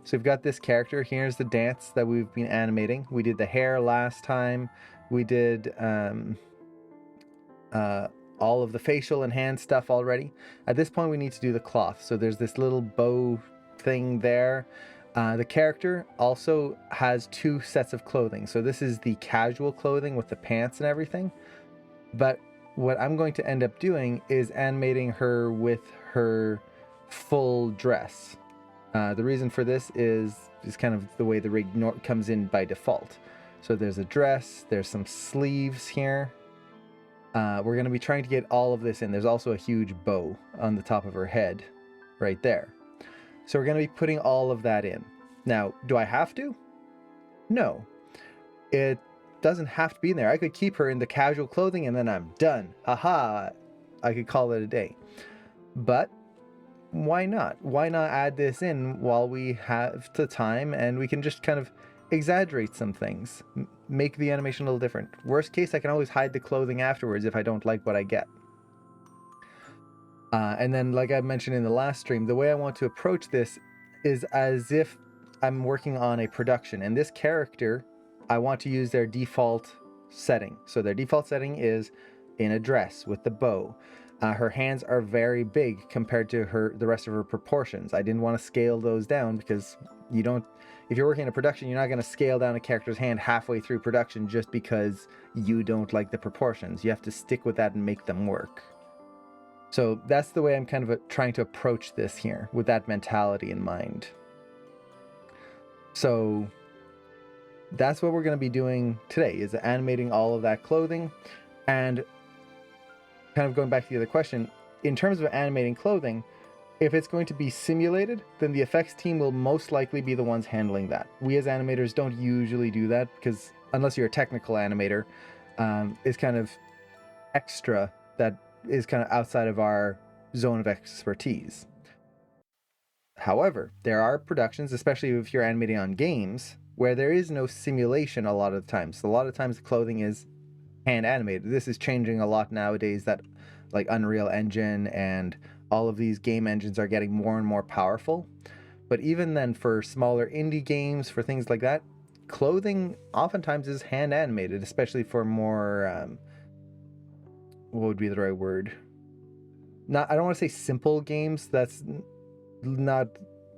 So we've got this character. Here's the dance that we've been animating. We did the hair last time. We did all of the facial and hand stuff already. At this point, we need to do the cloth. So there's this little bow thing there. The character also has 2 sets of clothing. So this is the casual clothing with the pants and everything. But what I'm going to end up doing is animating her with her full dress. The reason for this is kind of the way the rig comes in by default. So there's a dress, there's some sleeves here. We're going to be trying to get all of this in. There's also a huge bow on the top of her head right there. So we're going to be putting all of that in. Now, do I have to? No. It doesn't have to be in there. I could keep her in the casual clothing and then I'm done. Aha! I could call it a day. But why not? Why not add this in while we have the time and we can just kind of exaggerate some things, make the animation a little different. Worst case, I can always hide the clothing afterwards if I don't like what I get. And then, like I mentioned in the last stream, the way I want to approach this is as if I'm working on a production. And this character, I want to use their default setting. So their default setting is in a dress with the bow. Her hands are very big compared to the rest of her proportions. I didn't want to scale those down because you don't, if you're working in a production, you're not going to scale down a character's hand halfway through production just because you don't like the proportions. You have to stick with that and make them work. So that's the way I'm kind of trying to approach this here, with that mentality in mind. So that's what we're going to be doing today, is animating all of that clothing. And kind of going back to the other question, in terms of animating clothing, if it's going to be simulated, then the effects team will most likely be the ones handling that. We as animators don't usually do that because unless you're a technical animator, it's kind of extra that is kind of outside of our zone of expertise. However, there are productions, especially if you're animating on games, where there is no simulation a lot of the times. So a lot of times the clothing is hand animated. This is changing a lot nowadays, that like Unreal Engine and all of these game engines are getting more and more powerful. But even then, for smaller indie games, for things like that, clothing oftentimes is hand animated, especially for more what would be the right word? I don't want to say simple games. That's not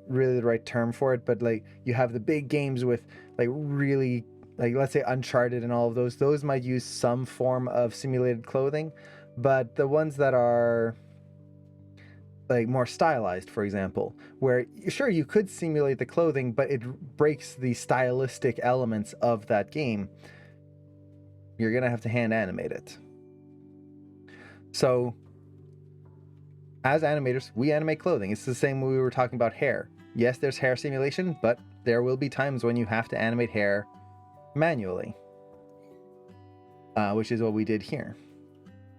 really the right term for it, but like you have the big games with like really, like let's say Uncharted and all of those might use some form of simulated clothing, but the ones that are like more stylized, for example, where sure you could simulate the clothing, but it breaks the stylistic elements of that game, you're gonna have to hand animate it. So as animators, we animate clothing. It's the same way we were talking about hair. Yes, there's hair simulation, but there will be times when you have to animate hair manually, which is what we did here.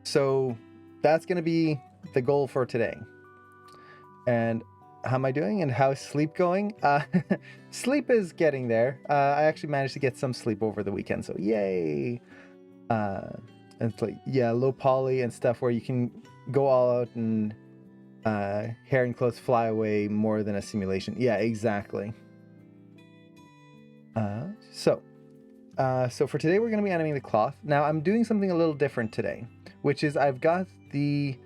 So that's going to be the goal for today. And how am I doing and how's sleep going? Sleep is getting there. I actually managed to get some sleep over the weekend, so yay. And it's like, yeah, low poly and stuff where you can go all out and hair and clothes fly away more than a simulation. Yeah, exactly. So for today, we're going to be animating the cloth. Now, I'm doing something a little different today, which is I've got the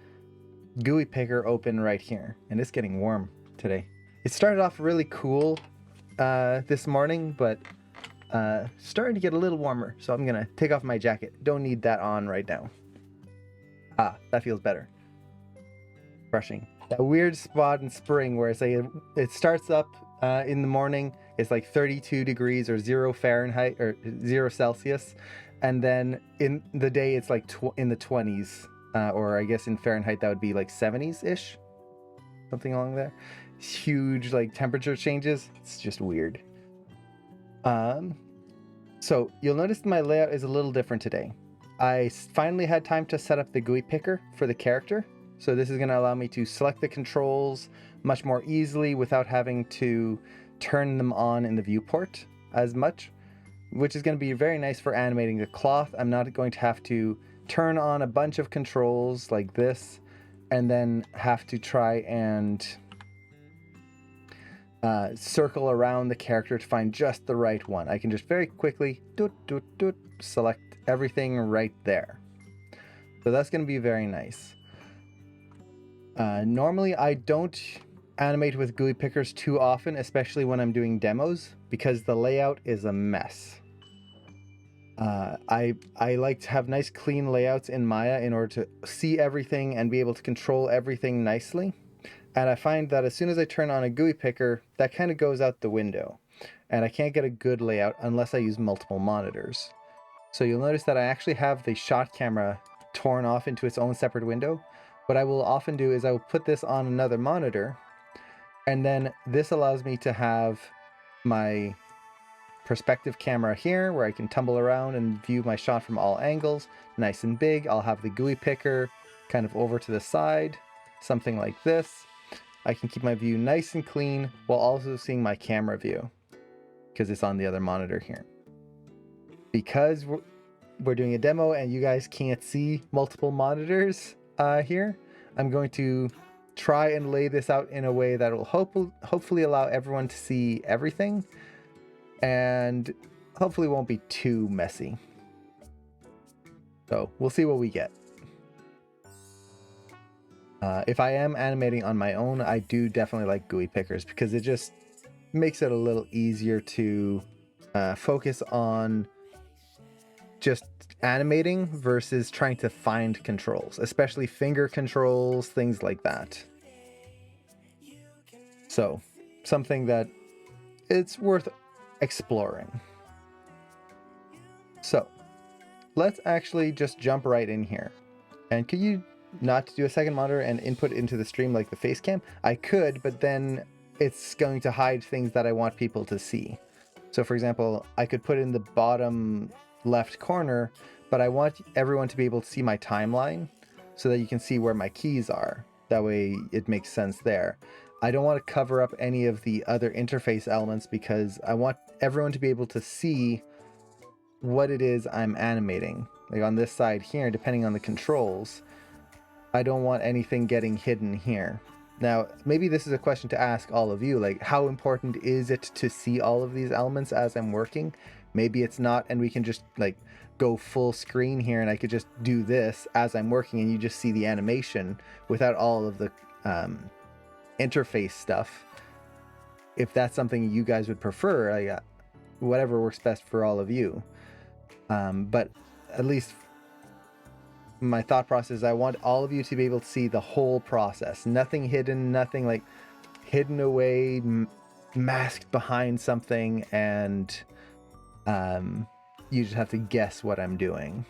GUI picker open right here, and it's getting warm today. It started off really cool this morning, but starting to get a little warmer, so I'm gonna take off my jacket. Don't need that on right now. That feels better. Brushing. That weird spot in spring where it's like it starts up in the morning, it's like 32 degrees or 0 Fahrenheit or 0 Celsius, and then in the day it's like in the 20s, or I guess in Fahrenheit that would be like 70s ish, something along there. Huge like temperature changes. It's just weird. So you'll notice my layout is a little different today. I finally had time to set up the GUI picker for the character. So this is going to allow me to select the controls much more easily without having to turn them on in the viewport as much, which is going to be very nice for animating the cloth. I'm not going to have to turn on a bunch of controls like this and then have to try and circle around the character to find just the right one. I can just very quickly select everything right there. So that's going to be very nice. Normally I don't animate with GUI pickers too often, especially when I'm doing demos, because the layout is a mess. I like to have nice clean layouts in Maya in order to see everything and be able to control everything nicely. And I find that as soon as I turn on a GUI picker, that kind of goes out the window. And I can't get a good layout unless I use multiple monitors. So you'll notice that I actually have the shot camera torn off into its own separate window. What I will often do is I will put this on another monitor, and then this allows me to have my perspective camera here where I can tumble around and view my shot from all angles, nice and big. I'll have the GUI picker kind of over to the side, something like this. I can keep my view nice and clean while also seeing my camera view because it's on the other monitor here. Because we're doing a demo and you guys can't see multiple monitors here, I'm going to try and lay this out in a way that will hopefully allow everyone to see everything and hopefully won't be too messy. So we'll see what we get. If I am animating on my own, I do definitely like GUI pickers because it just makes it a little easier to focus on just animating versus trying to find controls, especially finger controls, things like that. So something that it's worth exploring. So let's actually just jump right in here. And could you not do a second monitor and input into the stream like the face cam? I could, but then it's going to hide things that I want people to see. So for example, I could put in the bottom left corner, but I want everyone to be able to see my timeline so that you can see where my keys are. That way it makes sense there. I don't want to cover up any of the other interface elements because I want everyone to be able to see what it is I'm animating. Like on this side here, depending on the controls, I don't want anything getting hidden here. Now, maybe this is a question to ask all of you, like how important is it to see all of these elements as I'm working? Maybe it's not, and we can just like go full screen here and I could just do this as I'm working and you just see the animation without all of the interface stuff. If that's something you guys would prefer, whatever works best for all of you. But at least my thought process is I want all of you to be able to see the whole process. Nothing hidden, nothing like hidden away, masked behind something, and you just have to guess what I'm doing.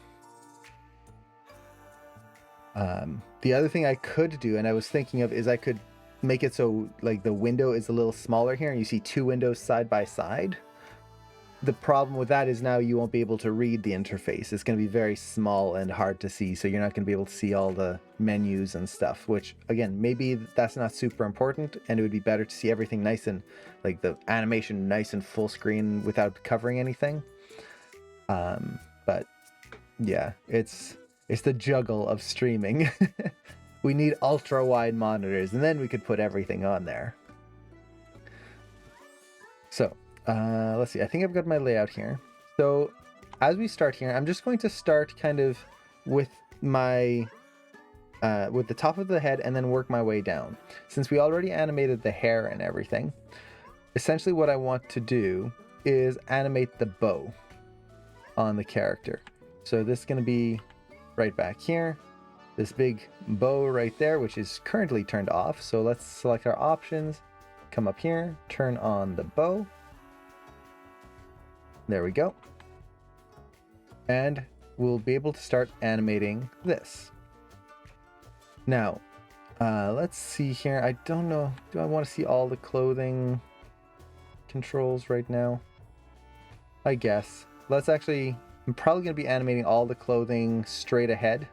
The other thing I could do, and I was thinking of, is I could make it so like the window is a little smaller here and you see two windows side by side. The problem with that is now you won't be able to read the interface. It's going to be very small and hard to see, so you're not going to be able to see all the menus and stuff, which again, maybe that's not super important and it would be better to see everything nice and like the animation nice and full screen without covering anything. But yeah, it's the juggle of streaming. We need ultra wide monitors and then we could put everything on there. So let's see, I think I've got my layout here. So as we start here, I'm just going to start kind of with my with the top of the head and then work my way down. Since we already animated the hair and everything, essentially what I want to do is animate the bow on the character. So this is going to be right back here, this big bow right there, which is currently turned off. So let's select our options, come up here, turn on the bow. There we go. And we'll be able to start animating this. Now, let's see here. I don't know. Do I want to see all the clothing controls right now? I guess. Let's actually, I'm probably going to be animating all the clothing straight ahead.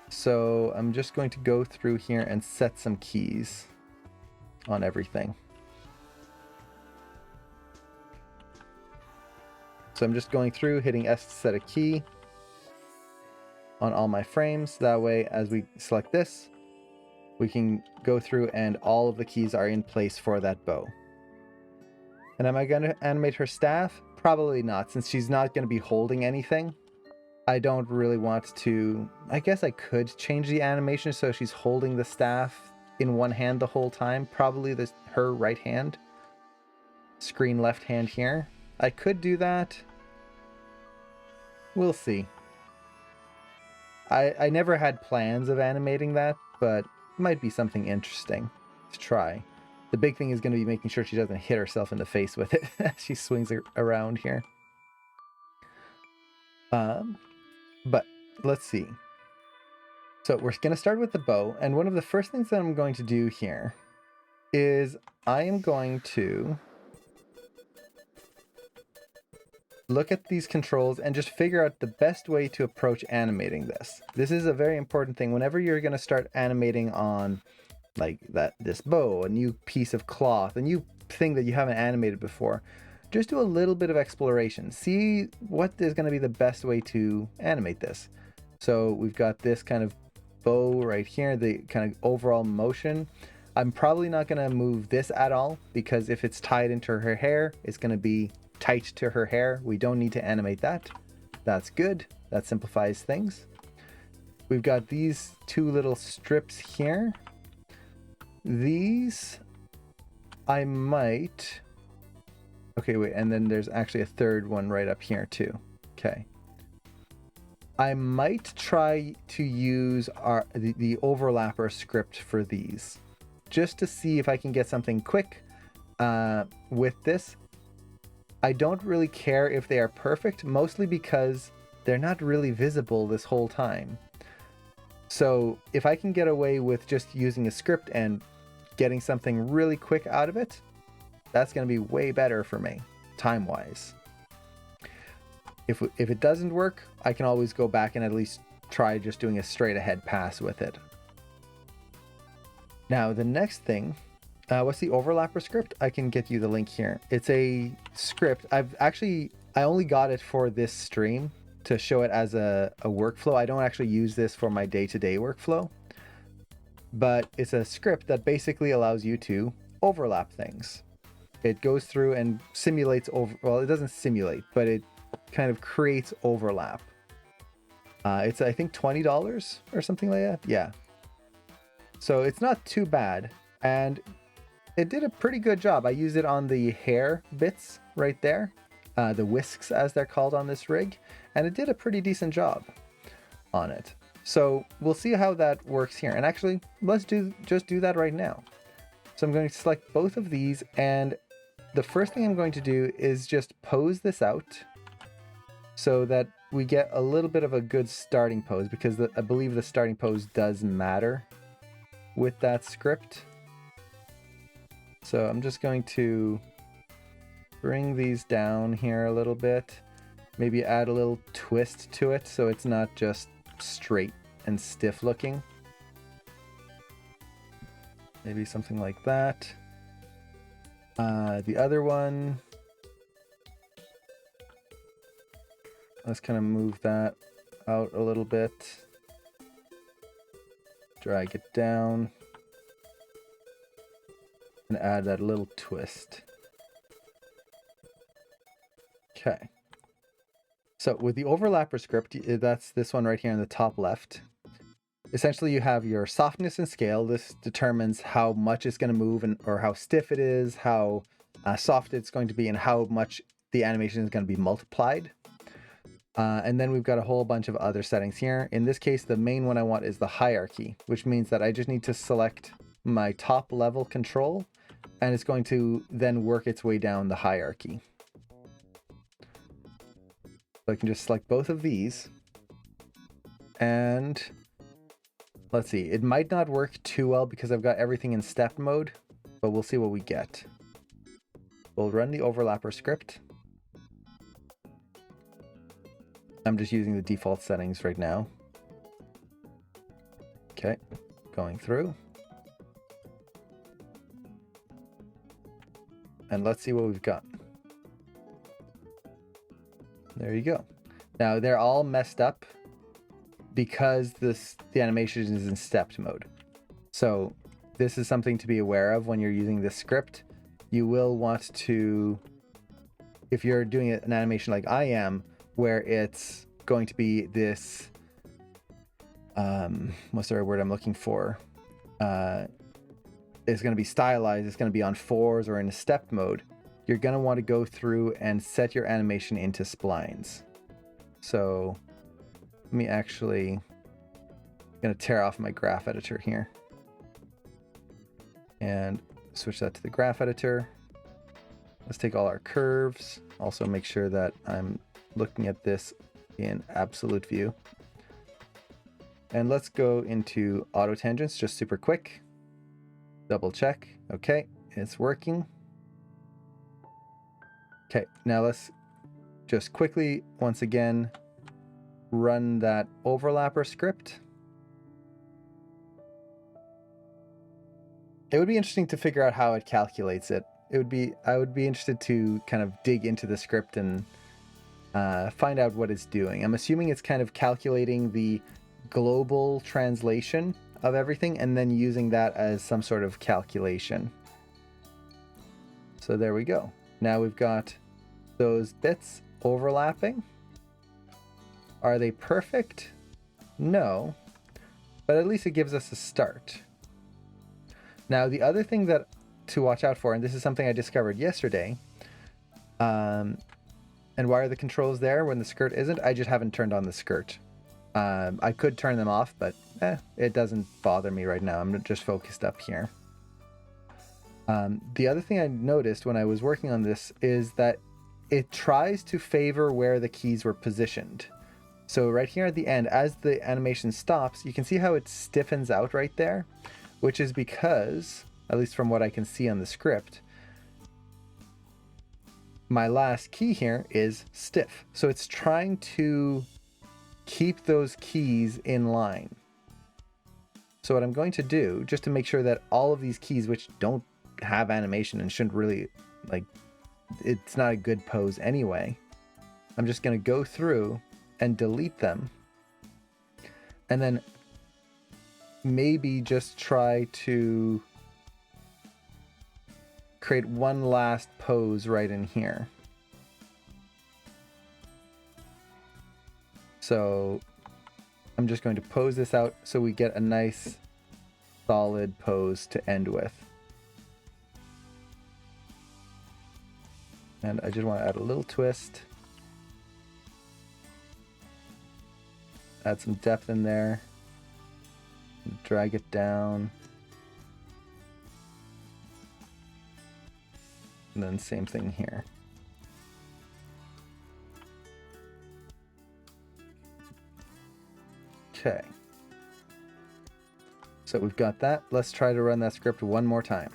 So I'm just going to go through here and set some keys on everything. So I'm just going through, hitting S to set a key on all my frames. That way, as we select this, we can go through and all of the keys are in place for that bow. And am I going to animate her staff? Probably not, since she's not going to be holding anything. I don't really want to... I guess I could change the animation so she's holding the staff in one hand the whole time. Probably her right hand. Screen left hand here. I could do that. We'll see. I never had plans of animating that, but it might be something interesting to try. The big thing is going to be making sure she doesn't hit herself in the face with it as she swings around here. But let's see. So we're going to start with the bow, and one of the first things that I'm going to do here is I am going to look at these controls and just figure out the best way to approach animating this. This is a very important thing. Whenever you're going to start animating on like this bow, a new piece of cloth, a new thing that you haven't animated before, just do a little bit of exploration. See what is going to be the best way to animate this. So we've got this kind of bow right here, the kind of overall motion. I'm probably not going to move this at all, because if it's tied into her hair, it's going to be tight to her hair. We don't need to animate that. That's good. That simplifies things. We've got these two little strips here. These I might... Okay, wait, and then there's actually a third one right up here too. Okay. I might try to use the overlapper script for these, just to see if I can get something quick with this. I don't really care if they are perfect, mostly because they're not really visible this whole time. So if I can get away with just using a script and getting something really quick out of it, that's going to be way better for me, time-wise. If it doesn't work, I can always go back and at least try just doing a straight-ahead pass with it. Now, the next thing... what's the overlapper script? I can get you the link here. It's a script. I only got it for this stream to show it as a workflow. I don't actually use this for my day-to-day workflow. But it's a script that basically allows you to overlap things. It goes through and simulates well, it doesn't simulate, but it kind of creates overlap. It's, I think, $20 or something like that. Yeah. So it's not too bad. And it did a pretty good job. I used it on the hair bits right there, the whisks as they're called on this rig, and it did a pretty decent job on it. So we'll see how that works here. And actually, let's just do that right now. So I'm going to select both of these, and the first thing I'm going to do is just pose this out so that we get a little bit of a good starting pose, because I believe the starting pose does matter with that script. So I'm just going to bring these down here a little bit, maybe add a little twist to it so it's not just straight and stiff looking. Maybe something like that. The other one, let's kind of move that out a little bit. Drag it down. And add that little twist. Okay. So with the overlapper script, that's this one right here in the top left. Essentially, you have your softness and scale. This determines how much it's going to move, or how stiff it is, how soft it's going to be, and how much the animation is going to be multiplied. And then we've got a whole bunch of other settings here. In this case, the main one I want is the hierarchy, which means that I just need to select my top level control, and it's going to then work its way down the hierarchy. So I can just select both of these, and let's see, it might not work too well because I've got everything in step mode, but we'll see what we get. We'll run the overlapper script. I'm just using the default settings right now. Okay, going through. And let's see what we've got. There you go. Now they're all messed up because the animation is in stepped mode. So this is something to be aware of when you're using this script. You will want to, if you're doing an animation like I am, where it's going to be this, what's the right word I'm looking for? It's going to be stylized, it's going to be on 4s or in a step mode, you're going to want to go through and set your animation into splines. So let me actually, I'm going to tear off my graph editor here and switch that to the graph editor. Let's take all our curves. Also make sure that I'm looking at this in absolute view. And let's go into auto tangents just super quick. Double check. Okay, it's working. Okay, now let's just quickly, once again, run that overlapper script. It would be interesting to figure out how it calculates it. I would be interested to kind of dig into the script and find out what it's doing. I'm assuming it's kind of calculating the global translation of everything and then using that as some sort of calculation. So there we go. Now we've got those bits overlapping. Are they perfect? No, but at least it gives us a start. Now the other thing that to watch out for, and this is something I discovered yesterday, and why are the controls there when the skirt isn't? I just haven't turned on the skirt. I could turn them off, but it doesn't bother me right now. I'm just focused up here. The other thing I noticed when I was working on this is that it tries to favor where the keys were positioned. So right here at the end, as the animation stops, you can see how it stiffens out right there, which is because, at least from what I can see on the script, my last key here is stiff. So it's trying to keep those keys in line. So what I'm going to do, just to make sure that all of these keys, which don't have animation and shouldn't really, like, it's not a good pose anyway, I'm just going to go through and delete them. And then maybe just try to create one last pose right in here. So I'm just going to pose this out so we get a nice solid pose to end with. And I just want to add a little twist. Add some depth in there. Drag it down. And then same thing here. Okay. So we've got that. Let's try to run that script one more time.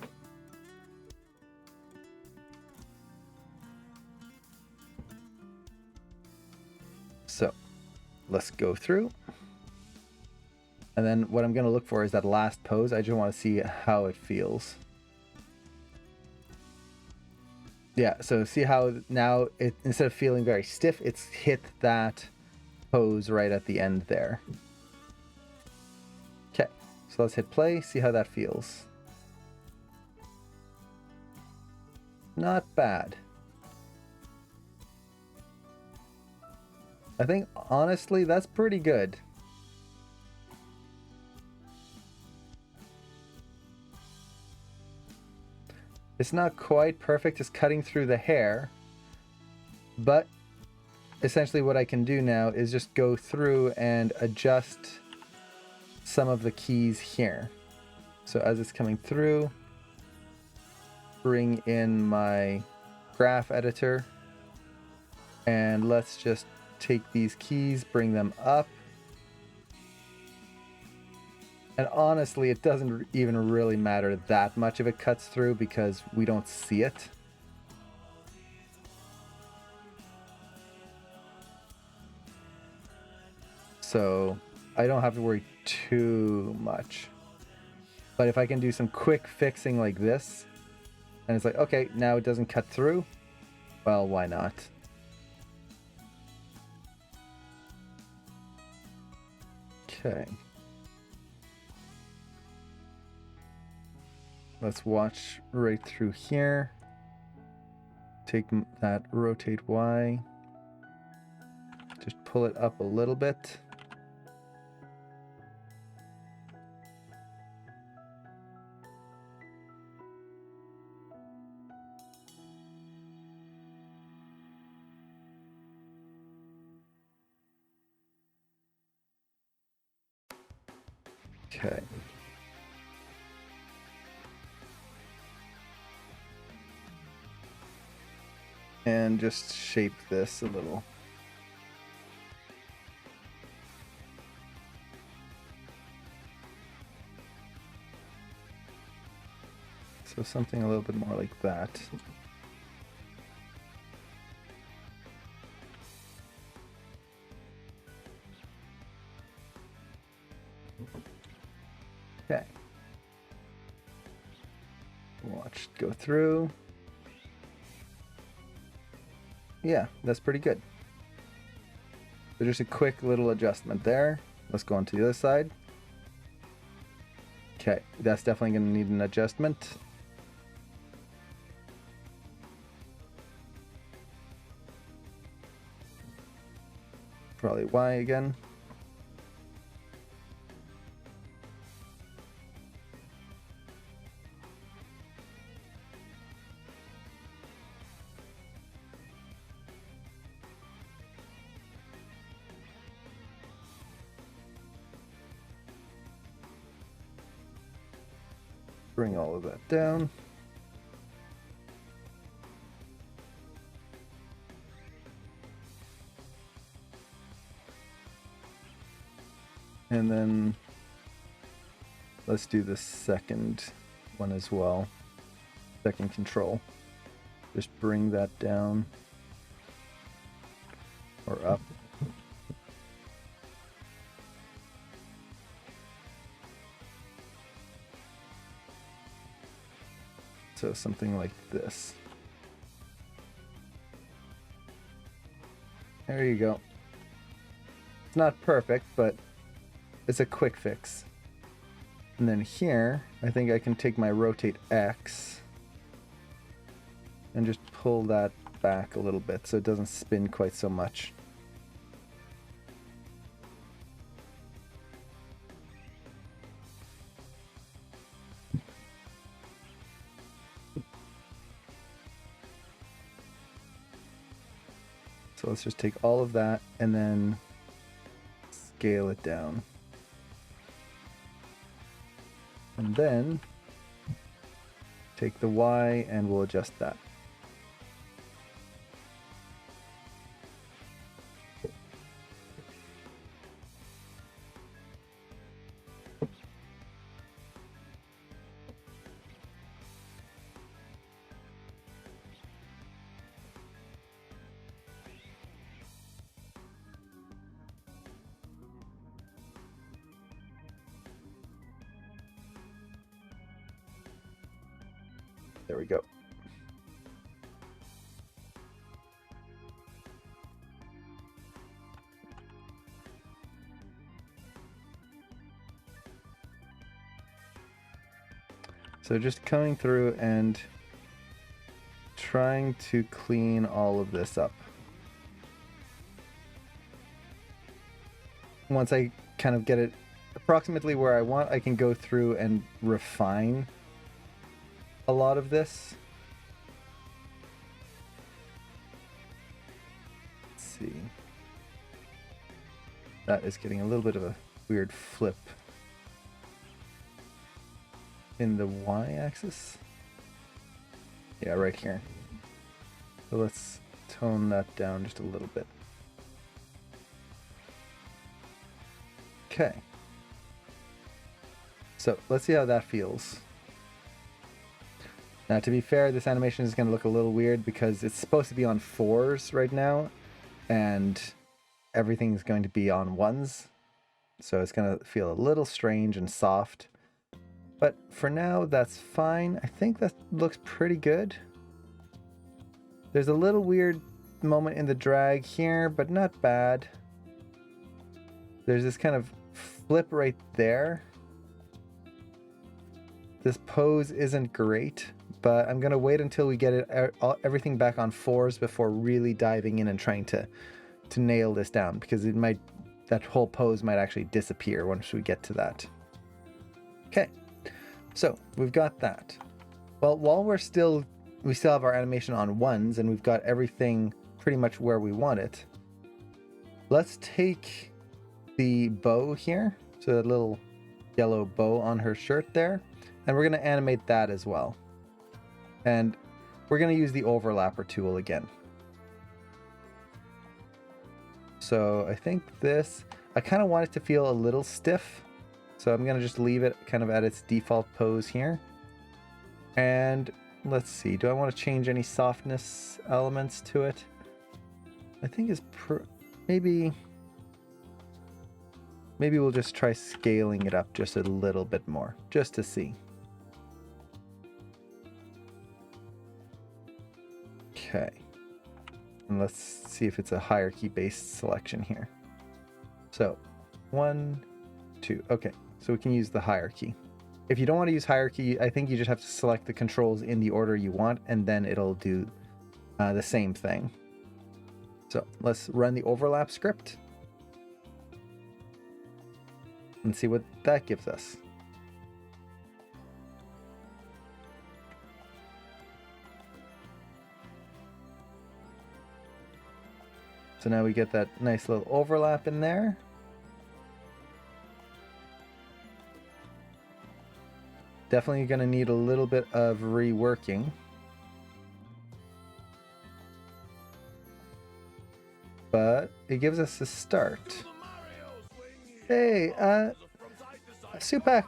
So let's go through. And then what I'm going to look for is that last pose. I just want to see how it feels. Yeah, so see how now it, instead of feeling very stiff, it's hit that pose right at the end there. Okay, so let's hit play, see how that feels. Not bad. I think, honestly, that's pretty good. It's not quite perfect, it's cutting through the hair, but essentially what I can do now is just go through and adjust some of the keys here. So as it's coming through, bring in my graph editor, and let's just take these keys, bring them up. And honestly, it doesn't even really matter that much if it cuts through because we don't see it. So I don't have to worry too much. But if I can do some quick fixing like this, and it's like, okay, now it doesn't cut through, well, why not? Okay. let's watch right through here. Take that rotate Y. Just pull it up a little bit. Okay. And just shape this a little. So something a little bit more like that. Okay. Watch it go through. Yeah, that's pretty good. So just a quick little adjustment there. Let's go on to the other side. Okay, that's definitely going to need an adjustment. Probably Y again. Bring all of that down. And then let's do the second one as well. Second control. Just bring that down or up. So something like this. There you go. It's not perfect, but it's a quick fix. And then here, I think I can take my rotate X and just pull that back a little bit so it doesn't spin quite so much. So let's just take all of that and then scale it down. And then take the Y and we'll adjust that. There we go. So just coming through and trying to clean all of this up. Once I kind of get it approximately where I want, I can go through and refine a lot of this. Let's see. That is getting a little bit of a weird flip in the Y-axis. Yeah, right here. So let's tone that down just a little bit. Okay. So let's see how that feels. Now, to be fair, this animation is going to look a little weird because it's supposed to be on 4s right now, and everything's going to be on 1s. So it's going to feel a little strange and soft. But for now, that's fine. I think that looks pretty good. There's a little weird moment in the drag here, but not bad. There's this kind of flip right there. This pose isn't great, but I'm gonna wait until we get everything back on 4s before really diving in and trying to nail this down, because that whole pose might actually disappear once we get to that. Okay, so we've got that. Well, while we still have our animation on 1s and we've got everything pretty much where we want it, let's take the bow here, so that little yellow bow on her shirt there, and we're going to animate that as well. And we're going to use the overlapper tool again. So I think I kind of want it to feel a little stiff, so I'm going to just leave it kind of at its default pose here. And let's see, do I want to change any softness elements to it? I think it's maybe we'll just try scaling it up just a little bit more, just to see. Okay. And let's see if it's a hierarchy based selection here. So 1, 2. Okay, so we can use the hierarchy. If you don't want to use hierarchy, I think you just have to select the controls in the order you want, and then it'll do the same thing. So let's run the overlap script and see what that gives us. So now we get that nice little overlap in there. Definitely going to need a little bit of reworking. But it gives us a start. Hey, Supak,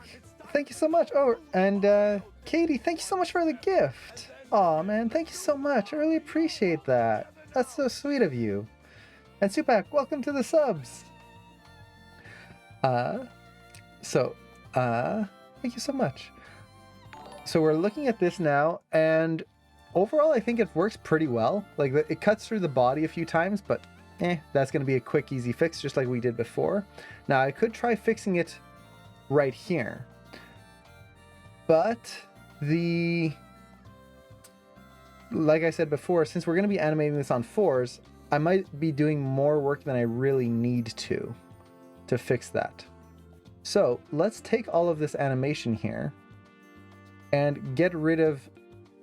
thank you so much. Oh, and Katie, thank you so much for the gift. Aw, man, thank you so much. I really appreciate that. That's so sweet of you. And Supak, welcome to the subs. Thank you so much. So we're looking at this now, and overall I think it works pretty well. Like, it cuts through the body a few times, but that's going to be a quick, easy fix, just like we did before. Now, I could try fixing it right here, but like I said before, since we're going to be animating this on 4s, I might be doing more work than I really need to fix that. So let's take all of this animation here and get rid of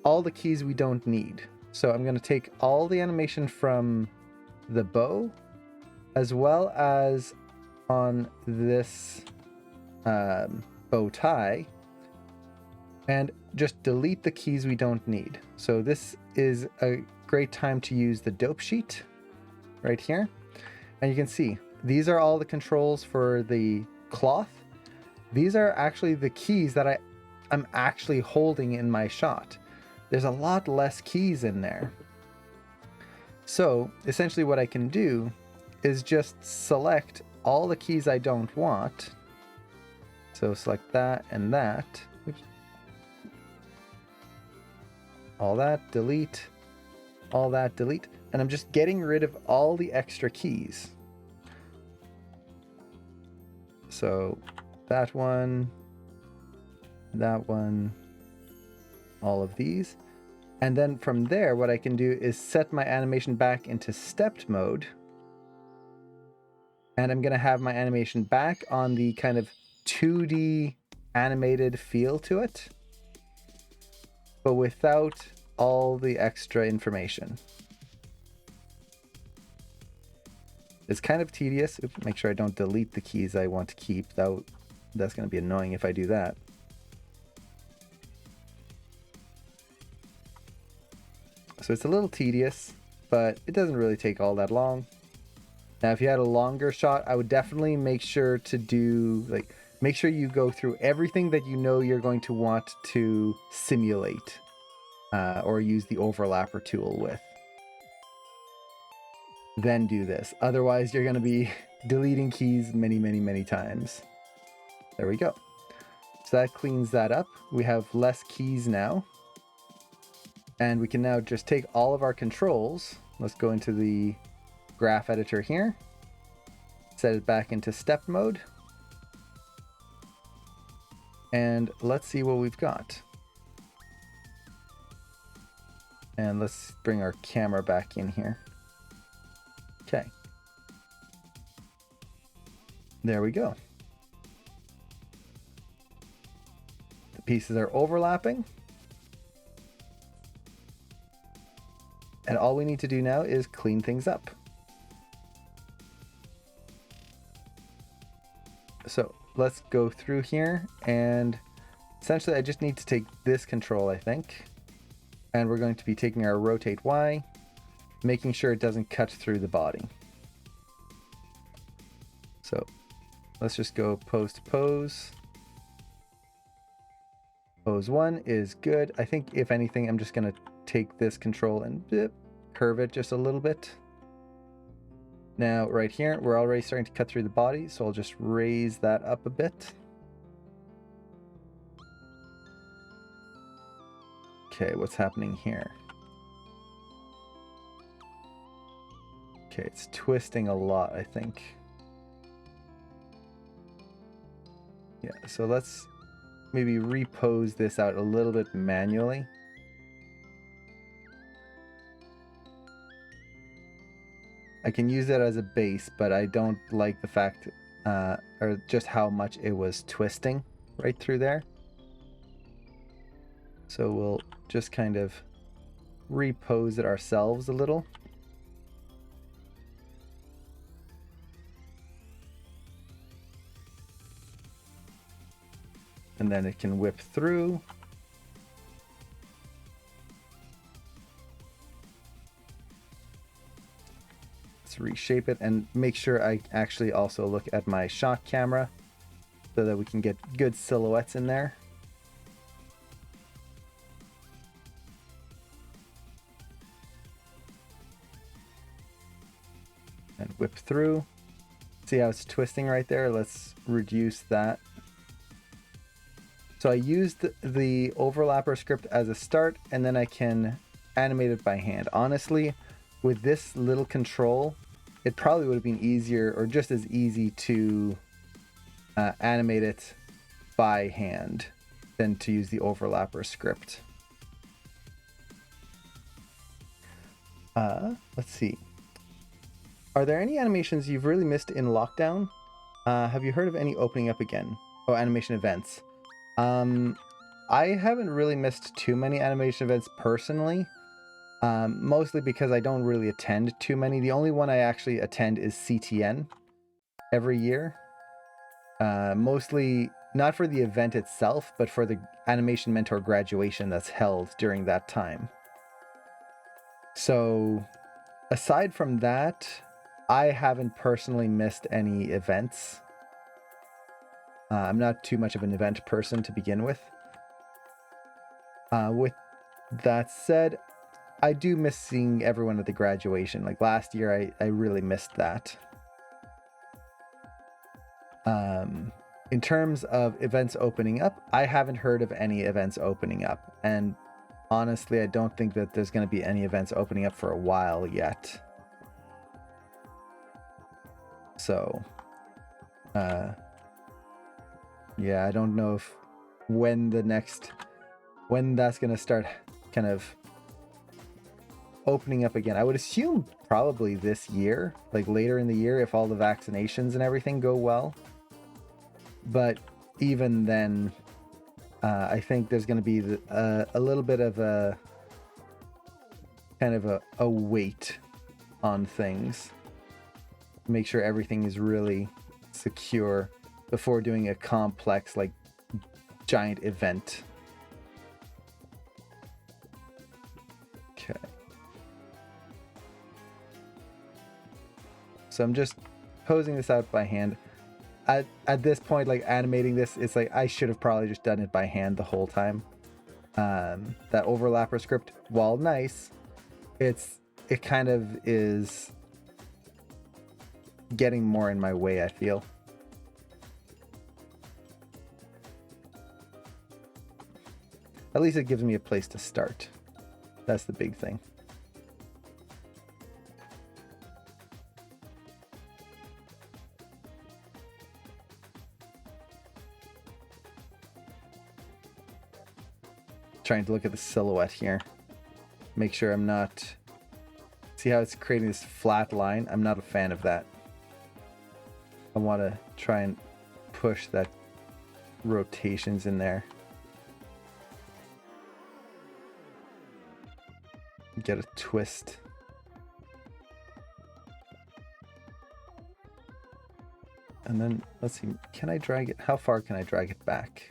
all the keys we don't need. So I'm going to take all the animation from the bow, as well as on this bow tie, and just delete the keys we don't need. So this is a great time to use the dope sheet right here. And you can see these are all the controls for the cloth. These are actually the keys that I'm actually holding in my shot. There's a lot less keys in there. So essentially what I can do is just select all the keys I don't want. So select that and that. Oops. All that, delete. All that, delete. And I'm just getting rid of all the extra keys. So that one, all of these. And then from there, what I can do is set my animation back into stepped mode. And I'm going to have my animation back on the kind of 2D animated feel to it, but without all the extra information. It's kind of tedious. Oops, make sure I don't delete the keys I want to keep. That's going to be annoying if I do that. So it's a little tedious, but it doesn't really take all that long. Now, if you had a longer shot, I would definitely make sure to make sure you go through everything that you know you're going to want to simulate or use the overlapper tool with. Then do this. Otherwise, you're going to be deleting keys many, many, many times. There we go. So that cleans that up. We have less keys now. And we can now just take all of our controls. Let's go into the graph editor here. Set it back into step mode. And let's see what we've got. And let's bring our camera back in here. Okay. There we go. The pieces are overlapping. And all we need to do now is clean things up. So let's go through here, and essentially I just need to take this control, I think. And we're going to be taking our rotate Y, making sure it doesn't cut through the body. So let's just go pose to pose. Pose 1 is good. I think if anything, I'm just going to take this control and curve it just a little bit. Now right here, we're already starting to cut through the body, so I'll just raise that up a bit. Okay, what's happening here? Okay, it's twisting a lot, I think. Yeah, so let's maybe repose this out a little bit manually. I can use it as a base, but I don't like the fact, or just how much it was twisting right through there. So we'll just kind of repose it ourselves a little. And then it can whip through. Let's reshape it and make sure I actually also look at my shot camera so that we can get good silhouettes in there. And whip through. See how it's twisting right there? Let's reduce that. So I used the overlapper script as a start, and then I can animate it by hand. Honestly, with this little control, it probably would have been easier or just as easy to animate it by hand than to use the overlapper script. Let's see. Are there any animations you've really missed in lockdown? Have you heard of any opening up again? Oh, animation events. I haven't really missed too many animation events personally, mostly because I don't really attend too many. The only one I actually attend is CTN every year, mostly not for the event itself, but for the animation mentor graduation that's held during that time. So aside from that, I haven't personally missed any events. I'm not too much of an event person to begin with. With that said, I do miss seeing everyone at the graduation. Like last year, I really missed that. In terms of events opening up, I haven't heard of any events opening up. And honestly, I don't think that there's going to be any events opening up for a while yet. So, yeah, I don't know when that's going to start kind of opening up again. I would assume probably this year, like later in the year, if all the vaccinations and everything go well. But even then, I think there's going to be a little bit of a kind of a wait on things. Make sure everything is really secure before doing a complex, like, giant event. Okay. So I'm just posing this out by hand. At this point, like animating this, it's like I should have probably just done it by hand the whole time. That overlapper script, while nice, it kind of is getting more in my way, I feel. At least it gives me a place to start. That's the big thing. Trying to look at the silhouette here. make sure I'm not... See how it's creating this flat line? I'm not a fan of that. I want to try and push that rotations in there. Get a twist. And then, let's see, can I drag it? How far can I drag it back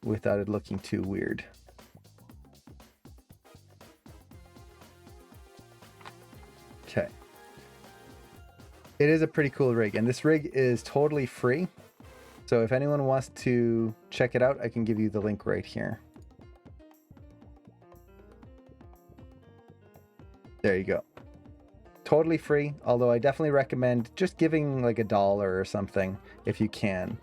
without it looking too weird? Okay. It is a pretty cool rig, and this rig is totally free. So if anyone wants to check it out, I can give you the link right here. There you go. Totally free, although I definitely recommend just giving like $1 or something if you can.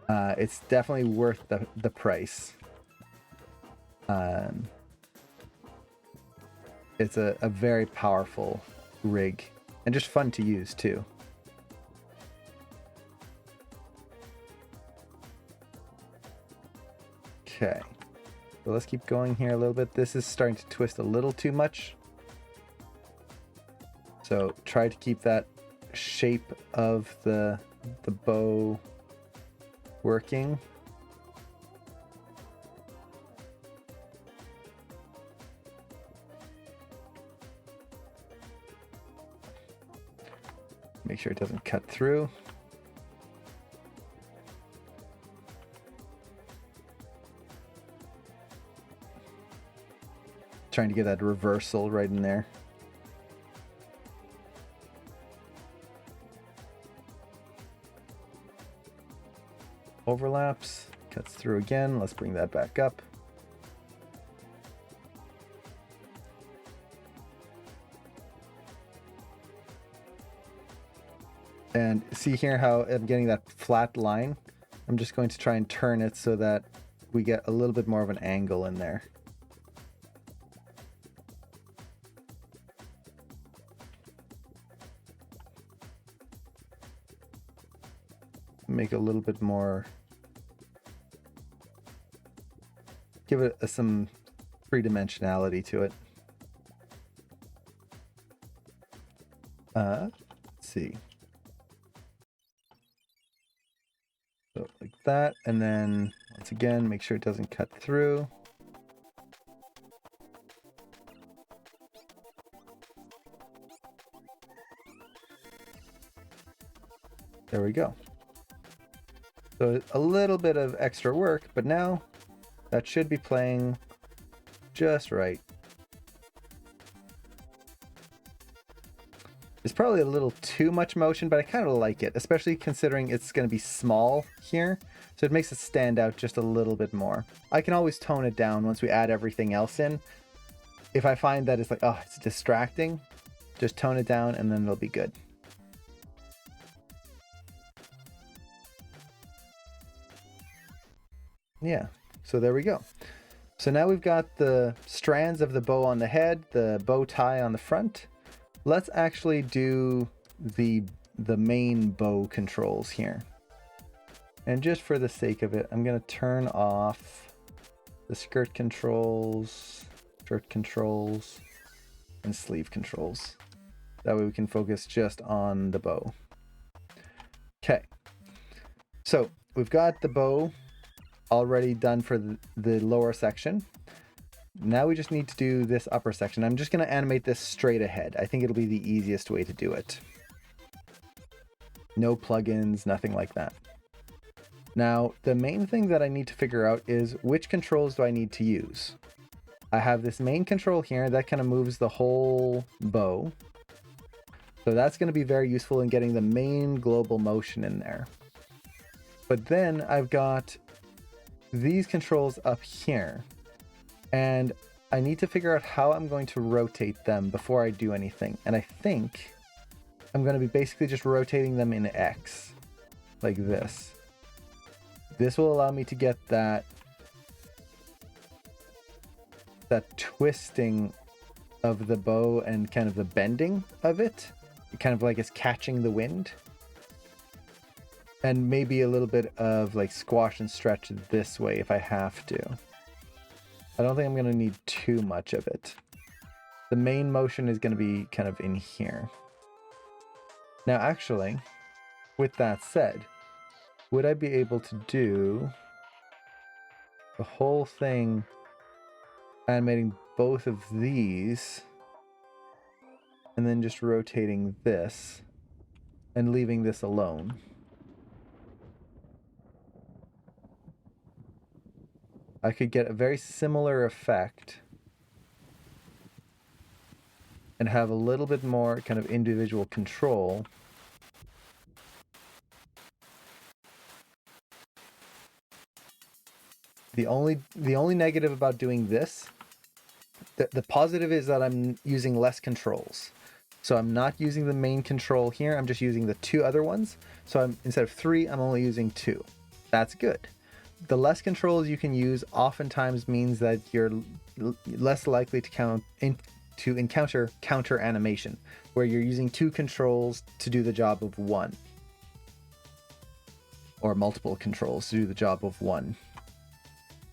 It's definitely worth the price. It's a very powerful rig and just fun to use too. Okay, so let's keep going here a little bit. This is starting to twist a little too much. So try to keep that shape of the bow working. Make sure it doesn't cut through. Trying to get that reversal right in there. Overlaps, cuts through again. Let's bring that back up. And see here how I'm getting that flat line? I'm just going to try and turn it so that we get a little bit more of an angle in there. Make a little bit more, give it some three-dimensionality to it. Let's see. So like that, and then once again, make sure it doesn't cut through. There we go. So a little bit of extra work, but now that should be playing just right. It's probably a little too much motion, but I kind of like it, especially considering it's going to be small here. So it makes it stand out just a little bit more. I can always tone it down once we add everything else in. If I find that it's like, oh, it's distracting, just tone it down and then it'll be good. Yeah, so there we go. So now we've got the strands of the bow on the head, the bow tie on the front. Let's actually do the main bow controls here. And just for the sake of it, I'm going to turn off the skirt controls, shirt controls, and sleeve controls. That way we can focus just on the bow. Okay, so we've got the bow already done for the lower section. Now we just need to do this upper section. I'm just going to animate this straight ahead. I think it'll be the easiest way to do it. No plugins, nothing like that. Now, the main thing that I need to figure out is which controls do I need to use. I have this main control here that kind of moves the whole bow. So that's going to be very useful in getting the main global motion in there. But then I've got these controls up here, and I need to figure out how I'm going to rotate them before I do anything. And I think I'm going to be basically just rotating them in X, like this. This will allow me to get that twisting of the bow and kind of the bending of it, kind of like it's catching the wind. And maybe a little bit of like squash and stretch this way if I have to. I don't think I'm going to need too much of it. The main motion is going to be kind of in here. Now, actually, with that said, would I be able to do the whole thing animating both of these and then just rotating this and leaving this alone? I could get a very similar effect and have a little bit more kind of individual control. The only negative about doing this, the positive is that I'm using less controls. So I'm not using the main control here, I'm just using the two other ones. So instead of 3, I'm only using 2. That's good. The less controls you can use oftentimes means that you're less likely to encounter counter animation, where you're using 2 controls to do the job of 1. Or multiple controls to do the job of 1.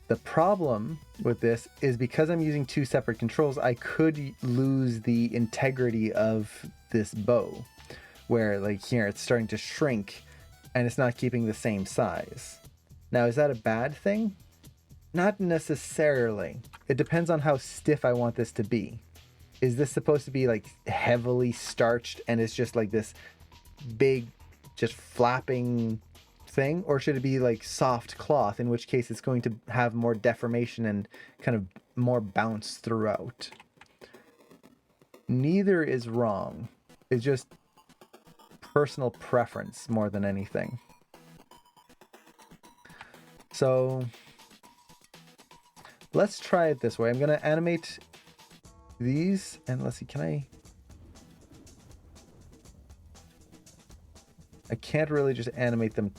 The problem with this is because I'm using 2 separate controls, I could lose the integrity of this bow, where like here it's starting to shrink and it's not keeping the same size. Now, is that a bad thing? Not necessarily. It depends on how stiff I want this to be. Is this supposed to be like heavily starched and it's just like this big, just flapping thing? Or should it be like soft cloth, in which case it's going to have more deformation and kind of more bounce throughout? Neither is wrong. It's just personal preference more than anything. So let's try it this way. I'm going to animate these and let's see, I can't really just animate them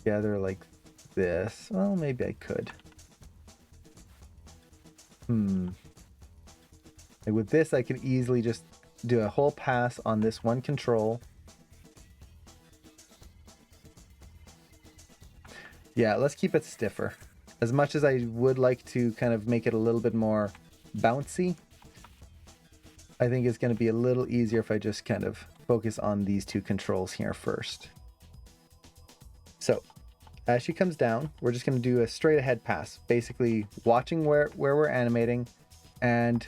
together like this. Well, maybe I could. Like with this, I could easily just do a whole pass on this one control. Yeah, let's keep it stiffer. As much as I would like to kind of make it a little bit more bouncy, I think it's going to be a little easier if I just kind of focus on these 2 controls here first. So, as she comes down, we're just going to do a straight ahead pass, basically watching where we're animating and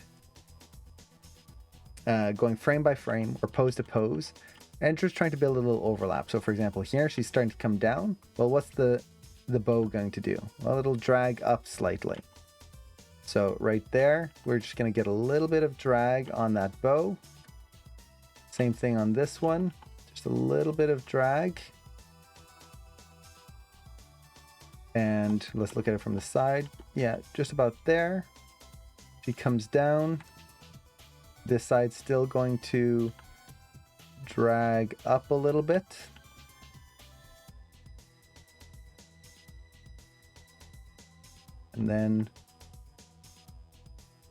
going frame by frame or pose to pose and just trying to build a little overlap. So for example, here she's starting to come down. Well, what's the bow going to do? Well, it'll drag up slightly. So right there, we're just going to get a little bit of drag on that bow. Same thing on this one, just a little bit of drag. And let's look at it from the side. Yeah, just about there. She comes down. This side's still going to drag up a little bit. And then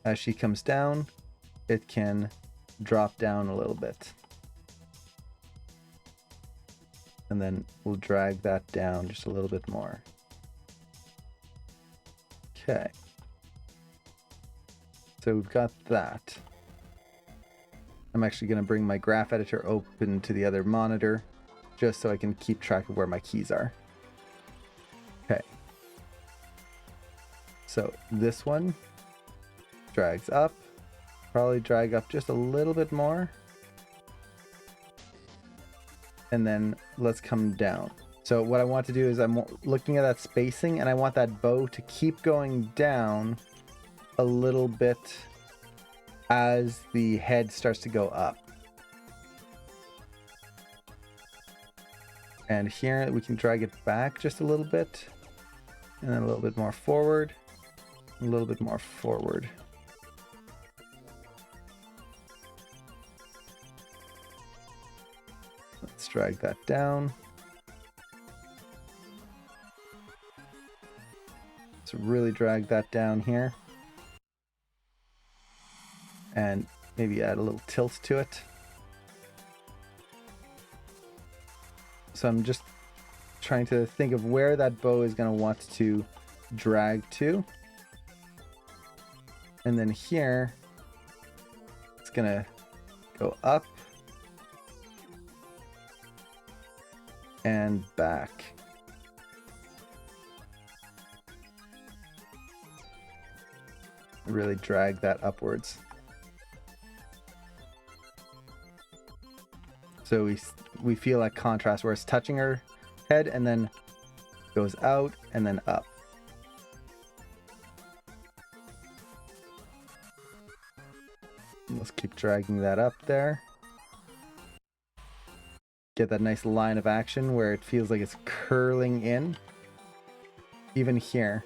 as she comes down, it can drop down a little bit. And then we'll drag that down just a little bit more. Okay. So we've got that. I'm actually going to bring my graph editor open to the other monitor just so I can keep track of where my keys are. Okay. So this one drags up, probably drag up just a little bit more. And then let's come down. So what I want to do is I'm looking at that spacing and I want that bow to keep going down a little bit as the head starts to go up. And here we can drag it back just a little bit and then a little bit more forward, a little bit more forward. Let's drag that down. Let's really drag that down here. And maybe add a little tilt to it. So I'm just trying to think of where that bow is going to want to drag to. And then here, it's gonna go up and back. Really drag that upwards. So we feel that contrast where it's touching our head and then goes out and then up. Let's keep dragging that up there. Get that nice line of action where it feels like it's curling in. Even here.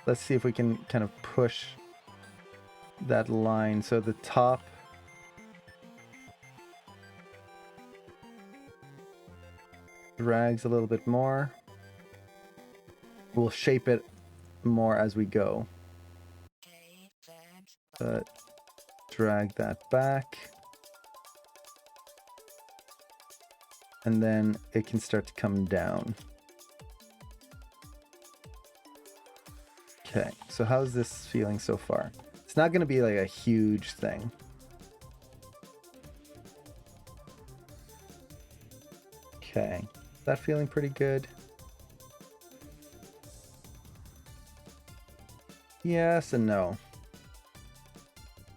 Let's see if we can kind of push that line. So the top drags a little bit more. We'll shape it more as we go. But drag that back. And then it can start to come down. Okay, so how's this feeling so far? It's not going to be like a huge thing. Okay, is that feeling pretty good? Yes and no.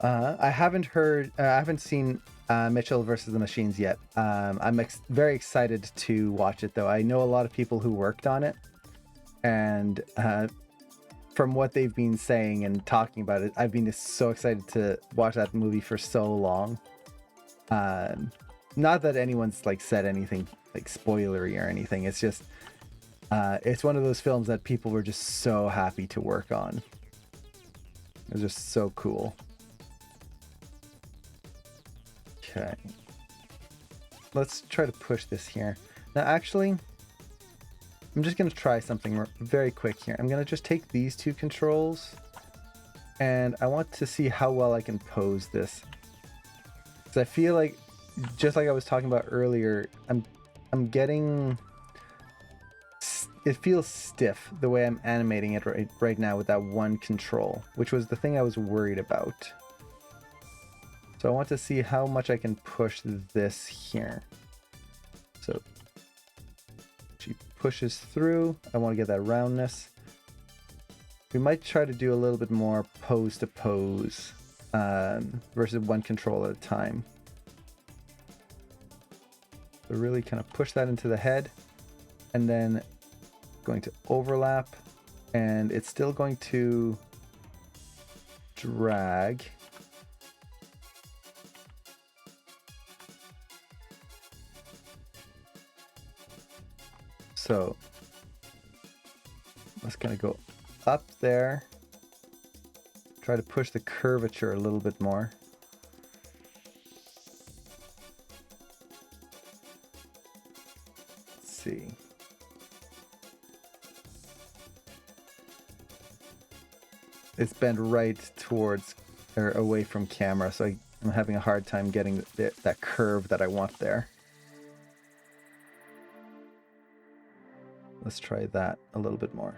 I haven't seen Mitchell versus the Machines yet. I'm very excited to watch it though. I know a lot of people who worked on it, and from what they've been saying and talking about it, I've been just so excited to watch that movie for so long. Not that anyone's like said anything like spoilery or anything. It's just it's one of those films that people were just so happy to work on. It was just so cool. Okay. Let's try to push this here. Now actually, I'm just going to try something very quick here. I'm going to just take these two controls and I want to see how well I can pose this. Because I feel like, just like I was talking about earlier, I'm getting... It feels stiff the way I'm animating it right now with that one control, which was the thing I was worried about. So I want to see how much I can push this here. So she pushes through. I want to get that roundness. We might try to do a little bit more pose to pose versus one control at a time. So really kind of push that into the head and then going to overlap, and it's still going to drag. So let's kind of go up there, try to push the curvature a little bit more. Let's see. It's bent right towards or away from camera, so I'm having a hard time getting that curve that I want there. Let's try that a little bit more.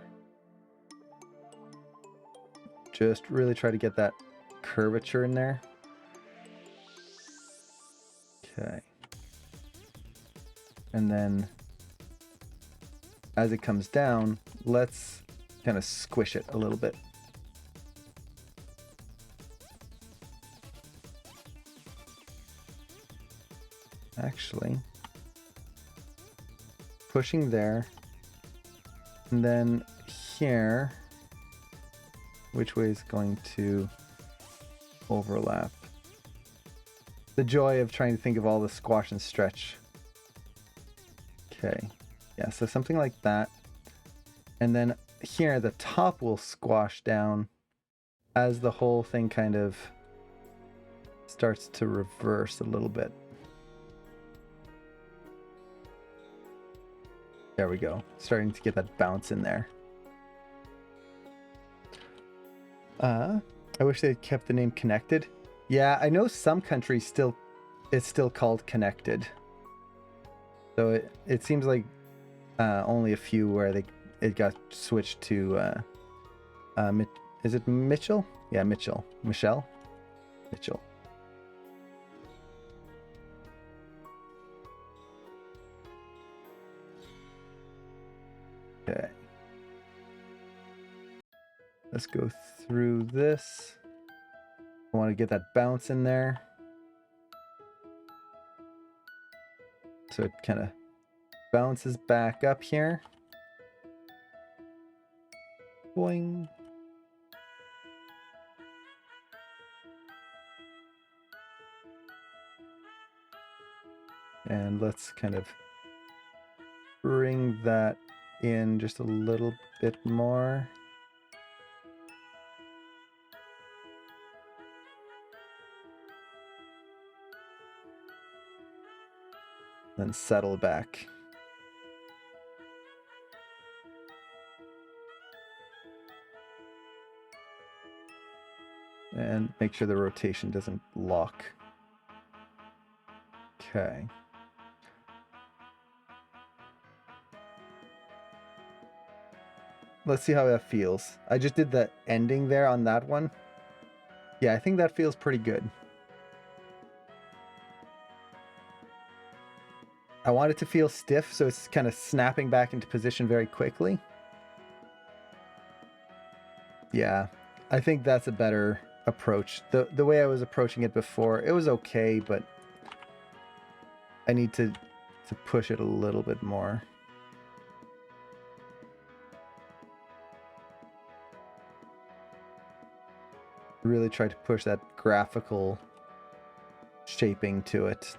Just really try to get that curvature in there. Okay. And then as it comes down, let's kind of squish it a little bit. Actually, pushing there. And then here, which way is going to overlap? The joy of trying to think of all the squash and stretch. Okay, yeah, so something like that. And then here, the top will squash down as the whole thing kind of starts to reverse a little bit. There we go. Starting to get that bounce in there. I wish they kept the name Connected. Yeah, I know some countries it's still called Connected. So it seems like only a few where it got switched to Is it Mitchell? Yeah, Mitchell. Michelle? Mitchell. Okay. Let's go through this. I want to get that bounce in there. So it kind of bounces back up here. Boing. And let's kind of bring that in just a little bit more. Then settle back. And make sure the rotation doesn't lock. Okay. Let's see how that feels. I just did the ending there on that one. Yeah, I think that feels pretty good. I want it to feel stiff, so it's kind of snapping back into position very quickly. Yeah, I think that's a better approach. The way I was approaching it before, it was okay, but I need to push it a little bit more. Really try to push that graphical shaping to it.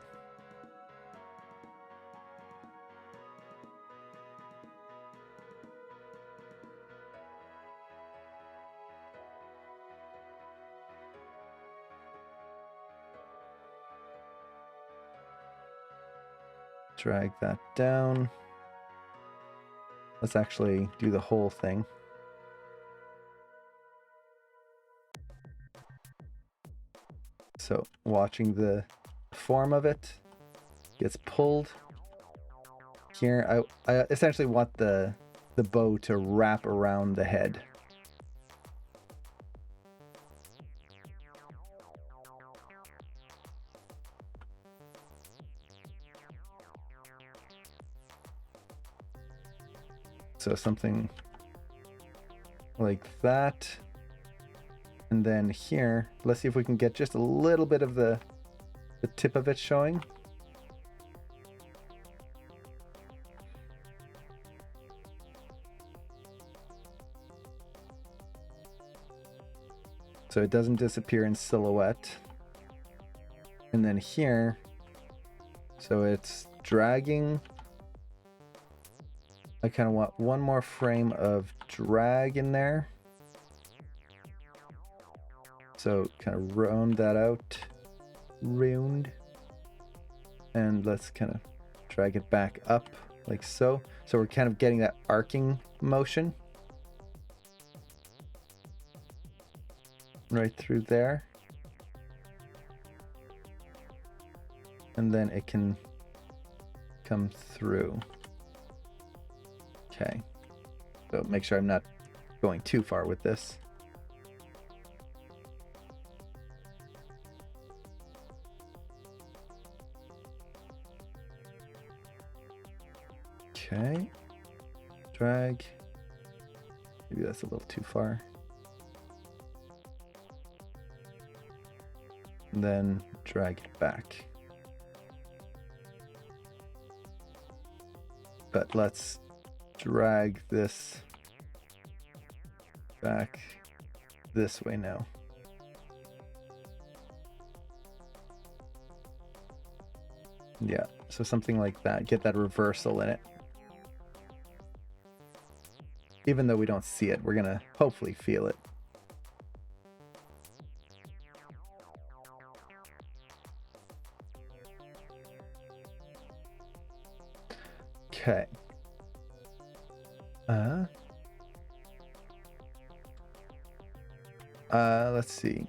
Drag that down. Let's actually do the whole thing. So watching the form of it gets pulled. Here, I essentially want the bow to wrap around the head. So something like that. And then here, let's see if we can get just a little bit of the tip of it showing. So it doesn't disappear in silhouette. And then here, so it's dragging. I kind of want one more frame of drag in there. So kind of round that out. Round. And let's kind of drag it back up like so. So we're kind of getting that arcing motion. Right through there. And then it can come through. Okay. So make sure I'm not going too far with this. Okay. Drag. Maybe that's a little too far. And then drag it back. But let's drag this back this way now. Yeah, so something like that. Get that reversal in it. Even though we don't see it, we're gonna hopefully feel it. Okay. Let's see.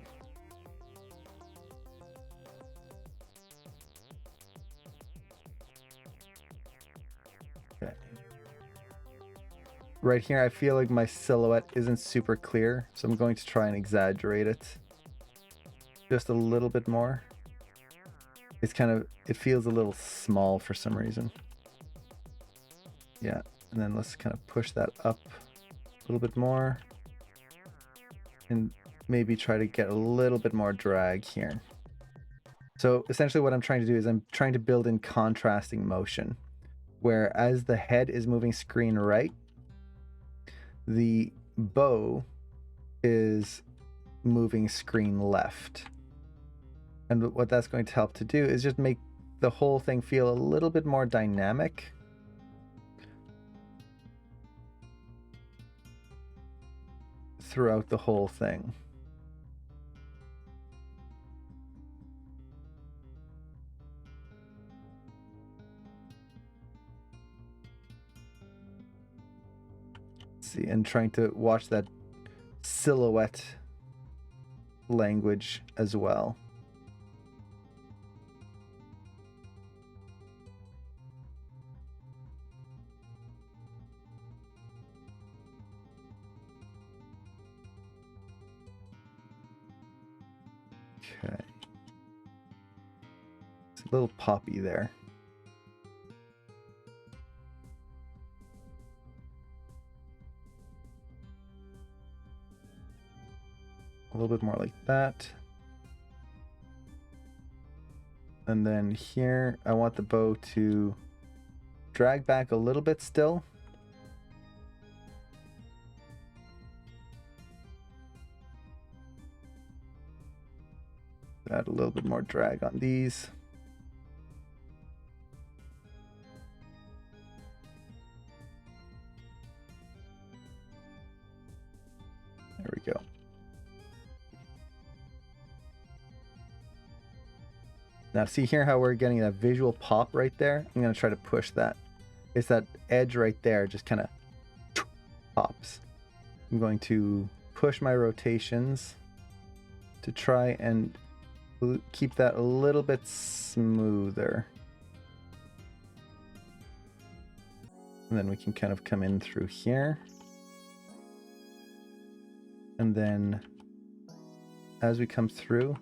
Okay. right here, I feel like my silhouette isn't super clear, so I'm going to try and exaggerate it just a little bit more. It feels a little small for some reason. Yeah, and then let's kind of push that up a little bit more and maybe try to get a little bit more drag here. So essentially what I'm trying to do is I'm trying to build in contrasting motion, where as the head is moving screen right, the bow is moving screen left. And what that's going to help to do is just make the whole thing feel a little bit more dynamic. Throughout the whole thing. See, and trying to watch that silhouette language as well. Okay. It's a little poppy there. A little bit more like that. And then here, I want the bow to drag back a little bit still. Add a little bit more drag on these. There we go. Now see here how we're getting that visual pop right there? I'm going to try to push that. It's that edge right there just kind of pops. I'm going to push my rotations to try and keep that a little bit smoother. And then we can kind of come in through here. And then as we come through,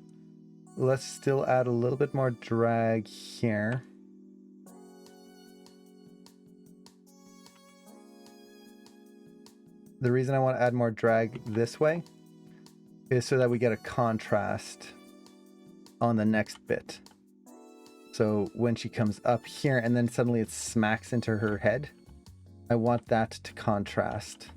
let's still add a little bit more drag here. The reason I want to add more drag this way is so that we get a contrast on the next bit. So when she comes up here and then suddenly it smacks into her head, I want that to contrast.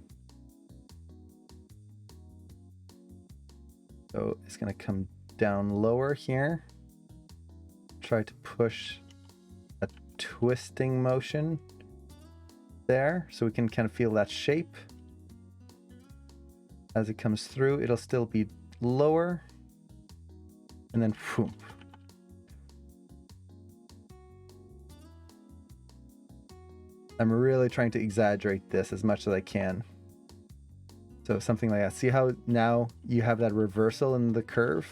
So it's going to come down lower here. Try to push a twisting motion there so we can kind of feel that shape. As it comes through, it'll still be lower. And then whoop. I'm really trying to exaggerate this as much as I can. So something like that. See how now you have that reversal in the curve?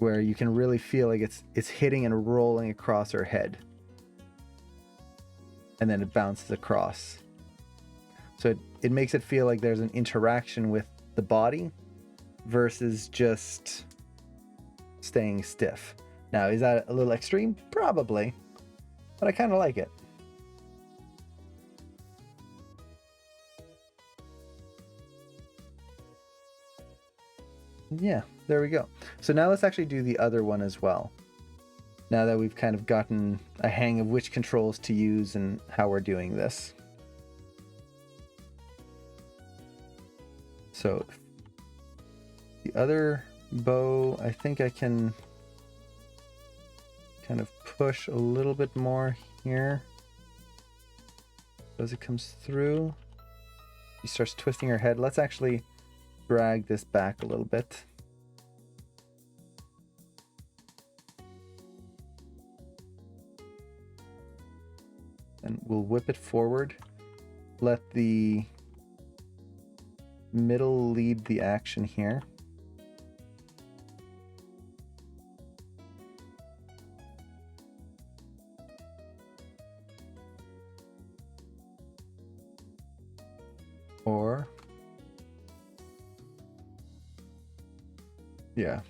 Where you can really feel like it's hitting and rolling across her head. And then it bounces across. So it makes it feel like there's an interaction with the body versus just staying stiff. Now, is that a little extreme? Probably. But I kind of like it. Yeah, there we go. So now let's actually do the other one as well. Now that we've kind of gotten a hang of which controls to use and how we're doing this. So the other bow, I think I can kind of push a little bit more here. As it comes through, she starts twisting her head. Let's actually drag this back a little bit. And we'll whip it forward. Let the middle lead the action here. Or, yeah.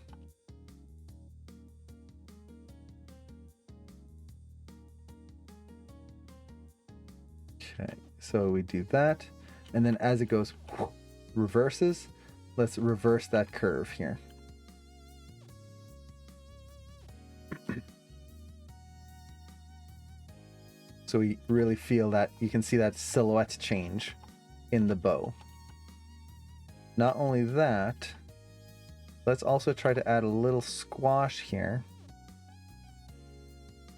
Okay, so we do that. And then as it goes, reverses, let's reverse that curve here. So we really feel that, you can see that silhouette change in the bow. Not only that, let's also try to add a little squash here,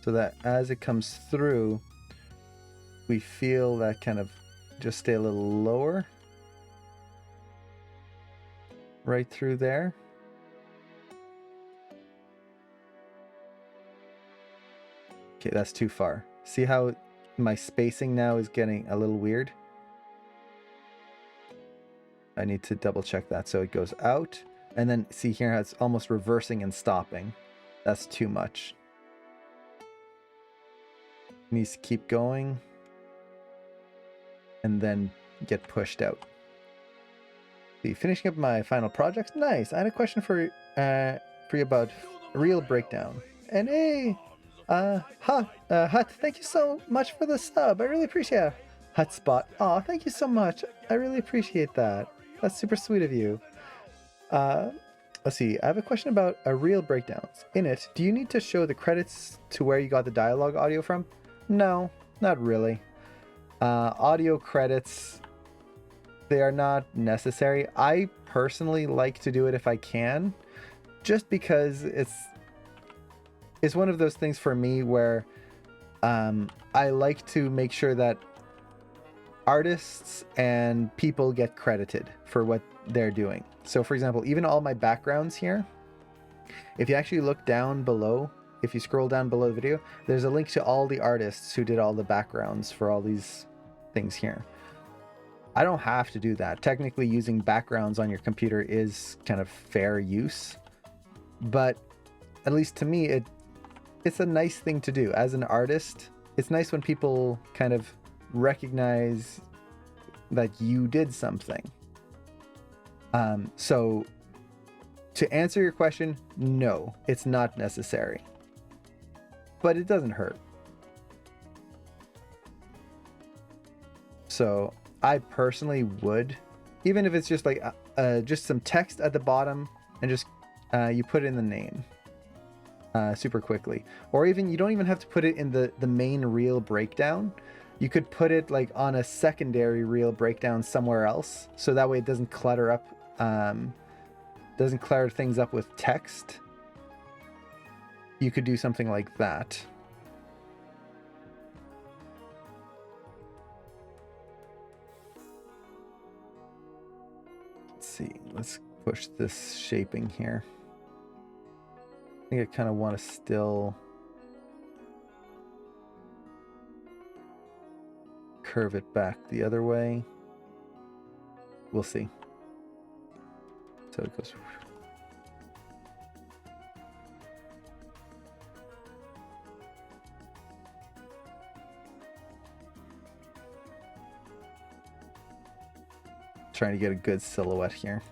so that as it comes through, we feel that kind of just stay a little lower. Right through there. Okay, that's too far. See how my spacing now is getting a little weird? I need to double check that. So it goes out, and then see here how it's almost reversing and stopping. That's too much. It needs to keep going and then get pushed out. See, finishing up my final projects. Nice. I had a question for you about real breakdown. And hey, Hut, thank you so much for the sub. I really appreciate it. Hutspot. Aw, thank you so much. I really appreciate that. That's super sweet of you. Let's see. I have a question about real breakdowns. In it, do you need to show the credits to where you got the dialogue audio from? No, not really. Audio credits, they are not necessary. I personally like to do it if I can, just because it's one of those things for me where I like to make sure that artists and people get credited for what they're doing. So for example, even all my backgrounds here, if you actually look down below, if you scroll down below the video, there's a link to all the artists who did all the backgrounds for all these things here. I don't have to do that. Technically, using backgrounds on your computer is kind of fair use, but at least to me, it's a nice thing to do. As an artist, it's nice when people kind of recognize that you did something. So to answer your question, no, it's not necessary, but it doesn't hurt. So I personally would, even if it's just like just some text at the bottom, and just you put in the name super quickly, or even you don't even have to put it in the main reel breakdown. You could put it like on a secondary reel breakdown somewhere else, so that way it doesn't clutter up, doesn't clutter things up with text. You could do something like that. Let's see, let's push this shaping here. I think I kind of want to still curve it back the other way. We'll see. So it goes. Trying to get a good silhouette here.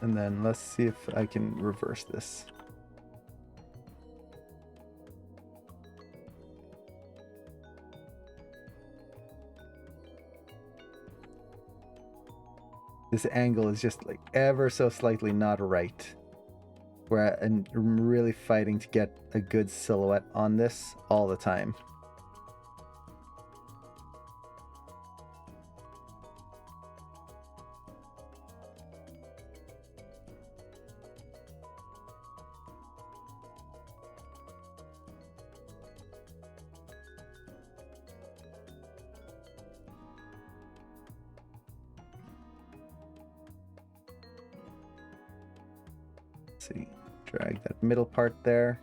And then let's see if I can reverse this. This angle is just like ever so slightly not right, where I'm really fighting to get a good silhouette on this all the time. See, drag that middle part there.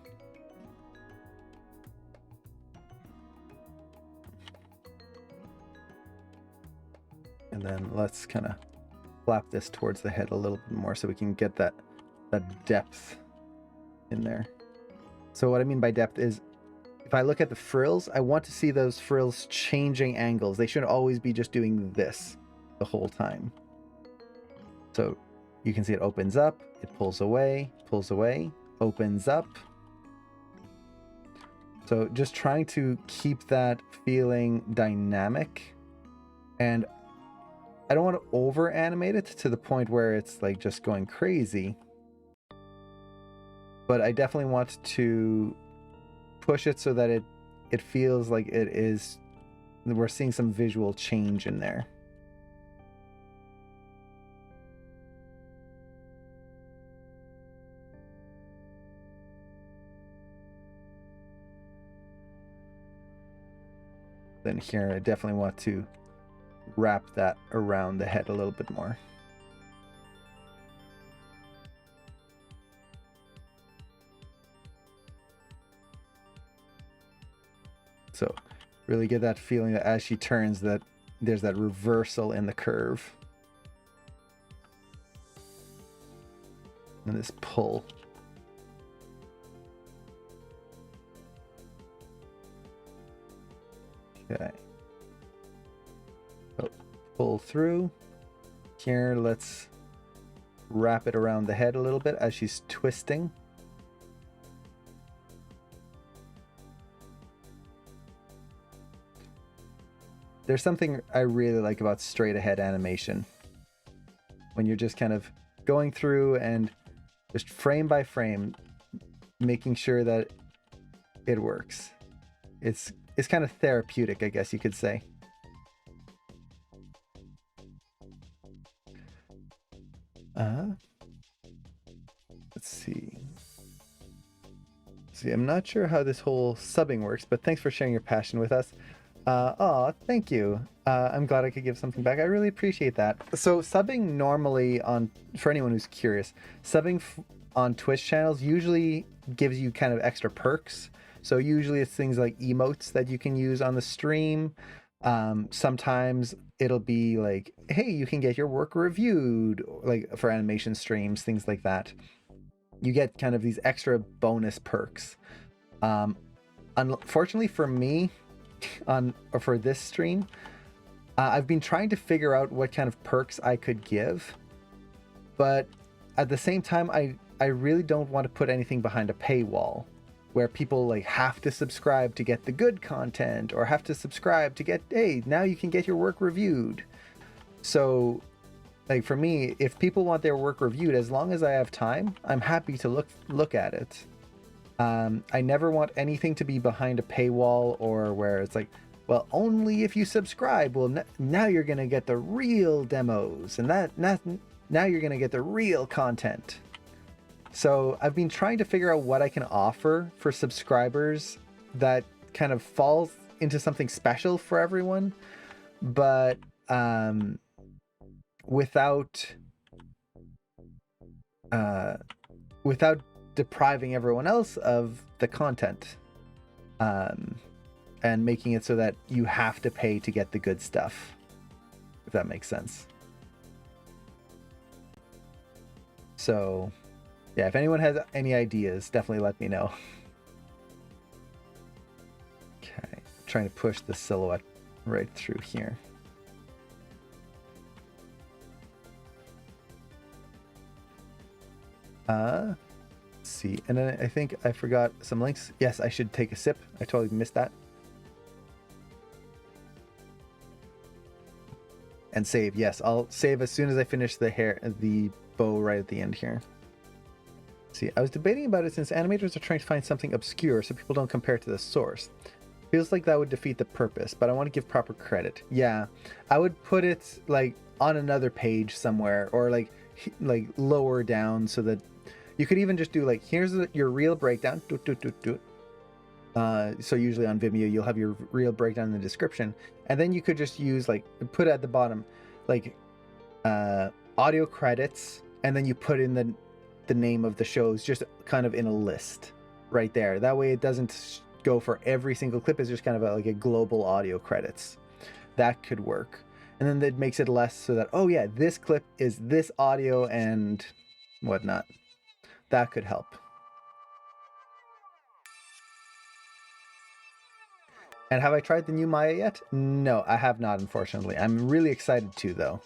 let's kind of flap this towards the head a little bit more so we can get that depth in there. So what I mean by depth is, if I look at the frills, I want to see those frills changing angles. They shouldn't always be just doing this the whole time. So you can see it opens up, it pulls away, opens up. So just trying to keep that feeling dynamic. And I don't want to over animate it to the point where it's like just going crazy. But I definitely want to push it so that it feels like it is, we're seeing some visual change in there. Then here, I definitely want to wrap that around the head a little bit more. So really get that feeling that as she turns, that there's that reversal in the curve. And this pull. Okay. So pull through. Here, let's wrap it around the head a little bit as she's twisting. There's something I really like about straight ahead animation. When you're just kind of going through and just frame by frame, making sure that it works. It's kind of therapeutic, I guess you could say. Let's see. I'm not sure how this whole subbing works, but thanks for sharing your passion with us. Thank you. I'm glad I could give something back. I really appreciate that. So subbing normally for anyone who's curious, subbing on Twitch channels usually gives you kind of extra perks. So usually it's things like emotes that you can use on the stream. Sometimes it'll be like, hey, you can get your work reviewed, like for animation streams, things like that. You get kind of these extra bonus perks. Unfortunately for me, for this stream, I've been trying to figure out what kind of perks I could give, but at the same time, I really don't want to put anything behind a paywall where people like have to subscribe to get the good content or have to subscribe to get, hey, now you can get your work reviewed. So like for me, if people want their work reviewed, as long as I have time, I'm happy to look at it. I never want anything to be behind a paywall or where it's like, well, only if you subscribe, well, now you're going to get the real demos and now you're going to get the real content. So I've been trying to figure out what I can offer for subscribers that kind of falls into something special for everyone, but without depriving everyone else of the content, and making it so that you have to pay to get the good stuff, if that makes sense. So yeah, if anyone has any ideas, definitely let me know. Okay, trying to push the silhouette right through here. Let's see, and then I think I forgot some links. Yes, I should take a sip. I totally missed that. And save. Yes, I'll save as soon as I finish the bow right at the end here. See, I was debating about it since animators are trying to find something obscure so people don't compare to the source. Feels like that would defeat the purpose, but I want to give proper credit. Yeah, I would put it like on another page somewhere, or like lower down, so that you could even just do like, here's your real breakdown. So usually on Vimeo, you'll have your real breakdown in the description, and then you could just use like, put at the bottom like audio credits, and then you put in the name of the shows just kind of in a list right there. That way it doesn't go for every single clip. It's just kind of like a global audio credits. That could work. and then it makes it less so that, oh yeah, this clip is this audio and whatnot. That could help. And have I tried the new Maya yet? No, I have not, unfortunately. I'm really excited to, though.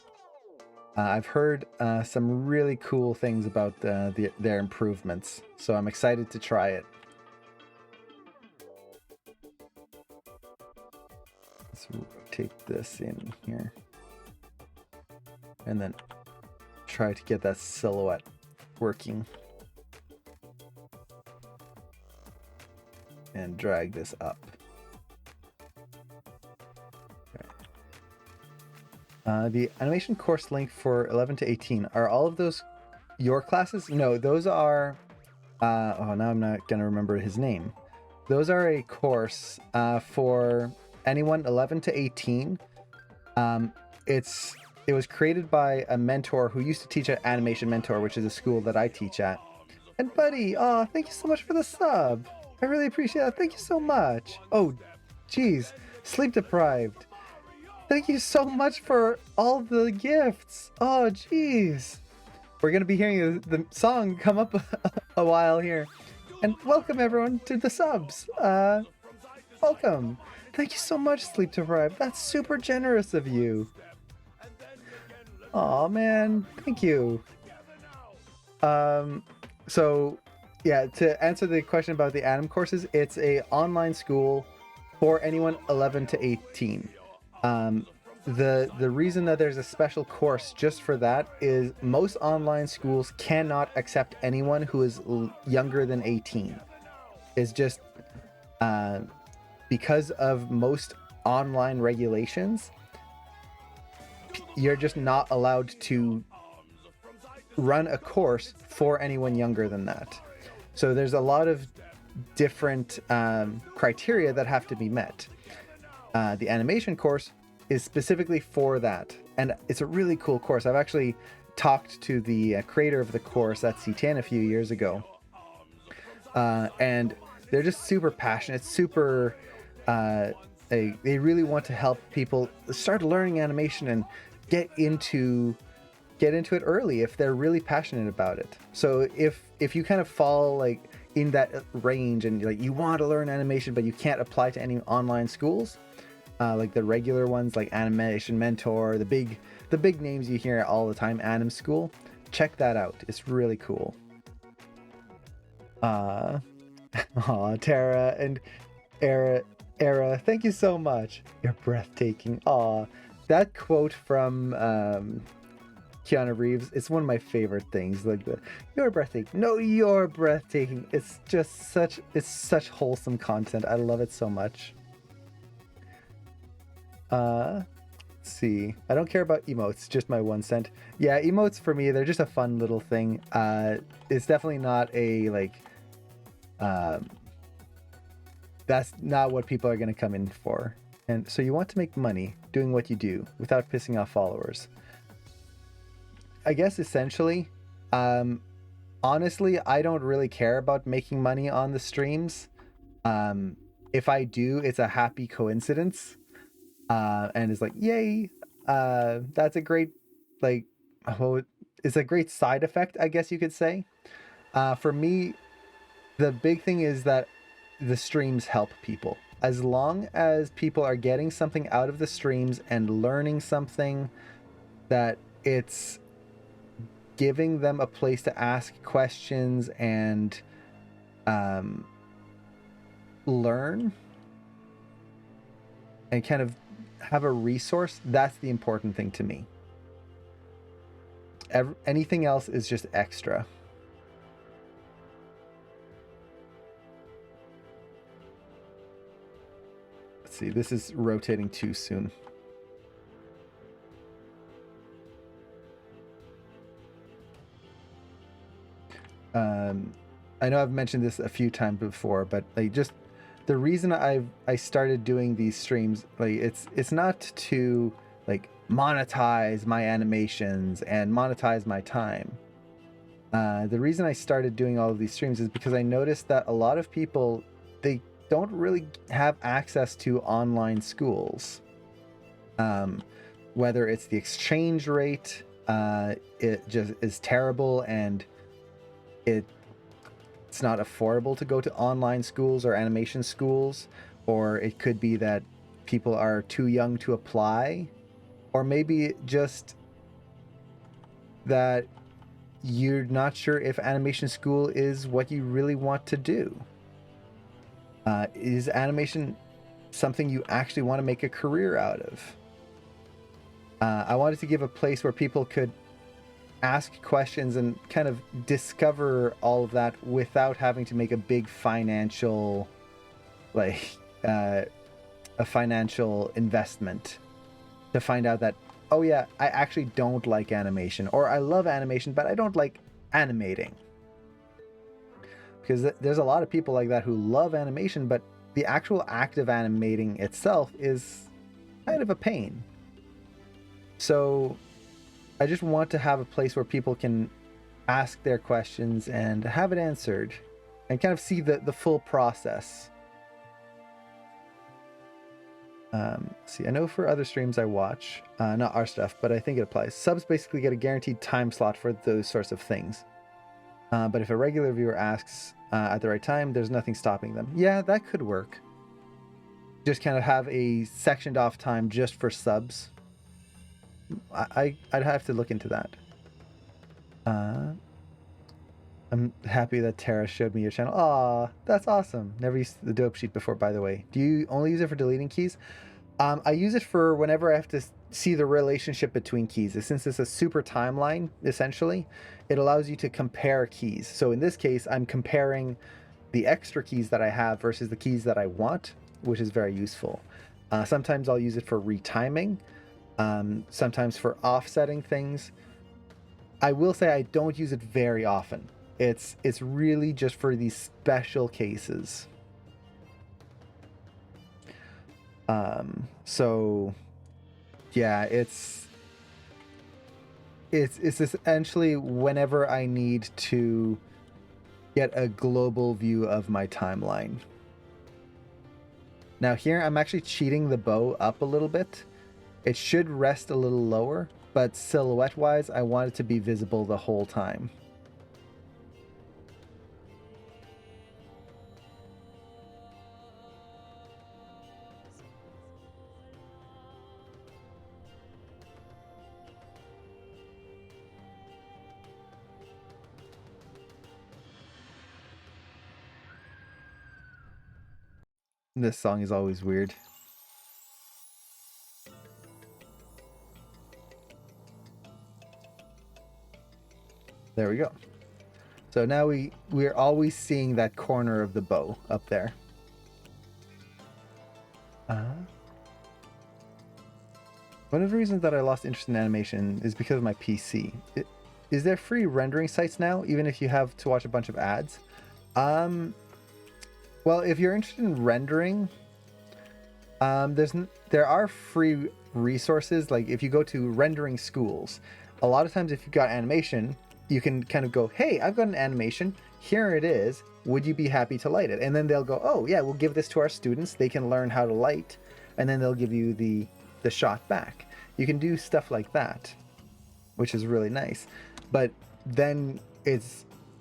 I've heard some really cool things about their improvements, so I'm excited to try it. Let's take this in here. And then try to get that silhouette working. And drag this up. The animation course link for 11 to 18. Are all of those your classes? No, those are... oh, now I'm not going to remember his name. Those are a course for anyone 11 to 18. It was created by a mentor who used to teach at Animation Mentor, which is a school that I teach at. And buddy, oh, thank you so much for the sub. I really appreciate that. Thank you so much. Oh, geez. Sleep deprived. Thank you so much for all the gifts. Oh, jeez. We're going to be hearing the song come up a while here. And welcome, everyone, to the subs. Welcome. Thank you so much, Sleep Deprived. That's super generous of you. Aw, man. Thank you. So, yeah, to answer the question about the Anim courses, it's a online school for anyone 11 to 18. The reason that there's a special course just for that is most online schools cannot accept anyone who is younger than 18. It's just because of most online regulations, you're just not allowed to run a course for anyone younger than that. So there's a lot of different criteria that have to be met. The animation course is specifically for that, and it's a really cool course. I've actually talked to the creator of the course at CTN a few years ago, and they're just super passionate, super they really want to help people start learning animation and get into it early if they're really passionate about it. So if you kind of fall like in that range and like you want to learn animation but you can't apply to any online schools, like the regular ones like Animation Mentor, the big names you hear all the time, Anim School, check that out. It's really cool. Tara and Era, thank you so much. You're breathtaking. That quote from Keanu Reeves, it's one of my favorite things. Like you're breathtaking. No, you're breathtaking. It's just such wholesome content. I love it so much. Let's see. I don't care about emotes, just my 1 cent. Yeah, emotes for me, they're just a fun little thing. It's definitely not a like that's not what people are going to come in for. And so you want to make money doing what you do without pissing off followers. I guess essentially, honestly, I don't really care about making money on the streams. If I do, it's a happy coincidence. And it's like, yay, that's a great, like, it's a great side effect, I guess you could say. For me, the big thing is that the streams help people. As long as people are getting something out of the streams and learning something, that it's giving them a place to ask questions and learn and kind of have a resource, that's the important thing to me. Anything else is just extra. Let's see, this is rotating too soon. I know I've mentioned this a few times before, but like just the reason I started doing these streams, like it's not to like monetize my animations and monetize my time. The reason I started doing all of these streams is because I noticed that a lot of people, they don't really have access to online schools. whether it's the exchange rate, it just is terrible and it's not affordable to go to online schools or animation schools, or it could be that people are too young to apply, or maybe just that you're not sure if animation school is what you really want to do. Is animation something you actually want to make a career out of? I wanted to give a place where people could ask questions and kind of discover all of that without having to make a big financial, like, a financial investment to find out that, oh yeah, I actually don't like animation, or I love animation, but I don't like animating. Because there's a lot of people like that who love animation, but the actual act of animating itself is kind of a pain. So I just want to have a place where people can ask their questions and have it answered and kind of see the full process. See, I know for other streams I watch, not our stuff, but I think it applies. Subs basically get a guaranteed time slot for those sorts of things. But if a regular viewer asks at the right time, there's nothing stopping them. Yeah, that could work. Just kind of have a sectioned off time just for subs. I'd have to look into that. I'm happy that Tara showed me your channel. Aw, that's awesome. Never used the dope sheet before, by the way. Do you only use it for deleting keys? I use it for whenever I have to see the relationship between keys. Since it's a super timeline, essentially, it allows you to compare keys. So in this case, I'm comparing the extra keys that I have versus the keys that I want, which is very useful. Sometimes I'll use it for retiming, sometimes for offsetting things. I will say I don't use it very often. It's really just for these special cases. So yeah, it's essentially whenever I need to get a global view of my timeline. Now here I'm actually cheating the bow up a little bit. It should rest a little lower, but silhouette wise I want it to be visible the whole time. This song is always weird. There we go. So now we're always seeing that corner of the bow up there. One of the reasons that I lost interest in animation is because of my PC. Is there free rendering sites now, even if you have to watch a bunch of ads? Well, if you're interested in rendering, there are free resources. Like if you go to rendering schools, a lot of times if you've got animation, you can kind of go, hey, I've got an animation, here it is, would you be happy to light it? And then they'll go, oh yeah, we'll give this to our students, they can learn how to light, and then they'll give you the shot back. You can do stuff like that, which is really nice. But then it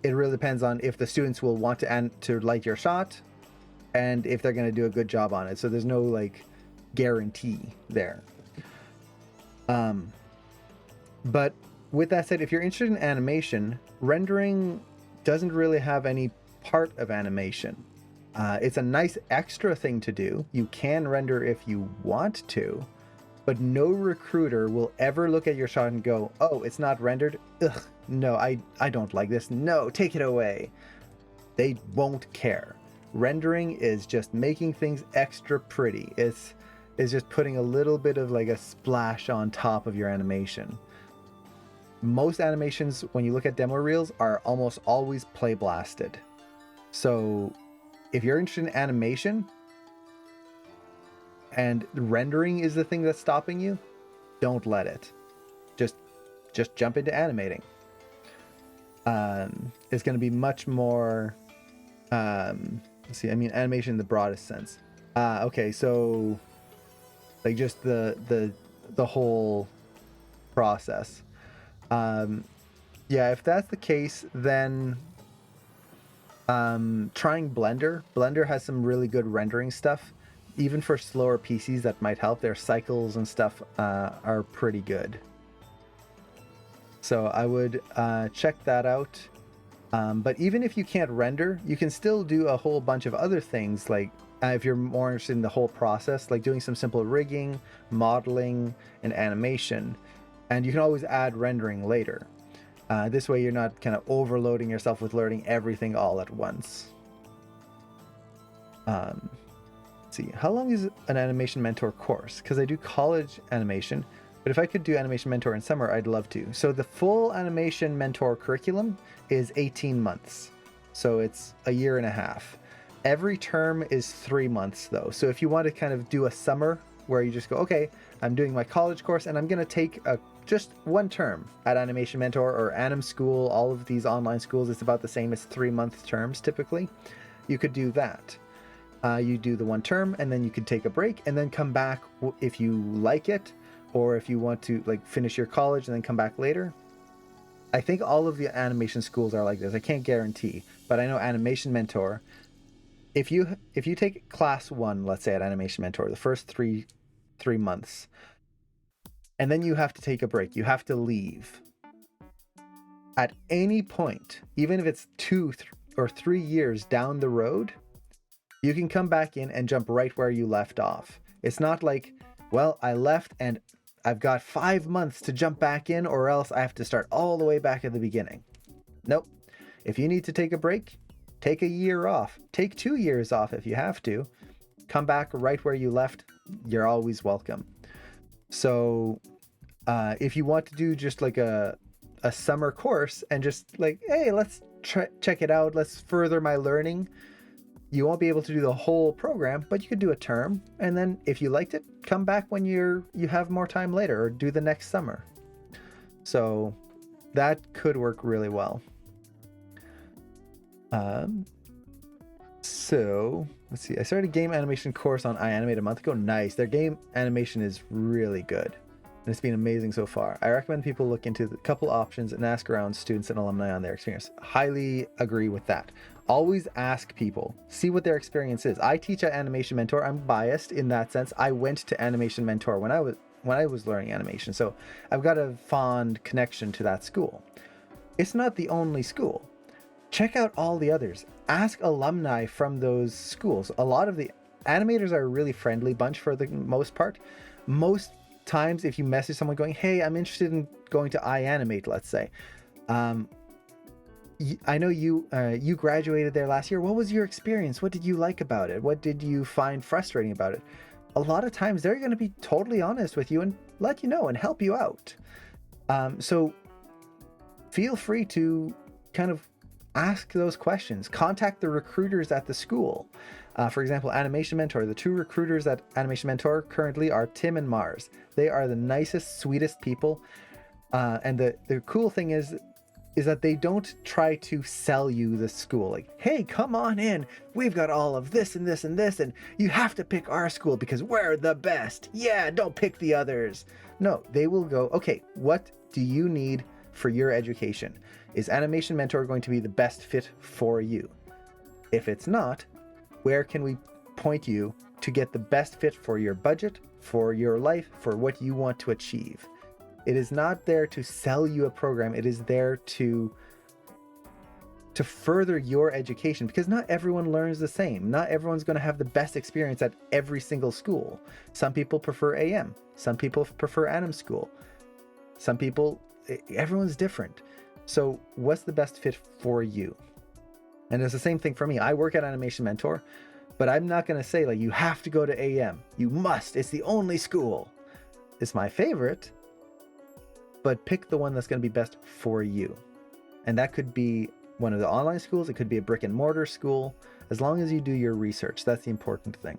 really depends on if the students will want to light your shot and if they're going to do a good job on it. So there's no like guarantee there. But with that said, if you're interested in animation, rendering doesn't really have any part of animation. It's a nice extra thing to do. You can render if you want to, but no recruiter will ever look at your shot and go, oh, it's not rendered. Ugh, no, I don't like this. No, take it away. They won't care. Rendering is just making things extra pretty. It's just putting a little bit of like a splash on top of your animation. Most animations, when you look at demo reels, are almost always play blasted. So if you're interested in animation and rendering is the thing that's stopping you, don't let it. Just jump into animating. It's going to be much more, let's see, I mean animation in the broadest sense. Okay, so like just the the whole process. Yeah, if that's the case, then trying Blender. Blender has some really good rendering stuff. Even for slower PCs, that might help. Their cycles and stuff are pretty good. So I would check that out. But even if you can't render, you can still do a whole bunch of other things, like if you're more interested in the whole process, like doing some simple rigging, modeling, and animation. And you can always add rendering later. This way you're not kind of overloading yourself with learning everything all at once. Let's see, how long is an animation mentor course? Because I do college animation, but if I could do animation mentor in summer, I'd love to. So the full animation mentor curriculum is 18 months. So it's a year and a half. Every term is 3 months though. So if you want to kind of do a summer where you just go, okay, I'm doing my college course and I'm going to take just one term at Animation Mentor or Anim School, all of these online schools, it's about the same as 3-month terms typically. You could do that. You do the one term and then you could take a break and then come back if you like it, or if you want to like finish your college and then come back later. I think all of the animation schools are like this. I can't guarantee, but I know Animation Mentor, if you take class 1, let's say at Animation Mentor, the first three months, and then you have to take a break, you have to leave. At any point, even if it's 2 or 3 years down the road, you can come back in and jump right where you left off. It's not like, well, I left and I've got 5 months to jump back in, or else I have to start all the way back at the beginning. Nope. If you need to take a break, take a year off. Take 2 years off if you have to. Come back right where you left. You're always welcome. So if you want to do just like a summer course and just like, hey, let's check it out, let's further my learning, you won't be able to do the whole program, but you could do a term, and then if you liked it, come back when you have more time later, or do the next summer. So that could work really well. So let's see, I started a game animation course on iAnimate a month ago. Nice. Their game animation is really good, and it's been amazing so far. I recommend people look into a couple options and ask around students and alumni on their experience. Highly agree with that. Always ask people, see what their experience is. I teach at Animation Mentor. I'm biased in that sense. I went to Animation Mentor when I was learning animation, so I've got a fond connection to that school. It's not the only school. Check out all the others. Ask alumni from those schools. A lot of the animators are a really friendly bunch for the most part. Most times if you message someone going, hey, I'm interested in going to iAnimate, let's say, I know you graduated there last year. What was your experience? What did you like about it? What did you find frustrating about it? A lot of times they're going to be totally honest with you and let you know and help you out. So feel free to kind of ask those questions. Contact the recruiters at the school. For example, Animation Mentor. The 2 recruiters at Animation Mentor currently are Tim and Mars. They are the nicest, sweetest people. And the cool thing is that they don't try to sell you the school. Like, hey, come on in. We've got all of this and this and this, and you have to pick our school because we're the best. Yeah, don't pick the others. No, they will go, okay, what do you need for your education? Is Animation Mentor going to be the best fit for you? If it's not, where can we point you to get the best fit for your budget, for your life, for what you want to achieve? It is not there to sell you a program. It is there to further your education, because not everyone learns the same. Not everyone's going to have the best experience at every single school. Some people prefer AM. Some people prefer Anim School. Some people, everyone's different. So what's the best fit for you? And it's the same thing for me. I work at Animation Mentor, but I'm not going to say like, you have to go to AM. You must. It's the only school. It's my favorite. But pick the one that's going to be best for you. And that could be one of the online schools. It could be a brick and mortar school. As long as you do your research, that's the important thing.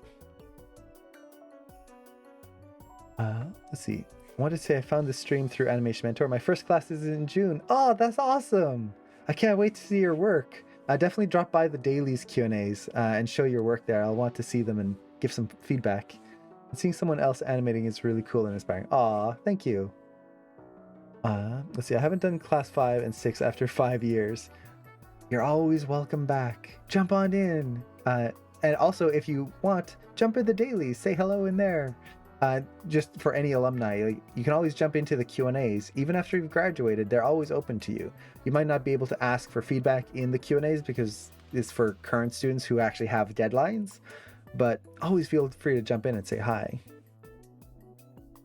Let's see. I wanted to say I found this stream through Animation Mentor. My first class is in June. Oh, that's awesome. I can't wait to see your work. Definitely drop by the dailies Q&As and show your work there. I'll want to see them and give some feedback. Seeing someone else animating is really cool and inspiring. Aw, thank you. Let's see, I haven't done class 5 and 6 after 5 years. You're always welcome back. Jump on in. And also, if you want, jump in the dailies. Say hello in there. Just for any alumni, like, you can always jump into the Q&As. Even after you've graduated, they're always open to you. You might not be able to ask for feedback in the Q&As because it's for current students who actually have deadlines, but always feel free to jump in and say hi.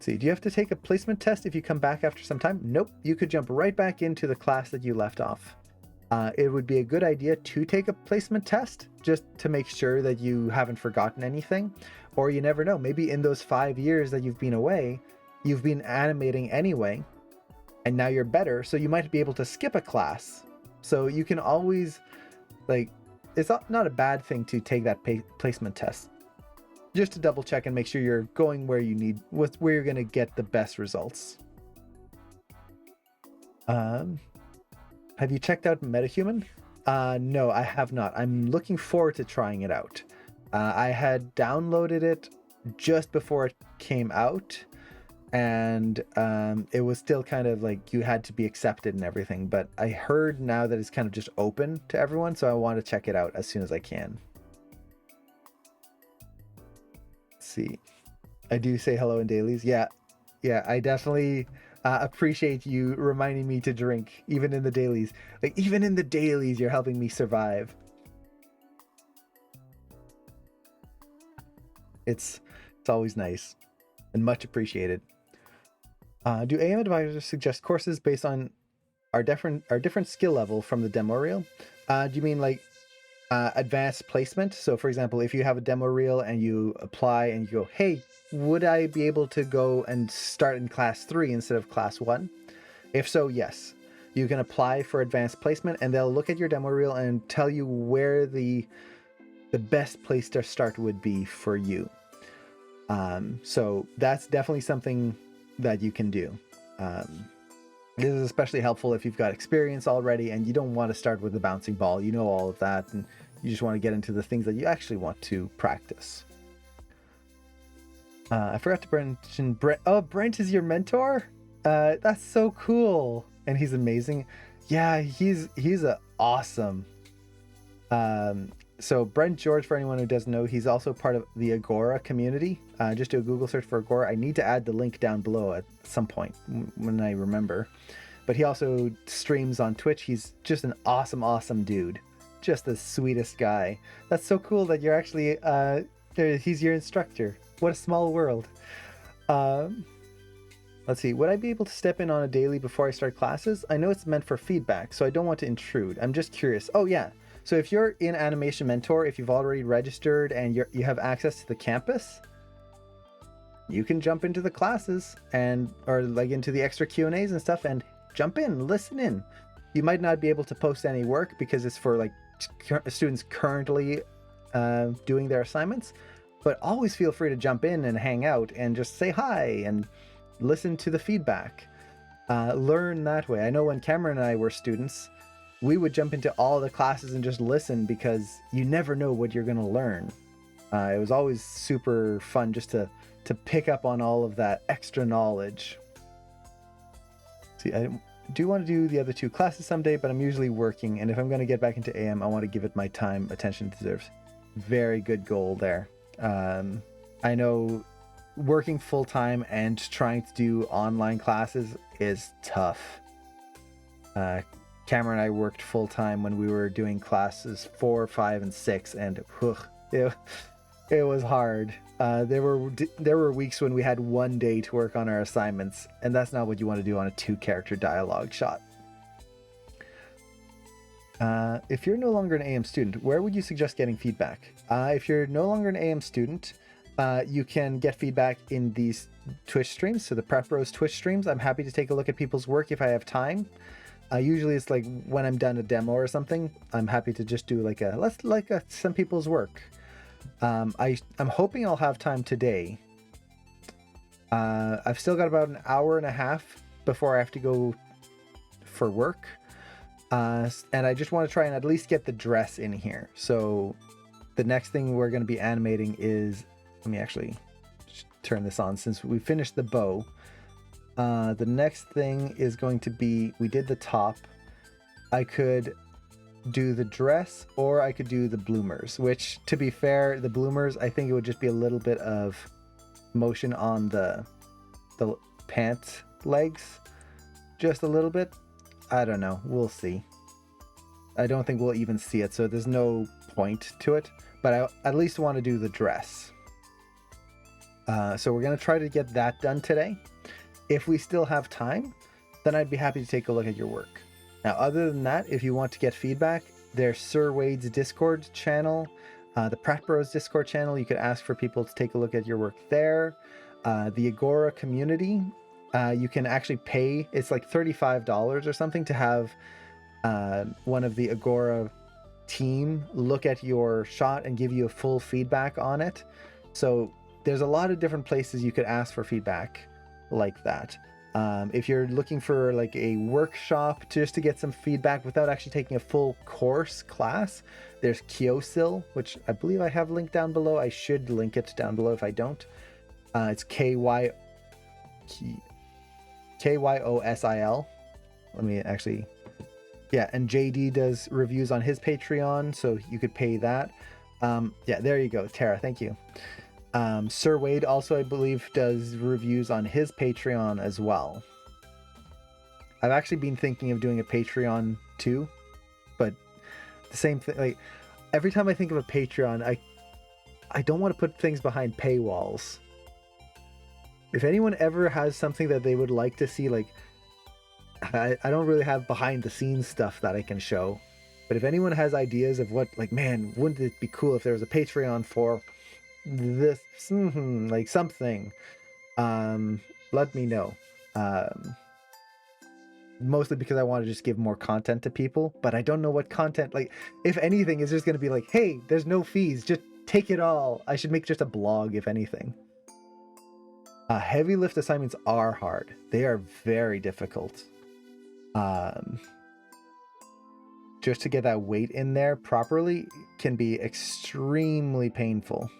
See, do you have to take a placement test if you come back after some time? Nope, you could jump right back into the class that you left off. It would be a good idea to take a placement test just to make sure that you haven't forgotten anything, or you never know, maybe in those 5 years that you've been away, you've been animating anyway, and now you're better, so you might be able to skip a class. So you can always, like, it's not a bad thing to take that placement test, just to double check and make sure you're going where you need, where you're going to get the best results. Have you checked out MetaHuman? No, I have not. I'm looking forward to trying it out. I had downloaded it just before it came out, and it was still kind of like you had to be accepted and everything, but I heard now that it's kind of just open to everyone, so I want to check it out as soon as I can. See, I do say hello in dailies. Yeah, I definitely appreciate you reminding me to drink even in the dailies. Like, even in the dailies, you're helping me survive. It's always nice and much appreciated. Do AM advisors suggest courses based on our different skill level from the demo reel? Do you mean like advanced placement? So for example, if you have a demo reel and you apply and you go, hey, would I be able to go and start in class 3 instead of class 1? If so, yes, you can apply for advanced placement, and they'll look at your demo reel and tell you where the best place to start would be for you. So that's definitely something that you can do. This is especially helpful if you've got experience already and you don't want to start with the bouncing ball. You know all of that, and you just want to get into the things that you actually want to practice. I forgot to mention Brent. Oh, Brent is your mentor? That's so cool. And he's amazing. Yeah, he's a awesome. So Brent George, for anyone who doesn't know, he's also part of the Agora community. Just do a Google search for Agora. I need to add the link down below at some point when I remember. But he also streams on Twitch. He's just an awesome dude. Just the sweetest guy. That's so cool that you're actually, he's your instructor. What a small world. Let's see. Would I be able to step in on a daily before I start classes? I know it's meant for feedback, so I don't want to intrude. I'm just curious. Oh, yeah. So if you're in Animation Mentor, if you've already registered and you have access to the campus, you can jump into the classes or like into the extra Q&As and stuff and jump in, listen in. You might not be able to post any work because it's for like students currently doing their assignments, but always feel free to jump in and hang out and just say hi and listen to the feedback. Learn that way. I know when Cameron and I were students, we would jump into all the classes and just listen because you never know what you're going to learn. It was always super fun just to pick up on all of that extra knowledge. See, I do want to do the other 2 classes someday, but I'm usually working, and if I'm going to get back into AM, I want to give it my time, attention it deserves. Very good goal there. I know working full-time and trying to do online classes is tough. Cameron and I worked full-time when we were doing classes 4, 5, and 6, and it was hard. There were weeks when we had 1 day to work on our assignments, and that's not what you want to do on a 2-character dialogue shot. If you're no longer an AM student, where would you suggest getting feedback? If you're no longer an AM student, you can get feedback in these Twitch streams, so the Prep Bros Twitch streams. I'm happy to take a look at people's work if I have time. Usually it's like when I'm done a demo or something, I'm happy to just do like let's look at some people's work. I'm hoping I'll have time today. I've still got about an hour and a half before I have to go for work. And I just want to try and at least get the dress in here. So the next thing we're going to be animating is, let me actually turn this on since we finished the bow. The next thing is going to be, we did the top. I could do the dress or I could do the bloomers, which to be fair, the bloomers, I think it would just be a little bit of motion on the pant legs, just a little bit. I don't know, we'll see. I don't think we'll even see it, so there's no point to it, but I at least want to do the dress. So we're going to try to get that done today. If we still have time, then I'd be happy to take a look at your work. Now, other than that, if you want to get feedback, there's Sir Wade's Discord channel, the Pratt Bros Discord channel. You could ask for people to take a look at your work there. The Agora community, you can actually pay. It's like $35 or something to have one of the Agora team look at your shot and give you a full feedback on it. So there's a lot of different places you could ask for feedback like that. If you're looking for like a workshop just to get some feedback without actually taking a full course class, there's Kyosil, which I believe I have linked down below. I should link it down below if I don't. It's KYOSIL. Let me actually, yeah, and JD does reviews on his Patreon, so you could pay that. Yeah, there you go, Tara, thank you. Sir Wade also, I believe, does reviews on his Patreon as well. I've actually been thinking of doing a Patreon too, but the same thing, like every time I think of a Patreon, I don't want to put things behind paywalls. If anyone ever has something that they would like to see, like I don't really have behind the scenes stuff that I can show, but if anyone has ideas of what, like, man, wouldn't it be cool if there was a Patreon for this, like something, let me know. Mostly because I want to just give more content to people, but I don't know what content, like, if anything, is just going to be like, hey, there's no fees, just take it all. I should make just a blog, if anything. Heavy lift assignments are hard. They are very difficult. Just to get that weight in there properly can be extremely painful.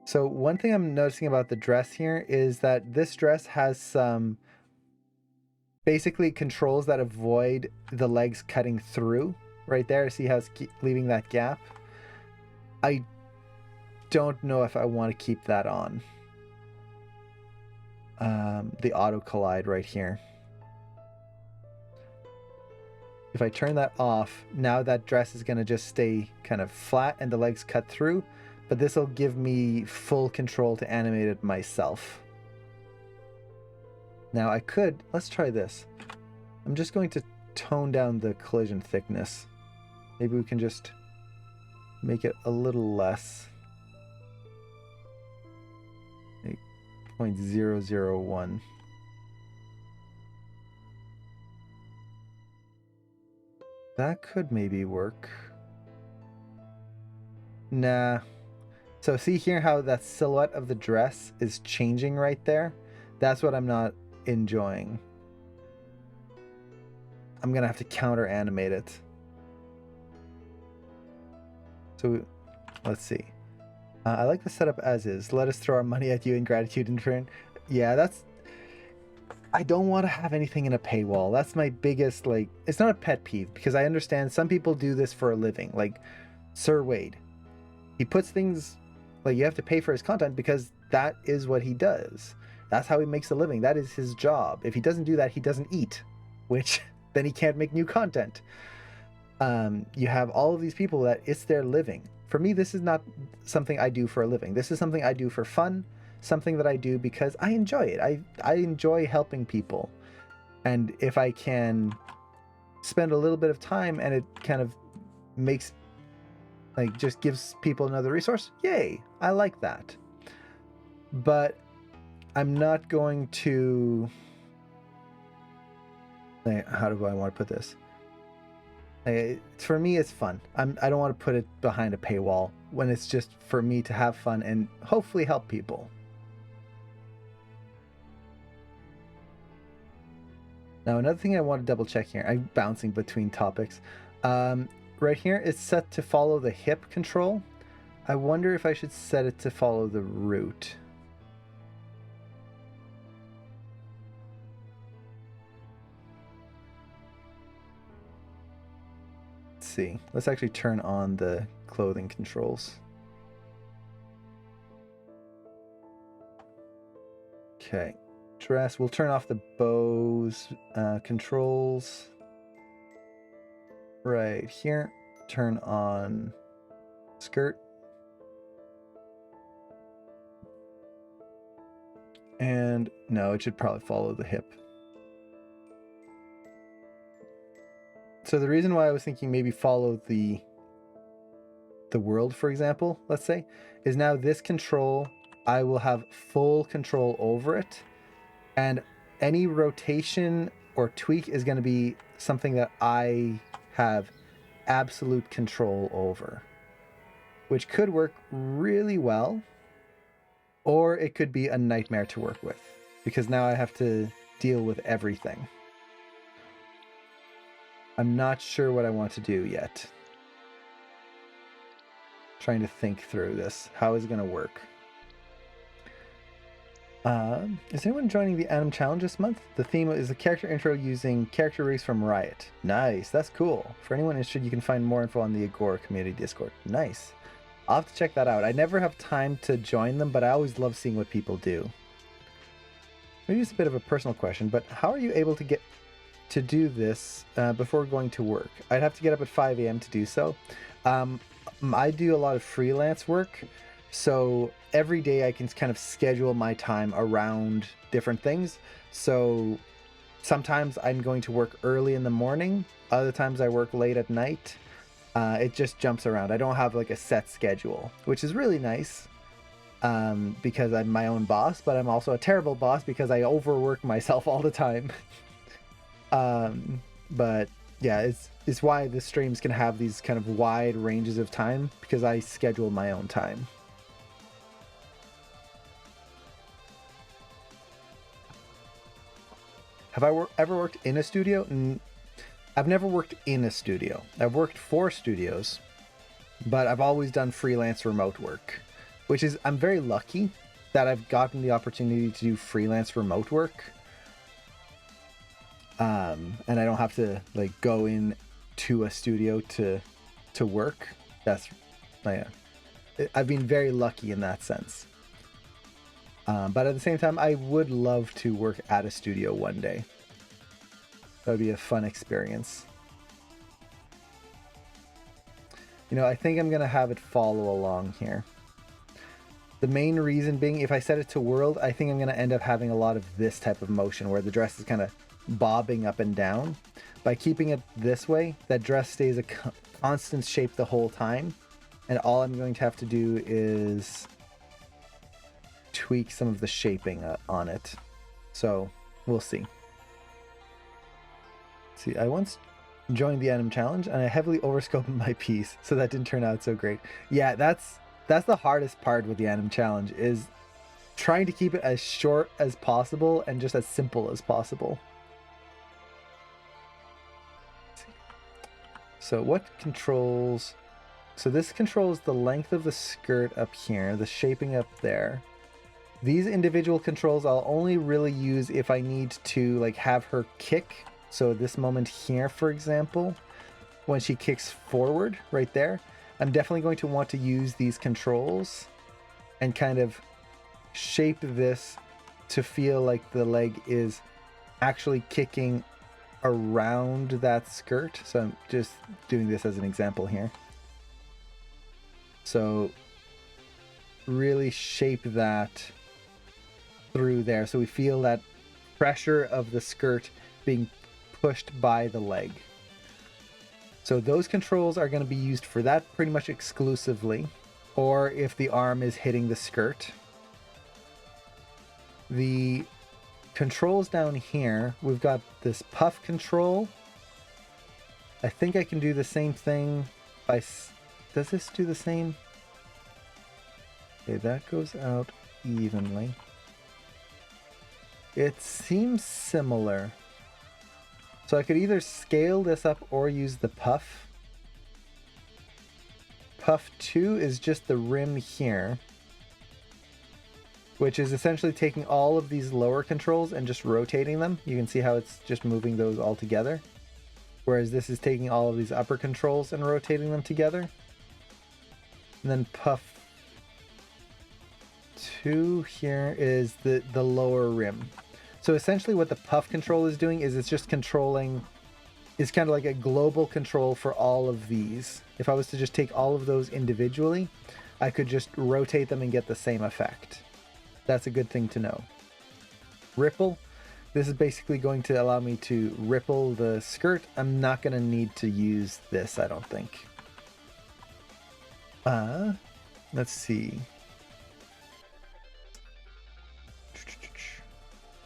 So one thing I'm noticing about the dress here is that this dress has some basically controls that avoid the legs cutting through right there. See how it's leaving that gap? I don't know if I want to keep that on. The auto collide right here. If I turn that off, now that dress is going to just stay kind of flat and the legs cut through. But this will give me full control to animate it myself. Now I could, let's try this. I'm just going to tone down the collision thickness. Maybe we can just make it a little less. 0.001. That could maybe work. Nah. So see here how that silhouette of the dress is changing right there? That's what I'm not enjoying. I'm gonna have to counter animate it. So let's see. I like the setup as is. Let us throw our money at you in gratitude in turn. Yeah, that's... I don't want to have anything in a paywall. That's my biggest, like... It's not a pet peeve, because I understand some people do this for a living. Like Sir Wade. He puts things... Like, you have to pay for his content because that is what he does. That's how he makes a living. That is his job. If he doesn't do that, he doesn't eat, which then he can't make new content. You have all of these people that it's their living. For me, this is not something I do for a living. This is something I do for fun, something that I do because I enjoy it. I enjoy helping people. And if I can spend a little bit of time and it kind of makes... like just gives people another resource, yay, I like that. But I'm not going to, like, how do I want to put this? For me, it's fun. I don't want to put it behind a paywall when it's just for me to have fun and hopefully help people. Now, another thing I want to double check here, I'm bouncing between topics. right here, it's set to follow the hip control. I wonder if I should set it to follow the root. Let's see. Let's actually turn on the clothing controls. Okay. Dress. We'll turn off the bows controls. Right here. Turn on skirt. And no, it should probably follow the hip. So the reason why I was thinking maybe follow the world, for example, let's say, is now this control, I will have full control over it. And any rotation or tweak is going to be something that I have absolute control over, which could work really well, or it could be a nightmare to work with, because now I have to deal with everything. I'm not sure what I want to do yet. Trying to think through this. How is it going to work? Is anyone joining the Anim Challenge this month? The theme is a character intro using character rigs from Riot. Nice, that's cool. For anyone interested, you can find more info on the Agora community Discord. Nice. I'll have to check that out. I never have time to join them, but I always love seeing what people do. Maybe it's a bit of a personal question, but how are you able to get to do this before going to work? I'd have to get up at 5 a.m. to do so. I do a lot of freelance work, so every day I can kind of schedule my time around different things. So sometimes I'm going to work early in the morning, other times I work late at night. It just jumps around. I don't have like a set schedule, which is really nice because I'm my own boss, but I'm also a terrible boss because I overwork myself all the time. But yeah, it's why the streams can have these kind of wide ranges of time, because I schedule my own time. Have I ever worked in a studio? I've never worked in a studio. I've worked for studios, but I've always done freelance remote work, which is, I'm very lucky that I've gotten the opportunity to do freelance remote work. And I don't have to like go in to a studio to work. That's, I've been very lucky in that sense. But at the same time, I would love to work at a studio one day. That would be a fun experience. You know, I think I'm going to have it follow along here. The main reason being, if I set it to world, I think I'm going to end up having a lot of this type of motion where the dress is kind of bobbing up and down. By keeping it this way, that dress stays a constant shape the whole time. And all I'm going to have to do is tweak some of the shaping on it. So we'll see. See, I once joined the Anim Challenge and I heavily overscoped my piece, so that didn't turn out so great. Yeah, that's the hardest part with the Anim Challenge, is trying to keep it as short as possible and just as simple as possible. So what controls? So this controls the length of the skirt up here, the shaping up there. These individual controls I'll only really use if I need to like have her kick. So this moment here, for example, when she kicks forward right there, I'm definitely going to want to use these controls and kind of shape this to feel like the leg is actually kicking around that skirt. So I'm just doing this as an example here. So really shape that through there so we feel that pressure of the skirt being pushed by the leg. So those controls are going to be used for that pretty much exclusively, or if the arm is hitting the skirt. The controls down here, we've got this puff control. I think I can do the same thing by... Does this do the same? Okay, that goes out evenly. It seems similar. So I could either scale this up or use the puff. puff 2 is just the rim here, which is essentially taking all of these lower controls and just rotating them. You can see how it's just moving those all together. Whereas this is taking all of these upper controls and rotating them together. And then puff 2 here is the lower rim. So essentially what the puff control is doing is it's just controlling, it's kind of like a global control for all of these. If I was to just take all of those individually, I could just rotate them and get the same effect. That's a good thing to know. Ripple. This is basically going to allow me to ripple the skirt. I'm not going to need to use this, I don't think. Let's see.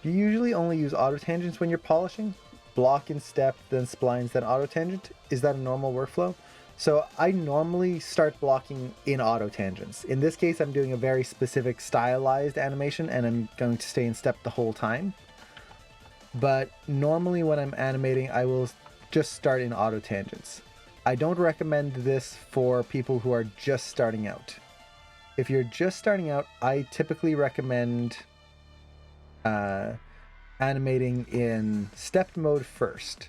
Do you usually only use auto tangents when you're polishing? Block and step, then splines, then auto tangent? Is that a normal workflow? So I normally start blocking in auto tangents. In this case, I'm doing a very specific stylized animation and I'm going to stay in step the whole time. But normally when I'm animating, I will just start in auto tangents. I don't recommend this for people who are just starting out. If you're just starting out, I typically recommend animating in stepped mode first.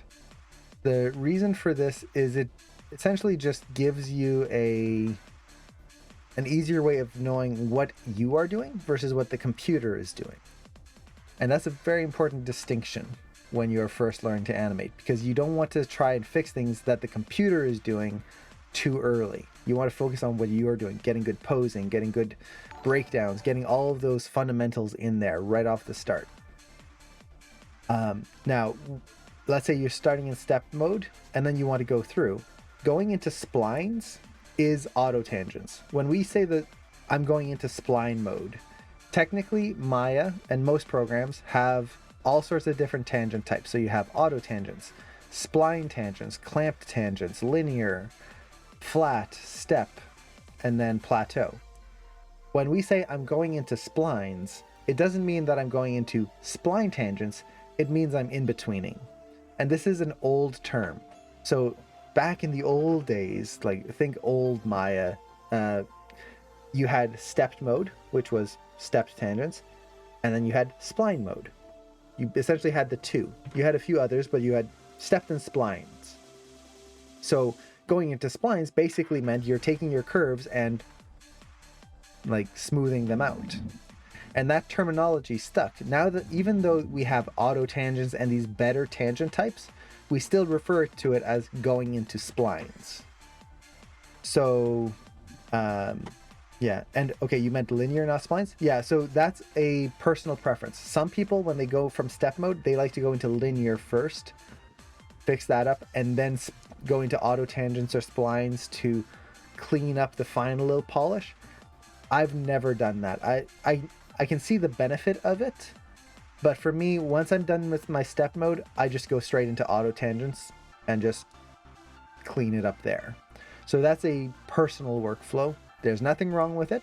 The reason for this is it essentially just gives you an easier way of knowing what you are doing versus what the computer is doing. And that's a very important distinction when you're first learning to animate, because you don't want to try and fix things that the computer is doing too early. You want to focus on what you're doing, getting good posing, getting good breakdowns, getting all of those fundamentals in there right off the start. Now, let's say you're starting in step mode and then you want to go through. Going into splines is auto tangents. When we say that I'm going into spline mode, technically Maya and most programs have all sorts of different tangent types. So you have auto tangents, spline tangents, clamped tangents, linear, flat, step, and then plateau. When we say I'm going into splines, it doesn't mean that I'm going into spline tangents, it means I'm in-betweening. And this is an old term. So back in the old days, like think old Maya, you had stepped mode, which was stepped tangents, and then you had spline mode. You essentially had the two. You had a few others, but you had stepped and splines. So going into splines basically meant you're taking your curves and like smoothing them out. And that terminology stuck. Now that even though we have auto tangents and these better tangent types, we still refer to it as going into splines. So, yeah. And okay, you meant linear, not splines? Yeah, so that's a personal preference. Some people, when they go from step mode, they like to go into linear first, fix that up, and then go into auto tangents or splines to clean up the final little polish. I've never done that. I can see the benefit of it, but for me, once I'm done with my step mode, I just go straight into auto tangents and just clean it up there. So that's a personal workflow. There's nothing wrong with it.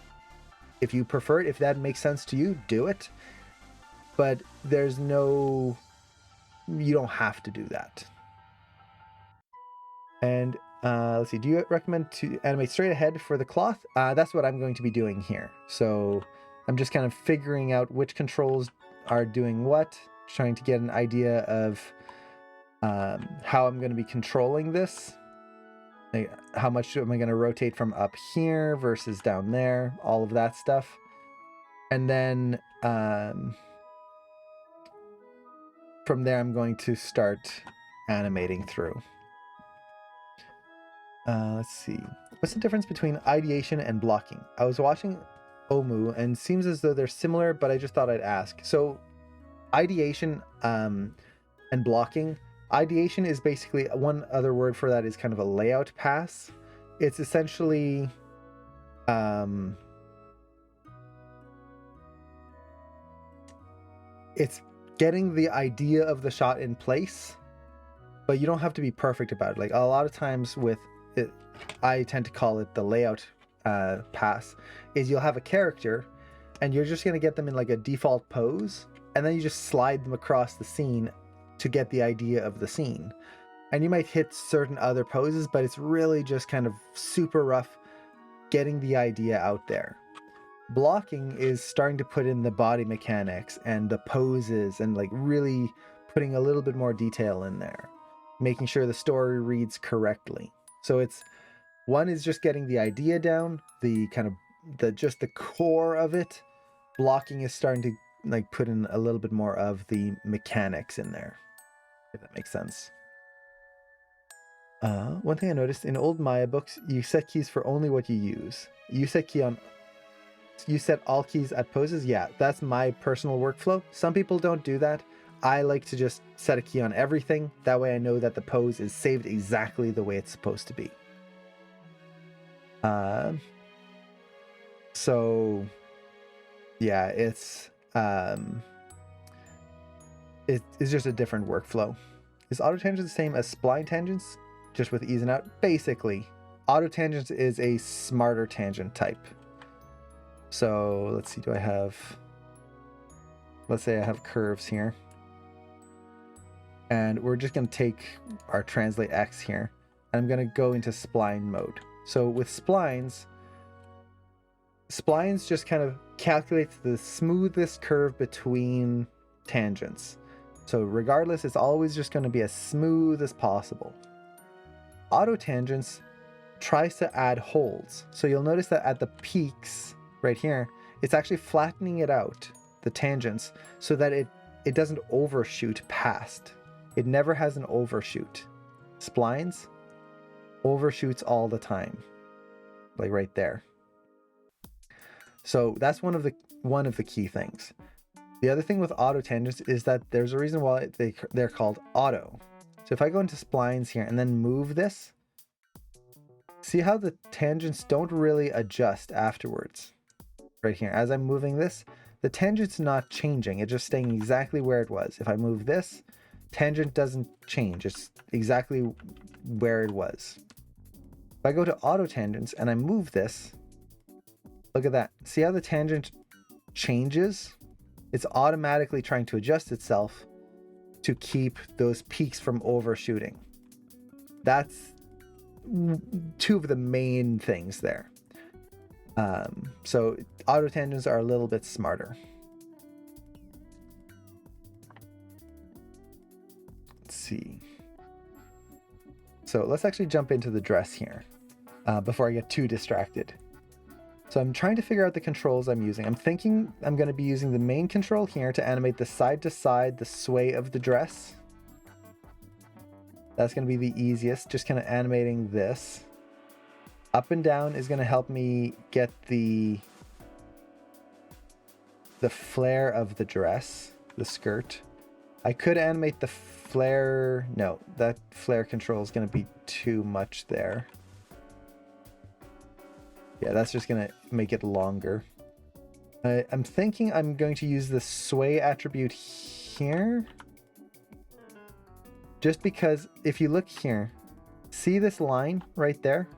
If you prefer it, if that makes sense to you, do it. But there's no, you don't have to do that. And let's see, do you recommend to animate straight ahead for the cloth? That's what I'm going to be doing here. So I'm just kind of figuring out which controls are doing what, trying to get an idea of how I'm going to be controlling this. Like, how much am I going to rotate from up here versus down there, all of that stuff. And then from there, I'm going to start animating through. Let's see. What's the difference between ideation and blocking? I was watching Omu and seems as though they're similar, but I just thought I'd ask. So ideation and blocking. Ideation is basically, one other word for that is kind of a layout pass. It's essentially it's getting the idea of the shot in place, but you don't have to be perfect about it. Like a lot of times with it, I tend to call it the layout pass, is you'll have a character and you're just going to get them in like a default pose, and then you just slide them across the scene to get the idea of the scene. And you might hit certain other poses, but it's really just kind of super rough getting the idea out there. Blocking is starting to put in the body mechanics and the poses and like really putting a little bit more detail in there, making sure the story reads correctly. So it's one is just getting the idea down, the kind of the core of it. Blocking is starting to like put in a little bit more of the mechanics in there, if that makes sense. One thing I noticed in old Maya books, you set keys for only what you use. You set all keys at poses. Yeah, that's my personal workflow. Some people don't do that. I like to just set a key on everything. That way I know that the pose is saved exactly the way it's supposed to be. So yeah, it's just a different workflow. Is auto tangents the same as spline tangents, just with ease and out? Basically, auto tangents is a smarter tangent type. So let's see, let's say I have curves here. And we're just going to take our translate X here. And I'm going to go into spline mode. So with splines just kind of calculates the smoothest curve between tangents. So regardless, it's always just going to be as smooth as possible. Auto tangents tries to add holds. So you'll notice that at the peaks right here, it's actually flattening it out, the tangents, so that it doesn't overshoot past. It never has an overshoot. Splines overshoots all the time, like right there. So that's one of the key things. The other thing with auto tangents is that there's a reason why they're called auto. So if I go into splines here and then move this, see how the tangents don't really adjust afterwards. Right here, as I'm moving this, the tangent's not changing. It's just staying exactly where it was. If I move this, tangent doesn't change. It's exactly where it was. If I go to auto tangents and I move this, look at that. See how the tangent changes? It's automatically trying to adjust itself to keep those peaks from overshooting. That's two of the main things there. So auto tangents are a little bit smarter. Let's see. So let's actually jump into the dress here before I get too distracted. So I'm trying to figure out the controls I'm using. I'm thinking I'm going to be using the main control here to animate the side to side, the sway of the dress. That's going to be the easiest, just kind of animating this. Up and down is going to help me get the flare of the dress, the skirt. I could animate the flare. No, that flare control is going to be too much there. Yeah, that's just going to make it longer. I'm thinking I'm going to use the sway attribute here. Just because if you look here, see this line right there?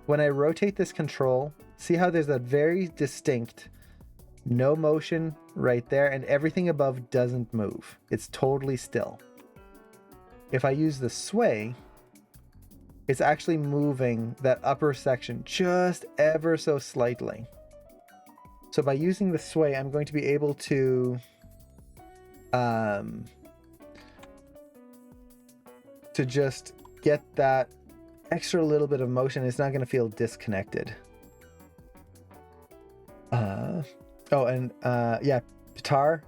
When I rotate this control, see how there's a very distinct no motion right there, and everything above doesn't move. It's totally still. If I use the sway, it's actually moving that upper section just ever so slightly. So by using the sway, I'm going to be able to just get that extra little bit of motion. It's not going to feel disconnected. Yeah, Pitar,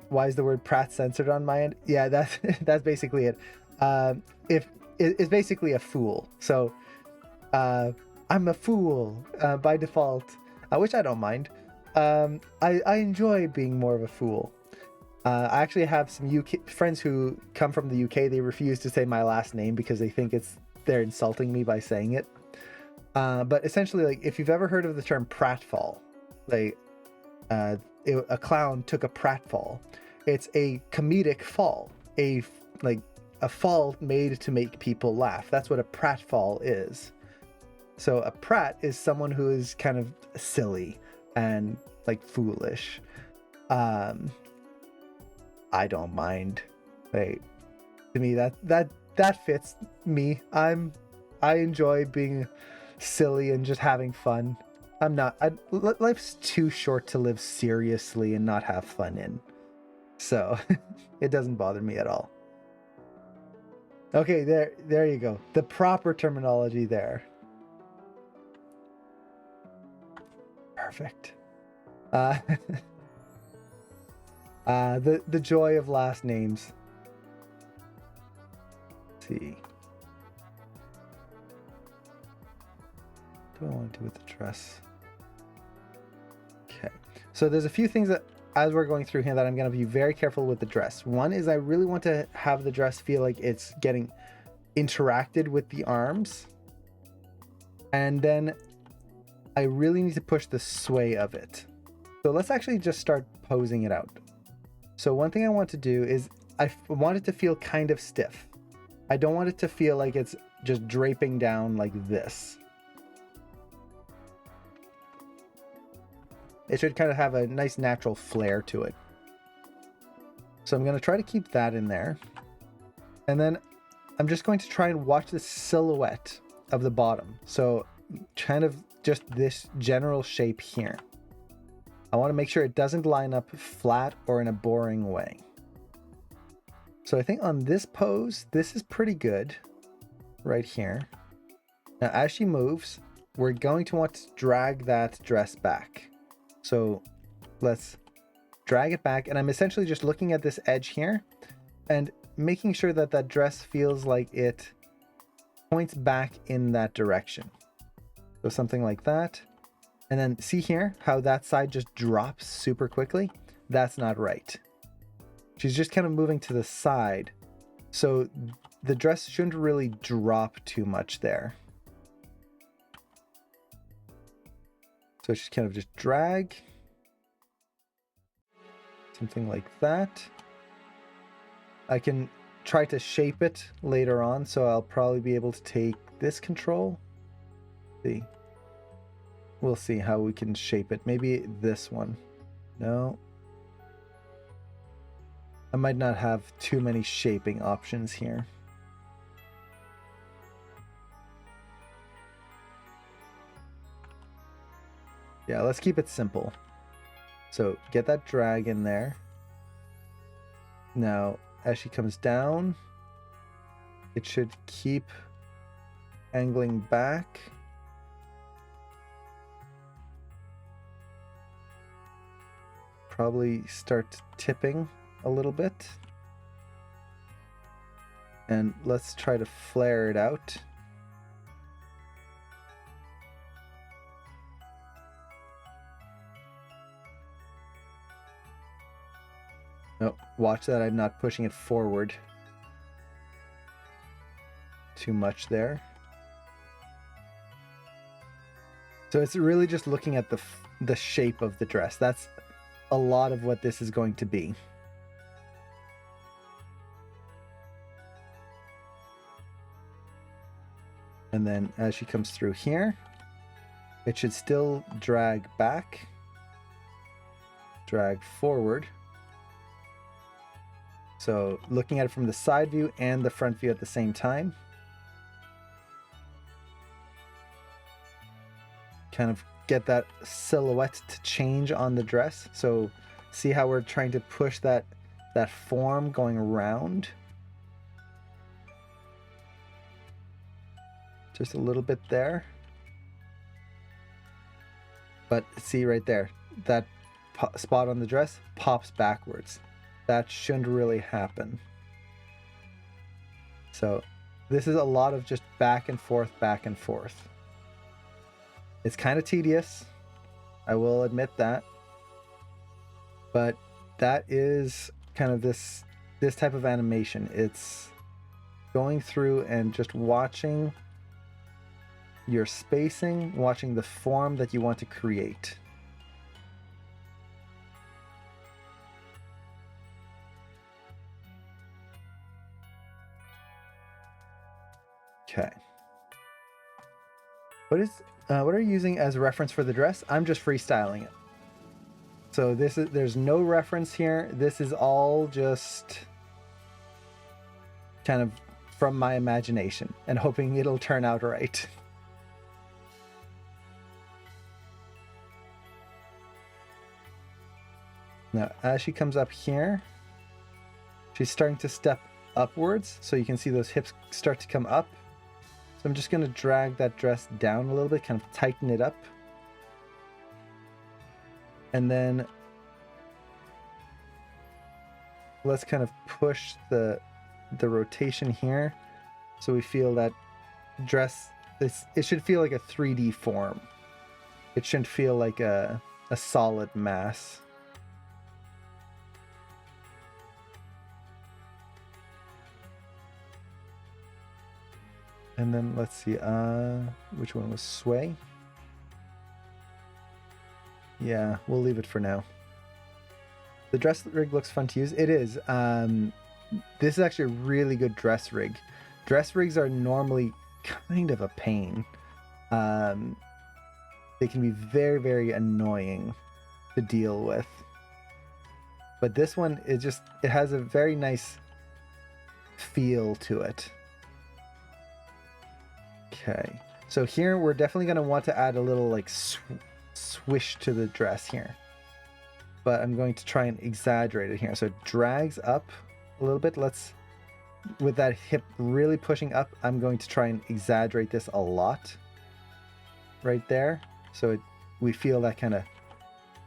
why is the word Pratt censored on my end? Yeah, that's basically it. It's basically a fool. So I'm a fool by default, which I don't mind. I enjoy being more of a fool. I actually have some UK friends who come from the UK. They refuse to say my last name because they think they're insulting me by saying it. But essentially, like, if you've ever heard of the term pratfall, like a clown took a pratfall. It's a comedic fall, a fall made to make people laugh. That's what a pratfall is. So a prat is someone who is kind of silly and like foolish. I don't mind. Like, to me that fits me. I enjoy being silly and just having fun. I'm not. Life's too short to live seriously and not have fun in. So it doesn't bother me at all. Okay, there you go. The proper terminology there. Perfect. The joy of last names. Let's see. What do I want to do with the dress? Okay. So there's a few things that, as we're going through here, that I'm going to be very careful with the dress. One is I really want to have the dress feel like it's getting interacted with the arms. And then I really need to push the sway of it. So let's actually just start posing it out. So one thing I want to do is I want it to feel kind of stiff. I don't want it to feel like it's just draping down like this. It should kind of have a nice natural flair to it. So I'm going to try to keep that in there. And then I'm just going to try and watch the silhouette of the bottom. So kind of just this general shape here. I want to make sure it doesn't line up flat or in a boring way. So I think on this pose, this is pretty good right here. Now, as she moves, we're going to want to drag that dress back. So let's drag it back. And I'm essentially just looking at this edge here and making sure that that dress feels like it points back in that direction. So something like that. And then see here how that side just drops super quickly? That's not right. She's just kind of moving to the side. So the dress shouldn't really drop too much there. So she's kind of just drag. Something like that. I can try to shape it later on, so I'll probably be able to take this control. See. We'll see how we can shape it. Maybe this one. No. I might not have too many shaping options here. Yeah, let's keep it simple. So get that drag in there. Now, as she comes down, it should keep angling back. Probably start tipping a little bit. And let's try to flare it out. Oh, watch that I'm not pushing it forward too much there. So it's really just looking at the shape of the dress. That's a lot of what this is going to be. And then as she comes through here, it should still drag back, drag forward. So looking at it from the side view and the front view at the same time. Kind of get that silhouette to change on the dress. So see how we're trying to push that form going around. Just a little bit there. But see right there, that spot on the dress pops backwards. That shouldn't really happen. So this is a lot of just back and forth, back and forth. It's kind of tedious, I will admit that. But that is kind of this type of animation. It's going through and just watching your spacing, watching the form that you want to create. Okay. What are you using as a reference for the dress? I'm just freestyling it. So there's no reference here. This is all just kind of from my imagination and hoping it'll turn out right. Now, as she comes up here, she's starting to step upwards. So you can see those hips start to come up. So I'm just going to drag that dress down a little bit, kind of tighten it up. And then let's kind of push the rotation here. So we feel that dress, it should feel like a 3D form. It shouldn't feel like a solid mass. And then let's see, which one was sway? Yeah, we'll leave it for now. The dress rig looks fun to use. It is. This is actually a really good dress rig. Dress rigs are normally kind of a pain. They can be very, very annoying to deal with. But this one, it has a very nice feel to it. Okay, so here we're definitely going to want to add a little like swish to the dress here. But I'm going to try and exaggerate it here. So it drags up a little bit. With that hip really pushing up, I'm going to try and exaggerate this a lot. Right there. So we feel that kind of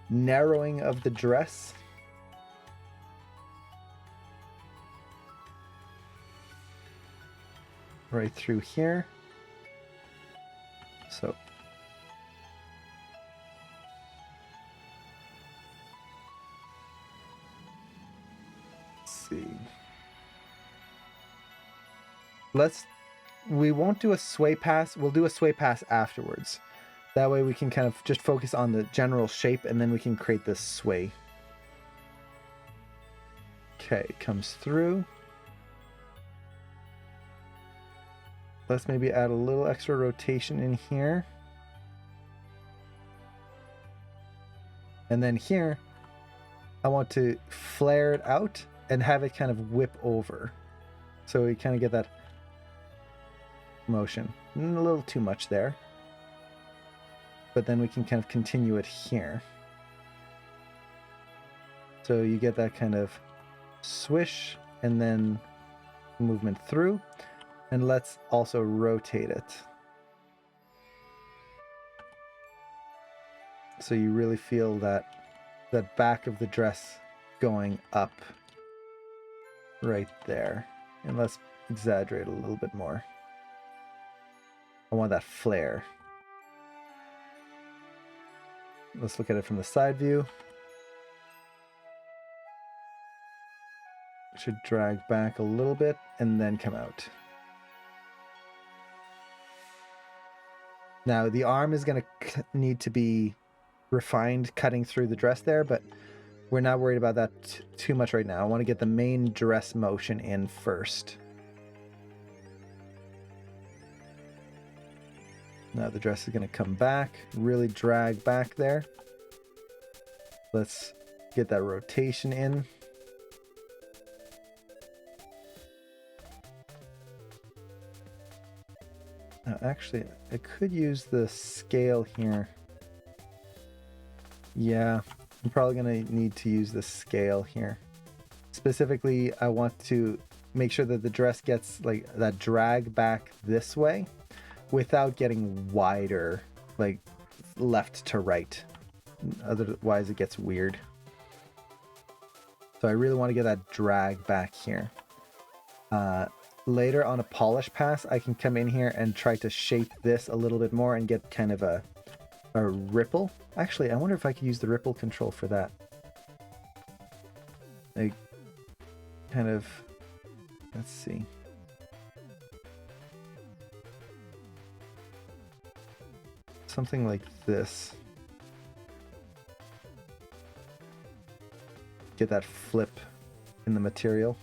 narrowing of the dress. Right through here. So let's see. We won't do a sway pass. We'll do a sway pass afterwards. That way we can kind of just focus on the general shape and then we can create this sway. Okay, it comes through. Let's maybe add a little extra rotation in here. And then here, I want to flare it out and have it kind of whip over. So we kind of get that motion. A little too much there. But then we can kind of continue it here. So you get that kind of swish and then movement through. And let's also rotate it. So you really feel that back of the dress going up right there. And let's exaggerate a little bit more. I want that flare. Let's look at it from the side view. Should drag back a little bit and then come out. Now the arm is going to need to be refined cutting through the dress there, but we're not worried about that too much right now. I want to get the main dress motion in first. Now the dress is going to come back, really drag back there. Let's get that rotation in. Now actually, I could use the scale here. Yeah, I'm probably going to need to use the scale here. Specifically, I want to make sure that the dress gets like that drag back this way without getting wider, like left to right. Otherwise it gets weird. So I really want to get that drag back here. Later on a polish pass, I can come in here and try to shape this a little bit more and get kind of a ripple. Actually, I wonder if I could use the ripple control for that. Like, kind of, let's see. Something like this. Get that flip in the material.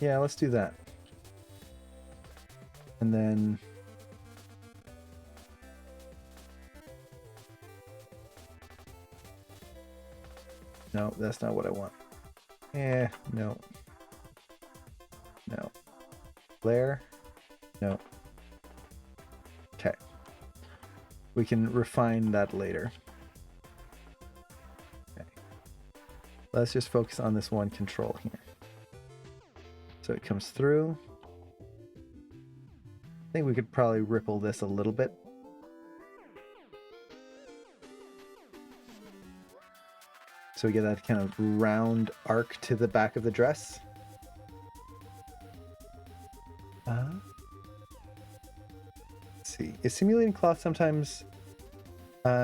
Yeah, let's do that. And then no, that's not what I want. No. No. Flare. No. Okay. We can refine that later. let's just focus on this one control here. So it comes through. I think we could probably ripple this a little bit. So we get that kind of round arc to the back of the dress. Let's see. Is simulating cloth sometimes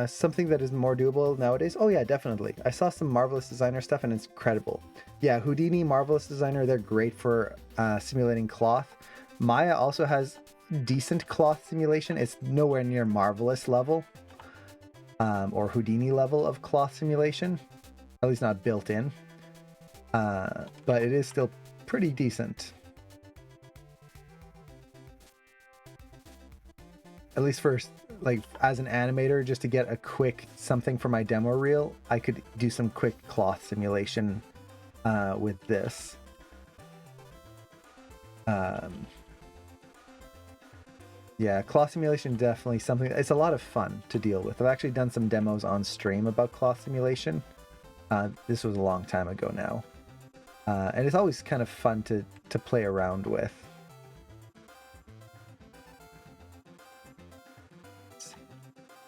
something that is more doable nowadays? Oh yeah, definitely. I saw some Marvelous Designer stuff and it's incredible. Yeah, Houdini, Marvelous Designer, they're great for simulating cloth. Maya also has decent cloth simulation. It's nowhere near Marvelous level or Houdini level of cloth simulation. At least not built in. But it is still pretty decent. At least for, like, as an animator, just to get a quick something for my demo reel, I could do some quick cloth simulation with this. Yeah, cloth simulation definitely something. It's a lot of fun to deal with. I've actually done some demos on stream about cloth simulation. This was a long time ago now. And it's always kind of fun to play around with.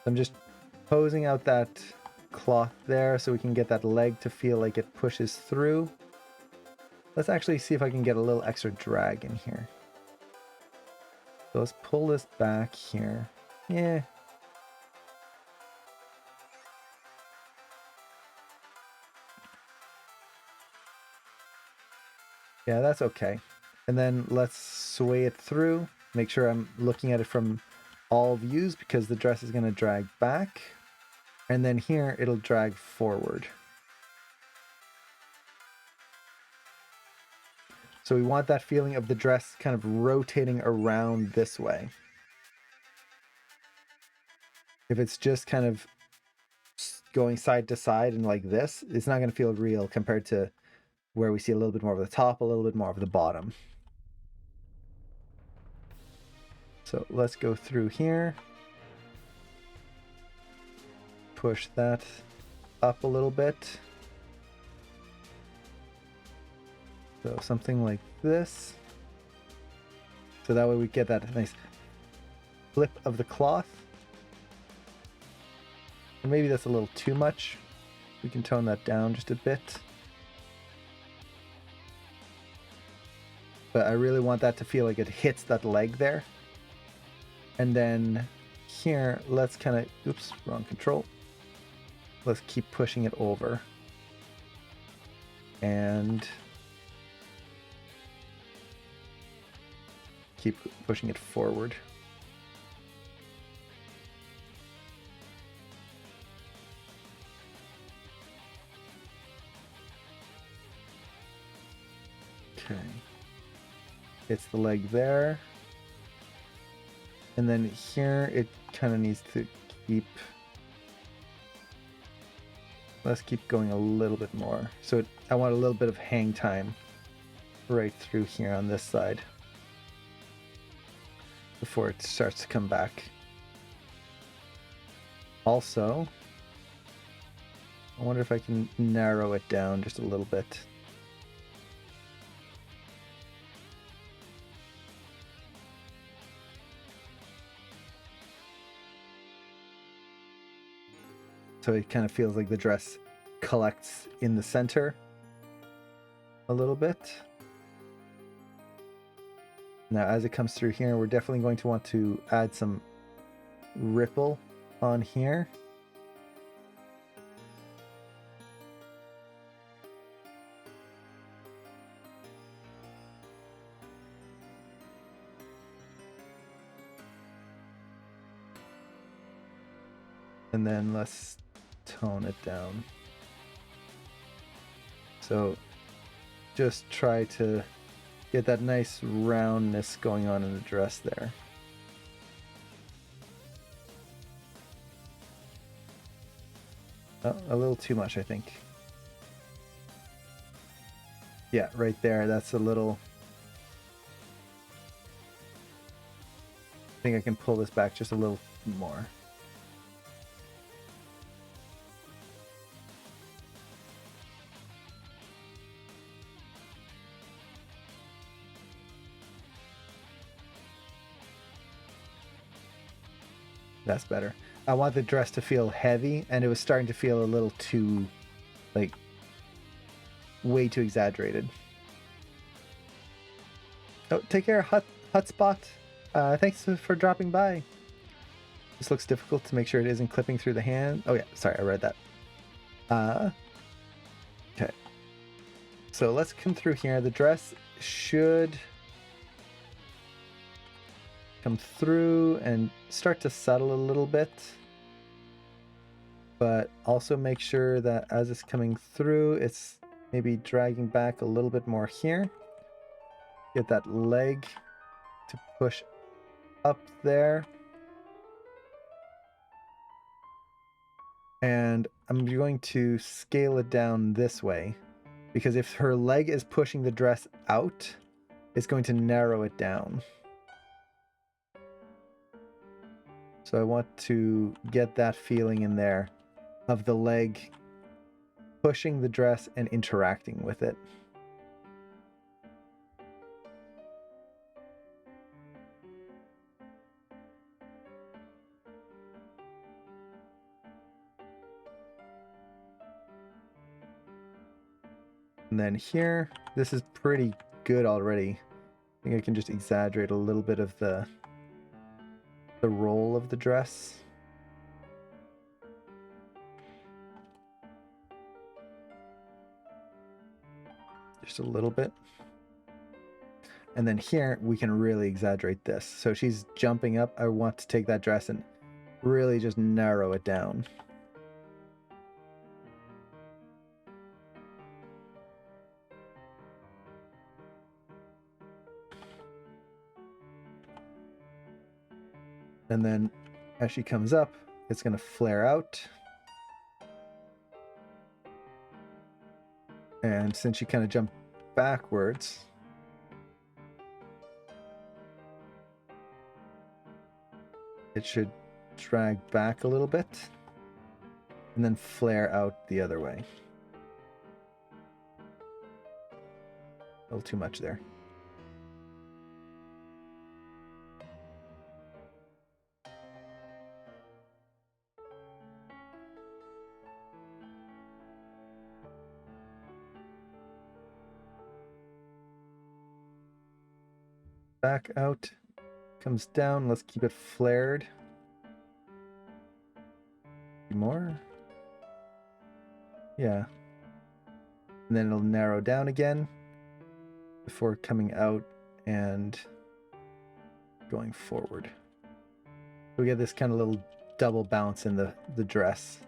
I'm just posing out that cloth there so we can get that leg to feel like it pushes through. Let's actually see if I can get a little extra drag in here. So let's pull this back here. Yeah. Yeah, that's okay. And then let's sway it through. Make sure I'm looking at it from all views because the dress is going to drag back. And then here it'll drag forward. So we want that feeling of the dress kind of rotating around this way. If it's just kind of going side to side and like this, it's not going to feel real compared to where we see a little bit more of the top, a little bit more of the bottom. So let's go through here. Push that up a little bit. So something like this. So that way we get that nice flip of the cloth. And maybe that's a little too much. We can tone that down just a bit. But I really want that to feel like it hits that leg there. And then here, let's kind of, oops, wrong control. Let's keep pushing it over. And keep pushing it forward. Okay. Hits the leg there. And then here it kind of needs to keep... Let's keep going a little bit more. So I want a little bit of hang time right through here on this side before it starts to come back. Also, I wonder if I can narrow it down just a little bit. So it kind of feels like the dress collects in the center a little bit. Now, as it comes through here, we're definitely going to want to add some ripple on here. And then let's tone it down. So just try to get that nice roundness going on in the dress there. Oh, a little too much, I think. Yeah, right there. That's a little... I think I can pull this back just a little more. That's better. I want the dress to feel heavy, and it was starting to feel a little too, like, way too exaggerated. Oh, take care, Hotspot. Thanks for dropping by. This looks difficult to make sure it isn't clipping through the hand. Oh yeah, sorry, I read that. Okay. So let's come through here. The dress should come through and start to settle a little bit. But also make sure that as it's coming through, it's maybe dragging back a little bit more here. Get that leg to push up there. And I'm going to scale it down this way, because if her leg is pushing the dress out, it's going to narrow it down. So I want to get that feeling in there of the leg pushing the dress and interacting with it. And then here, this is pretty good already. I think I can just exaggerate a little bit of the roll of the dress. Just a little bit. And then here, we can really exaggerate this. So she's jumping up. I want to take that dress and really just narrow it down. And then as she comes up, it's going to flare out. And since she kind of jumped backwards, it should drag back a little bit and then flare out the other way. A little too much there. Back out, comes down. Let's keep it flared. More. Yeah. And then it'll narrow down again before coming out and going forward. We get this kind of little double bounce in the dress.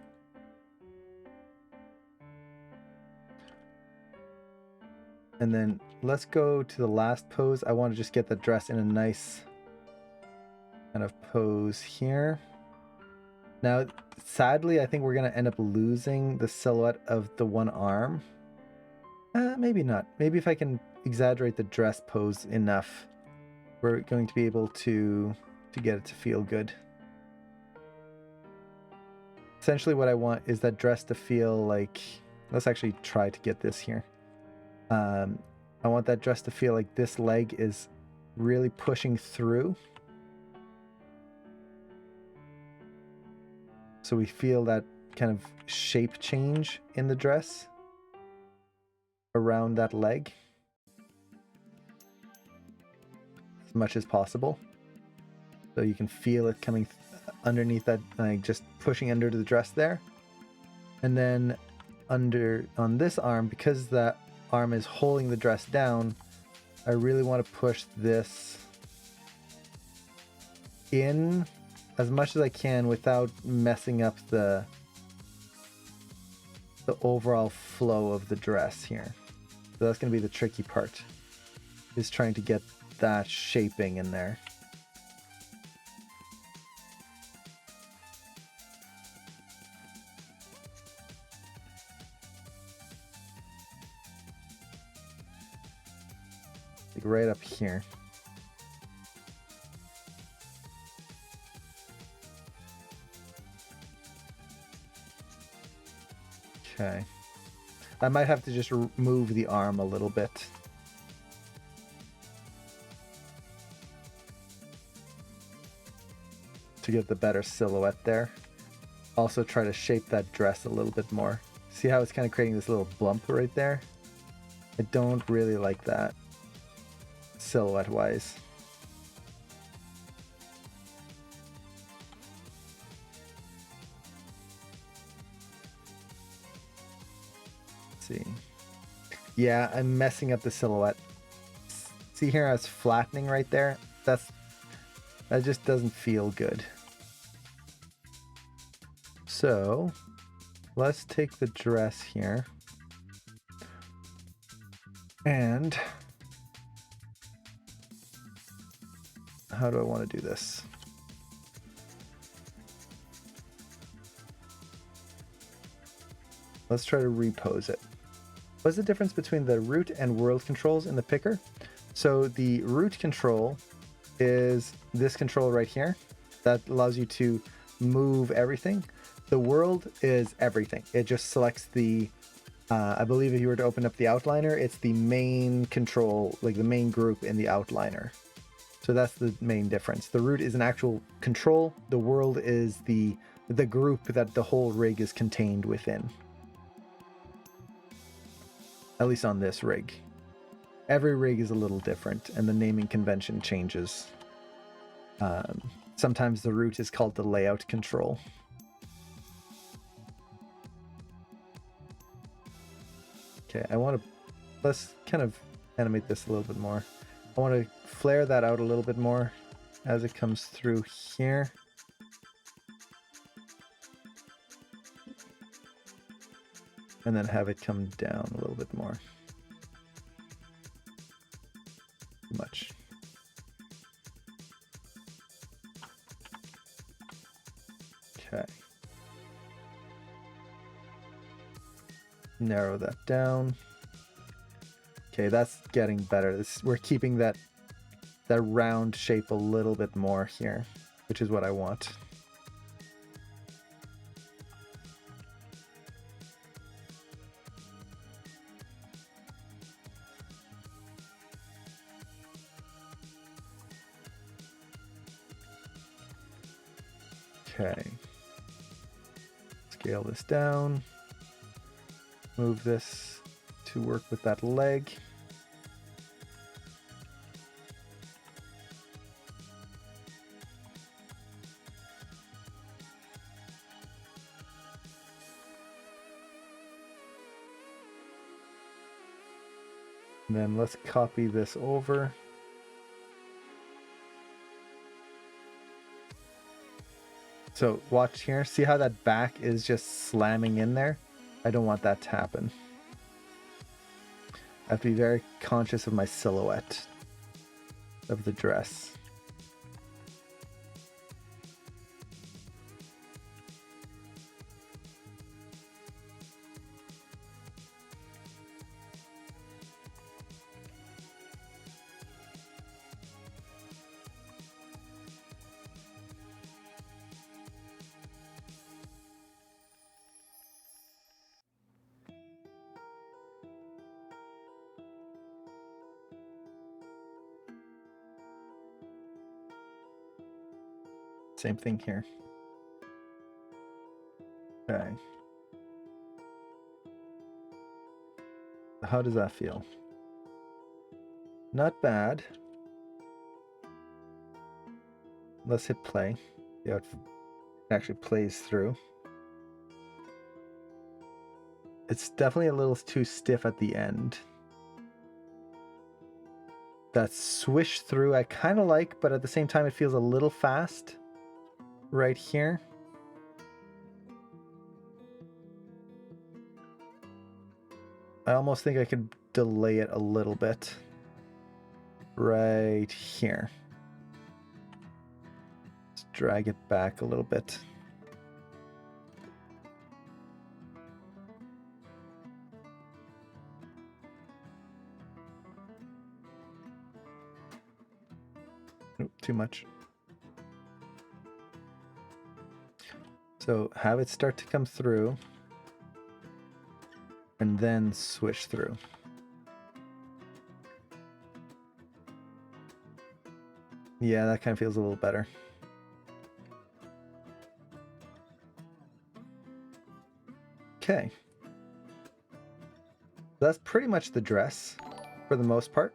And then let's go to the last pose. I want to just get the dress in a nice kind of pose here. Now, sadly, I think we're going to end up losing the silhouette of the one arm. Maybe not. Maybe if I can exaggerate the dress pose enough, we're going to be able to get it to feel good. Essentially what I want is that dress to feel like... Let's actually try to get this here. I want that dress to feel like this leg is really pushing through. So we feel that kind of shape change in the dress around that leg as much as possible. So you can feel it coming underneath that, like just pushing under the dress there. And then on this arm, because that arm is holding the dress down, I really want to push this in as much as I can without messing up the overall flow of the dress here. So that's going to be the tricky part, is trying to get that shaping in there. Like right up here. Okay. I might have to just move the arm a little bit. To to get the better silhouette there. Also try to shape that dress a little bit more. See how it's kind of creating this little bump right there? I don't really like that silhouette wise. Let's see. Yeah, I'm messing up the silhouette. See here how it's flattening right there? That just doesn't feel good. So let's take the dress here and how do I want to do this? Let's try to repose it. What's the difference between the root and world controls in the picker? So the root control is this control right here that allows you to move everything. The world is everything. It just selects the, I believe if you were to open up the outliner, it's the main control, like the main group in the outliner. So that's the main difference. The root is an actual control. The world is the group that the whole rig is contained within. At least on this rig. Every rig is a little different and the naming convention changes. Sometimes the root is called the layout control. Okay, let's kind of animate this a little bit more. I want to flare that out a little bit more as it comes through here. And then have it come down a little bit more. Too much. Okay. Narrow that down. Okay, that's getting better. We're keeping that round shape a little bit more here, which is what I want. Okay. Scale this down. Move this to work with that leg. And then let's copy this over. So watch here, see how that back is just slamming in there? I don't want that to happen. I have to be very conscious of my silhouette of the dress. Same thing here. Okay. How does that feel? Not bad. Let's hit play. See how it actually plays through. It's definitely a little too stiff at the end. That swish through I kind of like, but at the same time it feels a little fast right here. I almost think I could delay it a little bit right here. Let's drag it back a little bit. Nope, too much. So have it start to come through and then swish through. Yeah, that kind of feels a little better. Okay. That's pretty much the dress for the most part.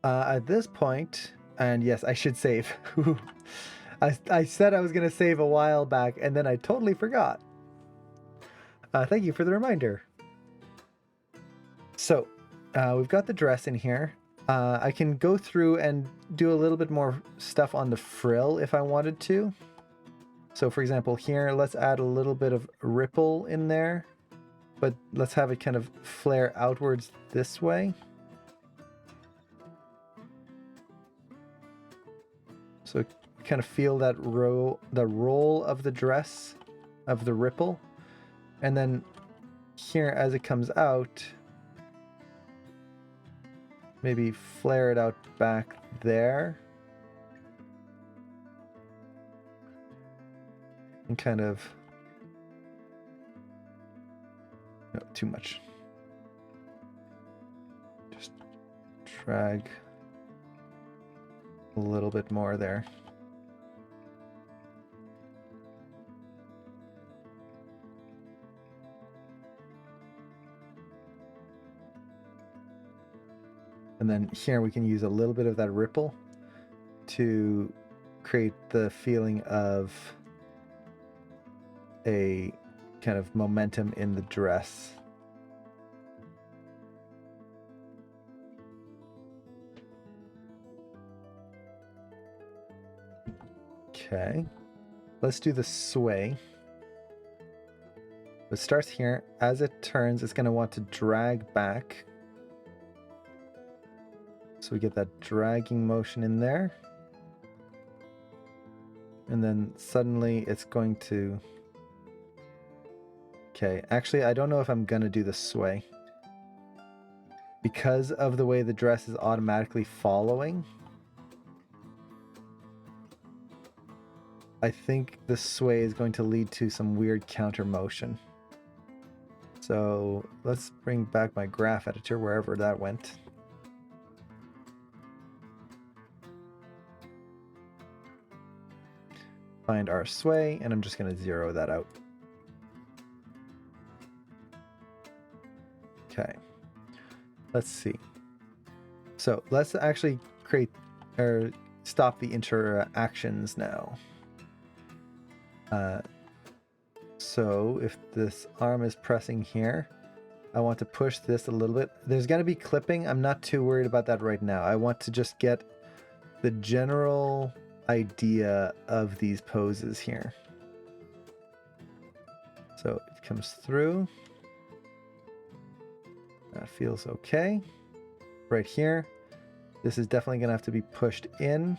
At this point, and yes, I should save. I said I was going to save a while back, and then I totally forgot. Thank you for the reminder. So, we've got the dress in here. I can go through and do a little bit more stuff on the frill if I wanted to. So, for example, here, let's add a little bit of ripple in there, but let's have it kind of flare outwards this way. So kind of feel that the roll of the dress, of the ripple. And then here as it comes out, maybe flare it out back there. And kind of, no, too much. Just drag a little bit more there. And then here we can use a little bit of that ripple to create the feeling of a kind of momentum in the dress. Okay, let's do the sway. It starts here. As it turns, it's going to want to drag back. So we get that dragging motion in there. And then suddenly it's going to... Okay, actually, I don't know if I'm going to do the sway. Because of the way the dress is automatically following, I think the sway is going to lead to some weird counter motion. So let's bring back my graph editor wherever that went. Find our sway, and I'm just going to zero that out. Okay, let's see. So let's actually create or stop the interactions now. So if this arm is pressing here, I want to push this a little bit. There's going to be clipping. I'm not too worried about that right now. I want to just get the general idea of these poses here. So it comes through. That feels okay. Right here, this is definitely going to have to be pushed in.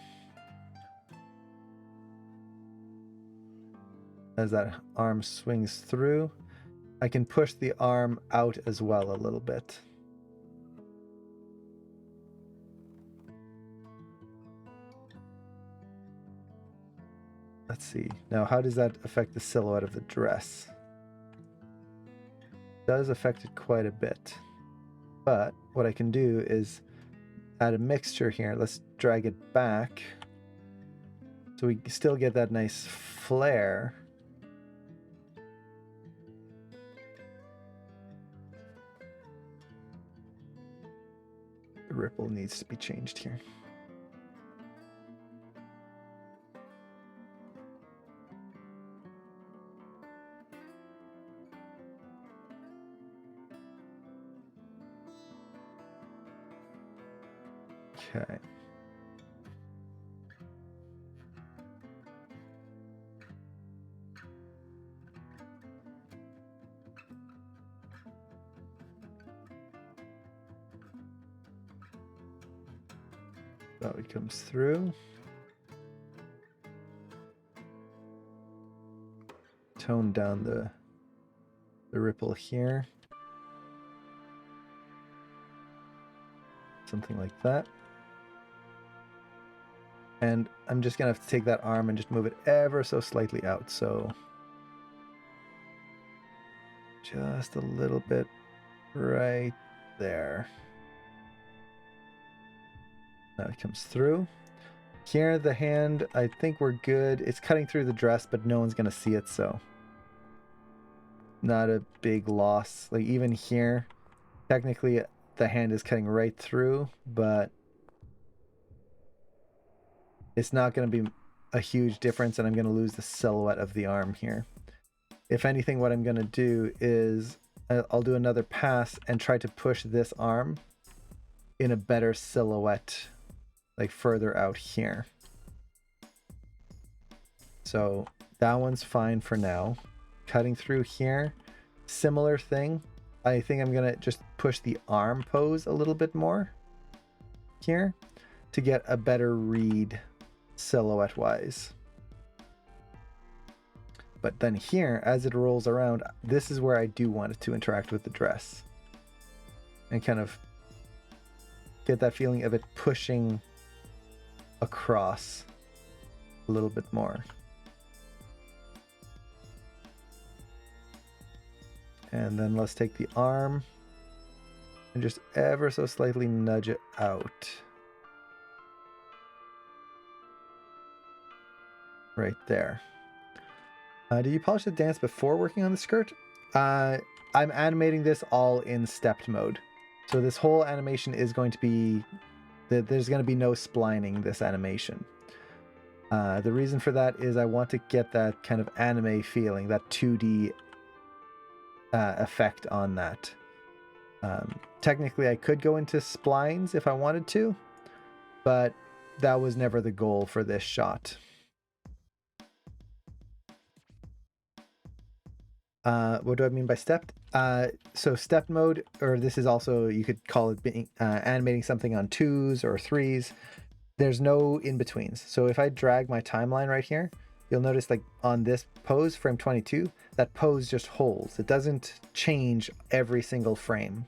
As that arm swings through, I can push the arm out as well a little bit. Let's see. Now, how does that affect the silhouette of the dress? It does affect it quite a bit. But what I can do is add a mixture here. Let's drag it back so we still get that nice flare. The ripple needs to be changed here. Okay. So it comes through. Tone down the ripple here. Something like that. And I'm just gonna have to take that arm and just move it ever so slightly out. So just a little bit right there. Now it comes through. Here, the hand, I think we're good. It's cutting through the dress, but no one's gonna see it, so. not a big loss. Like even here, technically the hand is cutting right through, but it's not going to be a huge difference, and I'm going to lose the silhouette of the arm here. If anything, what I'm going to do is I'll do another pass and try to push this arm in a better silhouette, like further out here. So that one's fine for now. Cutting through here, similar thing. I think I'm going to just push the arm pose a little bit more here to get a better read silhouette wise. But then here, as it rolls around, this is where I do want it to interact with the dress and kind of get that feeling of it pushing across a little bit more. And then let's take the arm and just ever so slightly nudge it out. Right there. Did you polish the dance before working on the skirt? I'm animating this all in stepped mode. So this whole animation is going to be, there's going to be no splining this animation. The reason for that is I want to get that kind of anime feeling, that 2D effect on that. Technically, I could go into splines if I wanted to, but that was never the goal for this shot. What do I mean by stepped? So stepped mode, or this is also, you could call it being, animating something on 2s or 3s. There's no in-betweens. So if I drag my timeline right here, you'll notice like on this pose, frame 22, that pose just holds. It doesn't change every single frame.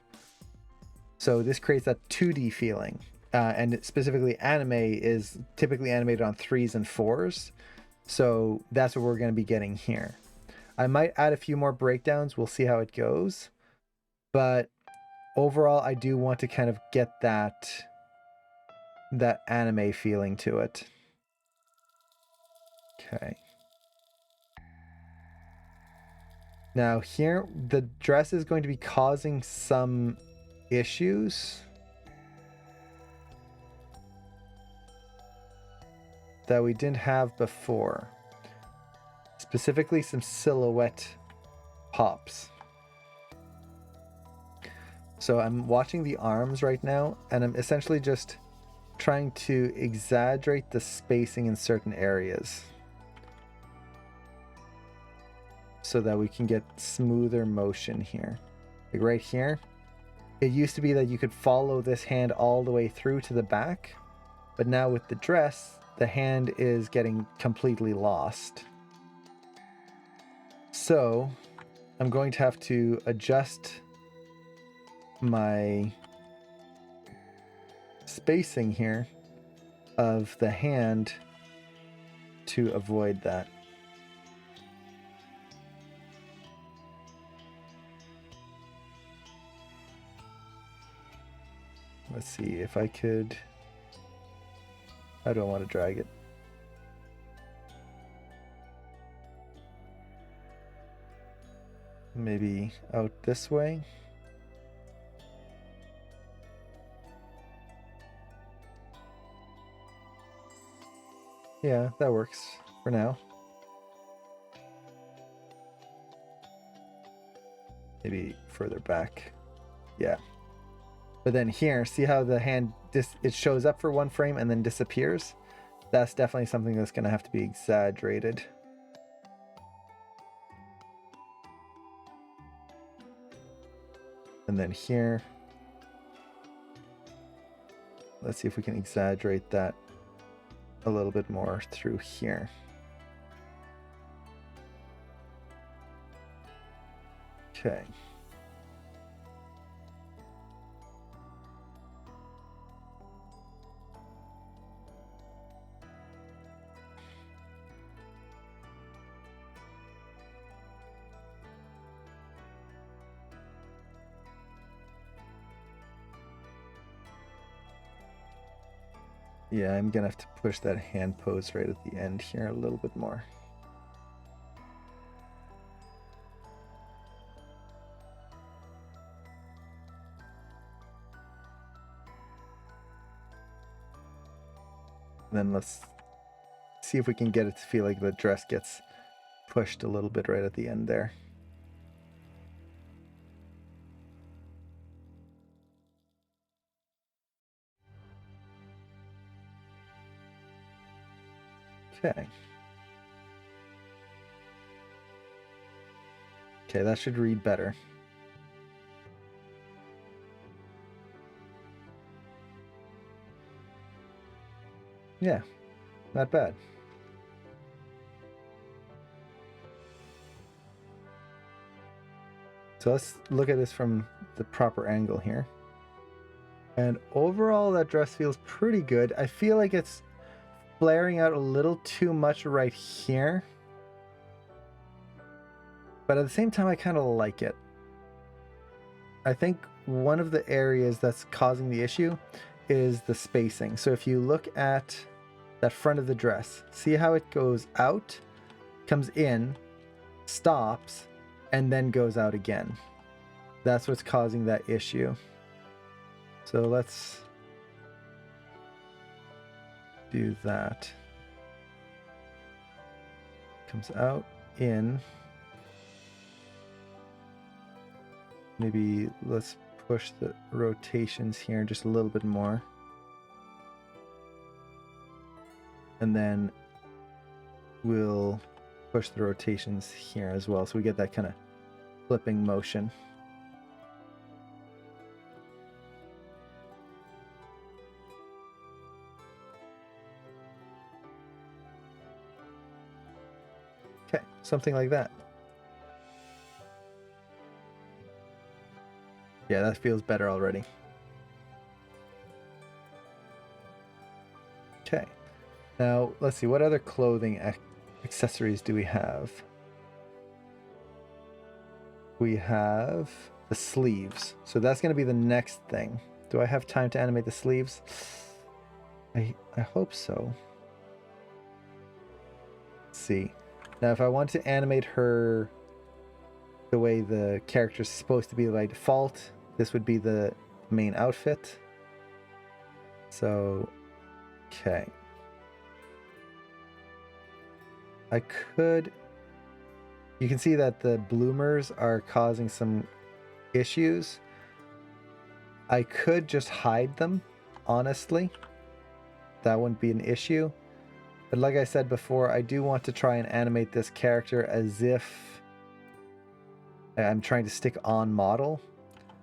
So this creates that 2D feeling. And specifically anime is typically animated on 3s and 4s. So that's what we're going to be getting here. I might add a few more breakdowns. We'll see how it goes. But overall, I do want to kind of get that anime feeling to it. Okay. Now here, the dress is going to be causing some issues that we didn't have before. Specifically some silhouette pops. So I'm watching the arms right now, and I'm essentially just trying to exaggerate the spacing in certain areas so that we can get smoother motion here. Like right here, it used to be that you could follow this hand all the way through to the back, but now with the dress, the hand is getting completely lost. So I'm going to have to adjust my spacing here of the hand to avoid that. Let's see if I could. I don't want to drag it. Maybe out this way. Yeah, that works for now. Maybe further back. Yeah. But then here, see how the hand it shows up for one frame and then disappears? That's definitely something that's going to have to be exaggerated. And then here, let's see if we can exaggerate that a little bit more through here. Okay. Yeah, I'm gonna have to push that hand pose right at the end here a little bit more. Then let's see if we can get it to feel like the dress gets pushed a little bit right at the end there. Okay. Okay, that should read better. Yeah, not bad. So let's look at this from the proper angle here. And overall, that dress feels pretty good. I feel like it's flaring out a little too much right here. But at the same time, I kind of like it. I think one of the areas that's causing the issue is the spacing. So if you look at that front of the dress, see how it goes out, comes in, stops, and then goes out again. That's what's causing that issue. So let's do that. Comes out, in. Maybe let's push the rotations here just a little bit more. And then we'll push the rotations here as well, so we get that kind of flipping motion. Okay, something like that. Yeah, that feels better already. Okay. Now, let's see, what other clothing accessories do we have? We have the sleeves. So that's going to be the next thing. Do I have time to animate the sleeves? I hope so. Let's see. Now, if I want to animate her the way the character is supposed to be by default, this would be the main outfit. So, okay. I could... You can see that the bloomers are causing some issues. I could just hide them, honestly. That wouldn't be an issue. But like I said before, I do want to try and animate this character as if I'm trying to stick on model.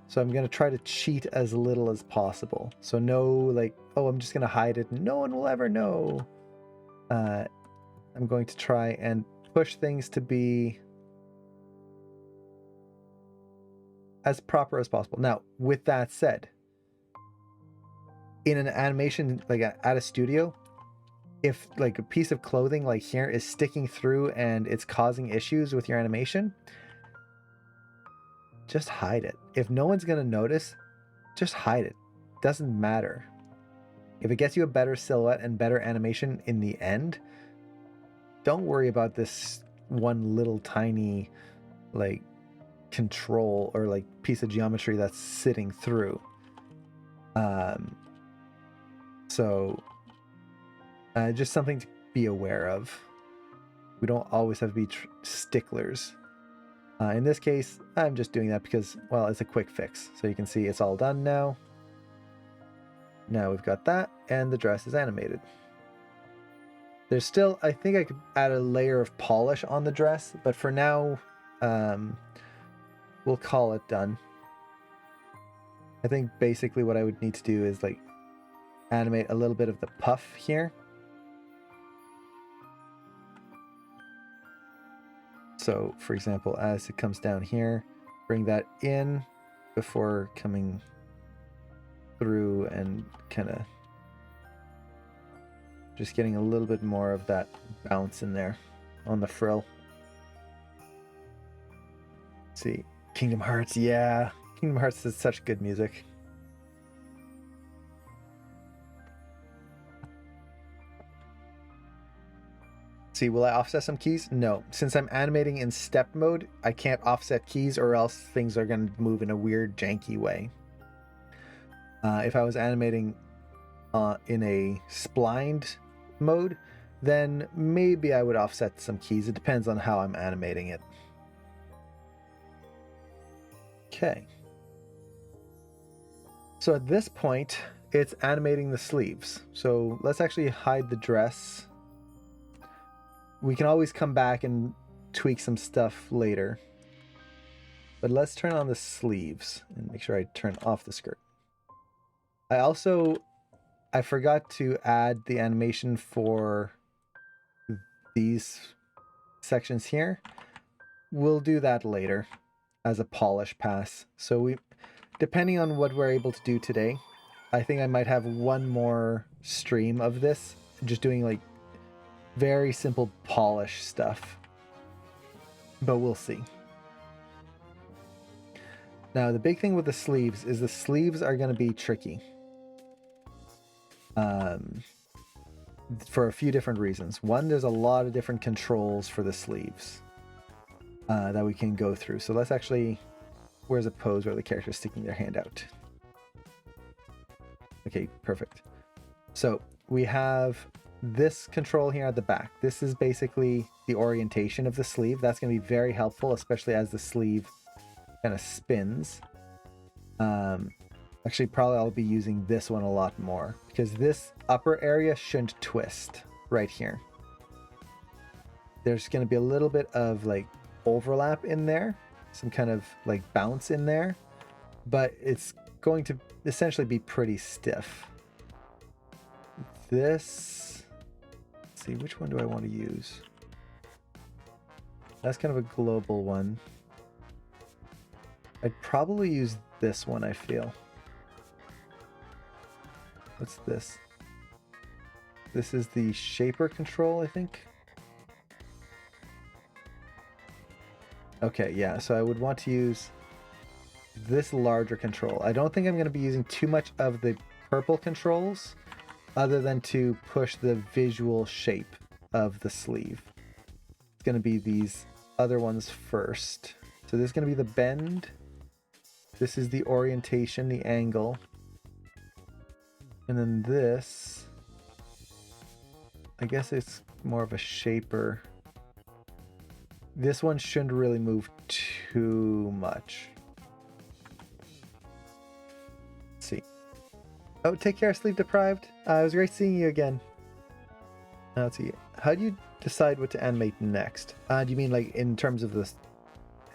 So I'm going to try to cheat as little as possible. So no, like, oh, I'm just going to hide it. No one will ever know. I'm going to try and push things to be as proper as possible. Now, with that said, in an animation, like at a studio, if like a piece of clothing like here is sticking through and it's causing issues with your animation, just hide it. If no one's going to notice, just hide it. Doesn't matter. If it gets you a better silhouette and better animation in the end, don't worry about this one little tiny like control or like piece of geometry that's sitting through. So just something to be aware of. We don't always have to be sticklers. In this case, I'm just doing that because, well, it's a quick fix. So you can see it's all done now. Now we've got that, and the dress is animated. There's still, I think I could add a layer of polish on the dress, but for now, we'll call it done. I think basically what I would need to do is like animate a little bit of the puff here. So, for example, as it comes down here, bring that in before coming through and kind of just getting a little bit more of that bounce in there on the frill. Let's see, Kingdom Hearts, yeah. Kingdom Hearts is such good music. See, will I offset some keys? No. Since I'm animating in step mode, I can't offset keys or else things are going to move in a weird, janky way. If I was animating in a splined mode, then maybe I would offset some keys. It depends on how I'm animating it. Okay. So at this point, it's animating the sleeves. So let's actually hide the dress. We can always come back and tweak some stuff later. But let's turn on the sleeves and make sure I turn off the skirt. I forgot to add the animation for these sections here. We'll do that later as a polish pass. So depending on what we're able to do today, I think I might have one more stream of this, just doing like very simple polish stuff. But we'll see. Now, the big thing with the sleeves is the sleeves are going to be tricky. For a few different reasons. One, there's a lot of different controls for the sleeves that we can go through. So let's actually... Where's a pose where the character's sticking their hand out? Okay, perfect. So we have this control here at the back. This is basically the orientation of the sleeve. That's going to be very helpful, especially as the sleeve kind of spins. Actually, probably I'll be using this one a lot more because this upper area shouldn't twist right here. There's going to be a little bit of like overlap in there, some kind of like bounce in there, but it's going to essentially be pretty stiff. This, let's see, which one do I want to use? That's kind of a global one. I'd probably use this one, I feel. What's this? This is the shaper control, I think. Okay, yeah, so I would want to use this larger control. I don't think I'm going to be using too much of the purple controls other than to push the visual shape of the sleeve. It's going to be these other ones first. So this is going to be the bend. This is the orientation, the angle. And then this, I guess it's more of a shaper. This one shouldn't really move too much. Let's see. Oh, take care, sleep deprived. It was great seeing you again. Now, let's see. How do you decide what to animate next? Do you mean like in terms of the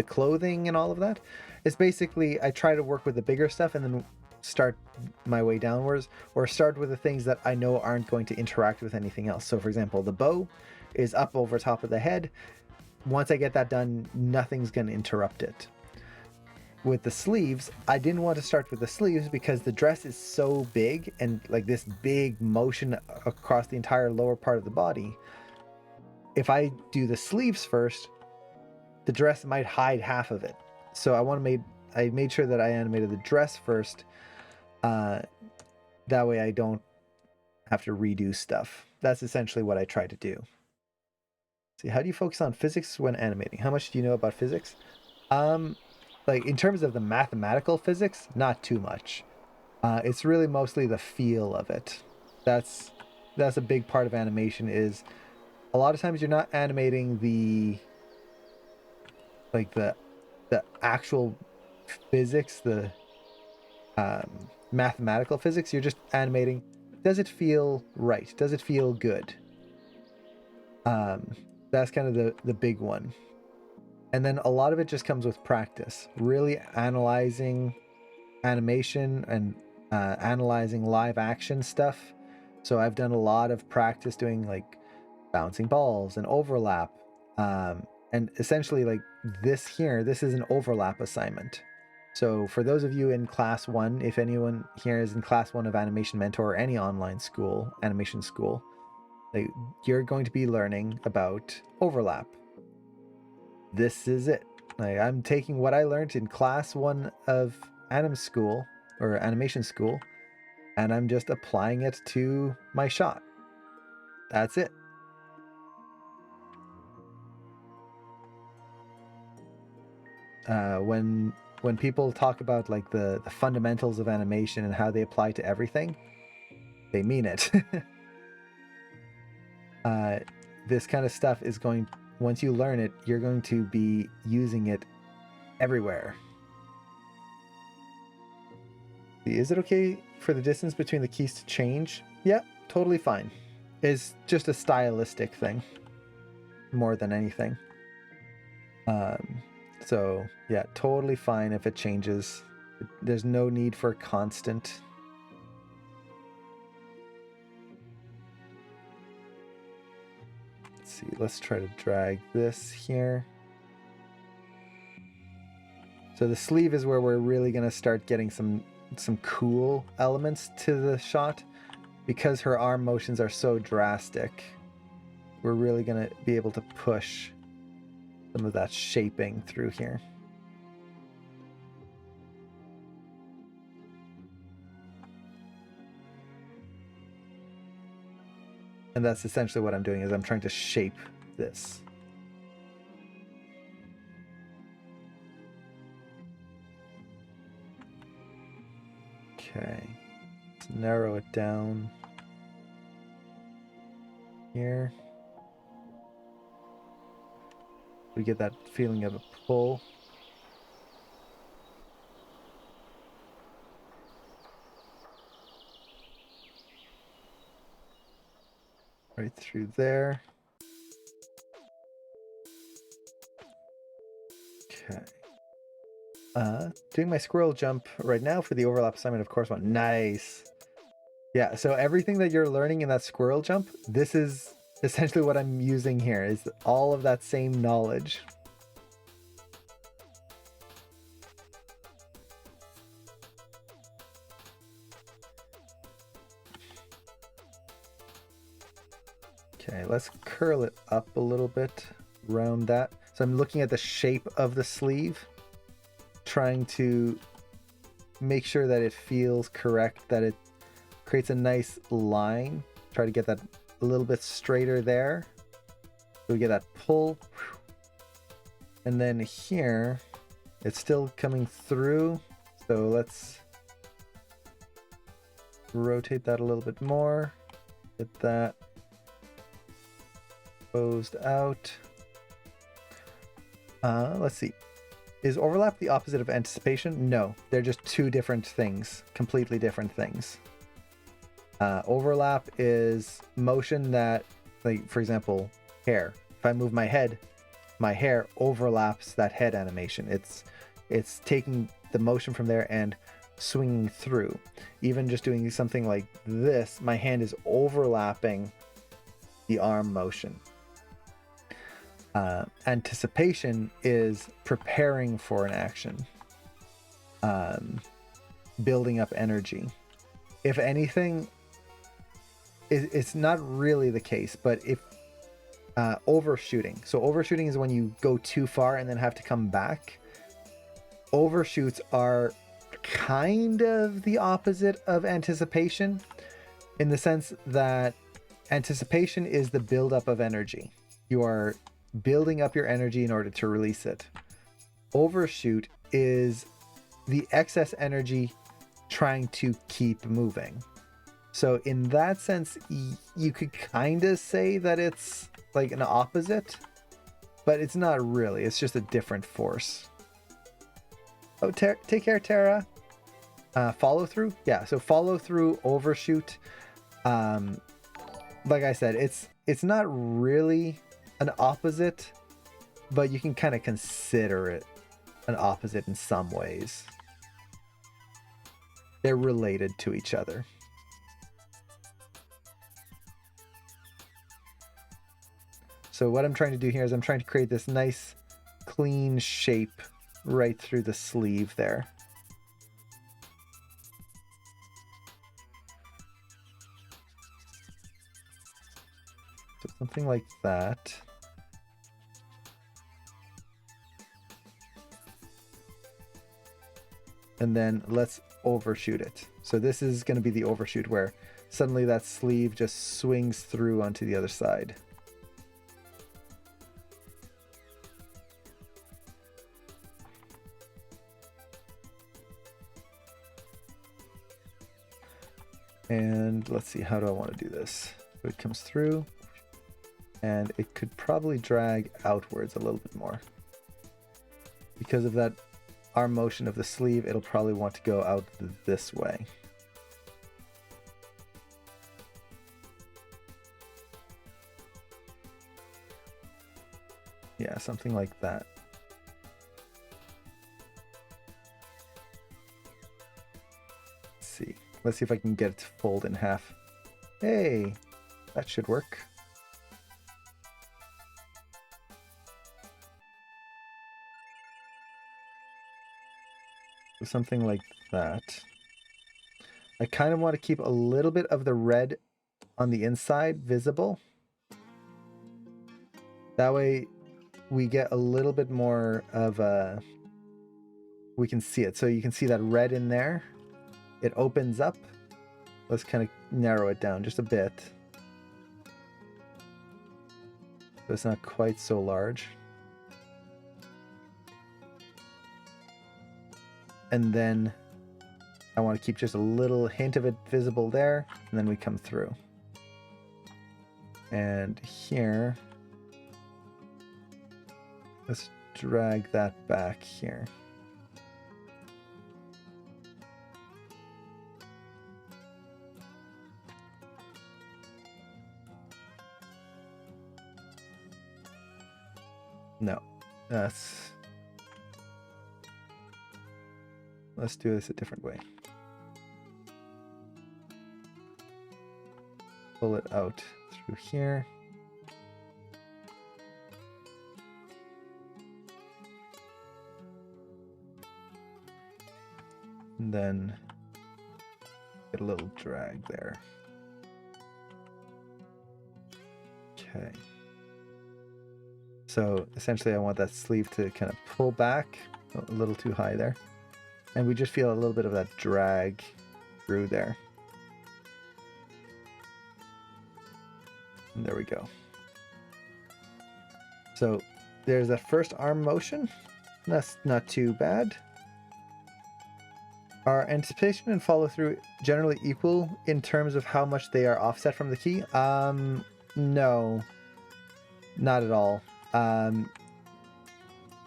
clothing and all of that? It's basically I try to work with the bigger stuff and then start my way downwards, or start with the things that I know aren't going to interact with anything else. So for example, the bow is up over top of the head. Once I get that done, nothing's going to interrupt it. With the sleeves, I didn't want to start with the sleeves because the dress is so big and like this big motion across the entire lower part of the body. If I do the sleeves first, the dress might hide half of it. So I made sure that I animated the dress first. That way I don't have to redo stuff. That's essentially what I try to do. See, how do you focus on physics when animating? How much do you know about physics? Like in terms of the mathematical physics, not too much. It's really mostly the feel of it. That's a big part of animation. Is a lot of times you're not animating the actual physics, the mathematical physics. You're just animating. Does it feel right? Does it feel good? That's kind of the big one. And then a lot of it just comes with practice, really analyzing animation and analyzing live action stuff. So I've done a lot of practice doing like bouncing balls and overlap. And essentially like this is an overlap assignment. So for those of you in class 1, if anyone here is in class 1 of Animation Mentor or any online school, animation school, like you're going to be learning about overlap. This is it. Like I'm taking what I learned in class 1 of animation school, and I'm just applying it to my shot. That's it. When people talk about like the fundamentals of animation and how they apply to everything, they mean it. this kind of stuff is going, once you learn it, you're going to be using it everywhere. Is it okay for the distance between the keys to change? Yeah, totally fine. It's just a stylistic thing more than anything. So yeah, totally fine if it changes. There's no need for constant. Let's see, let's try to drag this here. So the sleeve is where we're really going to start getting some cool elements to the shot. Because her arm motions are so drastic, we're really going to be able to push some of that shaping through here. And that's essentially what I'm doing, is I'm trying to shape this. Okay, let's narrow it down here. We get that feeling of a pull. Right through there. Okay. Doing my squirrel jump right now for the overlap assignment of course one. Nice. Yeah, so everything that you're learning in that squirrel jump, this is essentially what I'm using here, is all of that same knowledge. Okay, let's curl it up a little bit around that. So I'm looking at the shape of the sleeve, trying to make sure that it feels correct, that it creates a nice line. Try to get that a little bit straighter there. So we get that pull. And then here, it's still coming through. So let's rotate that a little bit more. Get that closed out. Let's see. Is overlap the opposite of anticipation? No, they're just two different things, completely different things. Overlap is motion that, like, for example, hair. If I move my head, my hair overlaps that head animation. It's taking the motion from there and swinging through. Even just doing something like this, my hand is overlapping the arm motion. Anticipation is preparing for an action, building up energy. If anything, it's not really the case, but if overshooting. So overshooting is when you go too far and then have to come back. Overshoots are kind of the opposite of anticipation, in the sense that anticipation is the buildup of energy. You are building up your energy in order to release it. Overshoot is the excess energy trying to keep moving. So in that sense, you could kind of say that it's like an opposite, but it's not really. It's just a different force. Oh, take care, Tara. Follow through? Yeah, so follow through, overshoot. Like I said, it's not really an opposite, but you can kind of consider it an opposite in some ways. They're related to each other. So what I'm trying to do here is I'm trying to create this nice clean shape right through the sleeve there. So something like that. And then let's overshoot it. So this is going to be the overshoot, where suddenly that sleeve just swings through onto the other side. And let's see, how do I want to do this? So it comes through. And it could probably drag outwards a little bit more. Because of that arm motion of the sleeve, it'll probably want to go out this way. Yeah, something like that. Let's see. Let's see if I can get it to fold in half. Hey, that should work. Something like that. I kind of want to keep a little bit of the red on the inside visible. That way we get a little bit more of a... We can see it. So you can see that red in there. It opens up. Let's kind of narrow it down just a bit. So it's not quite so large. And then I want to keep just a little hint of it visible there, and then we come through. And here, let's drag that back here. No, that's... Let's do this a different way. Pull it out through here. And then get a little drag there. Okay. So essentially I want that sleeve to kind of pull back a little too high there. And we just feel a little bit of that drag through there. And there we go. So there's that first arm motion. That's not too bad. Are anticipation and follow through generally equal in terms of how much they are offset from the key? No, not at all.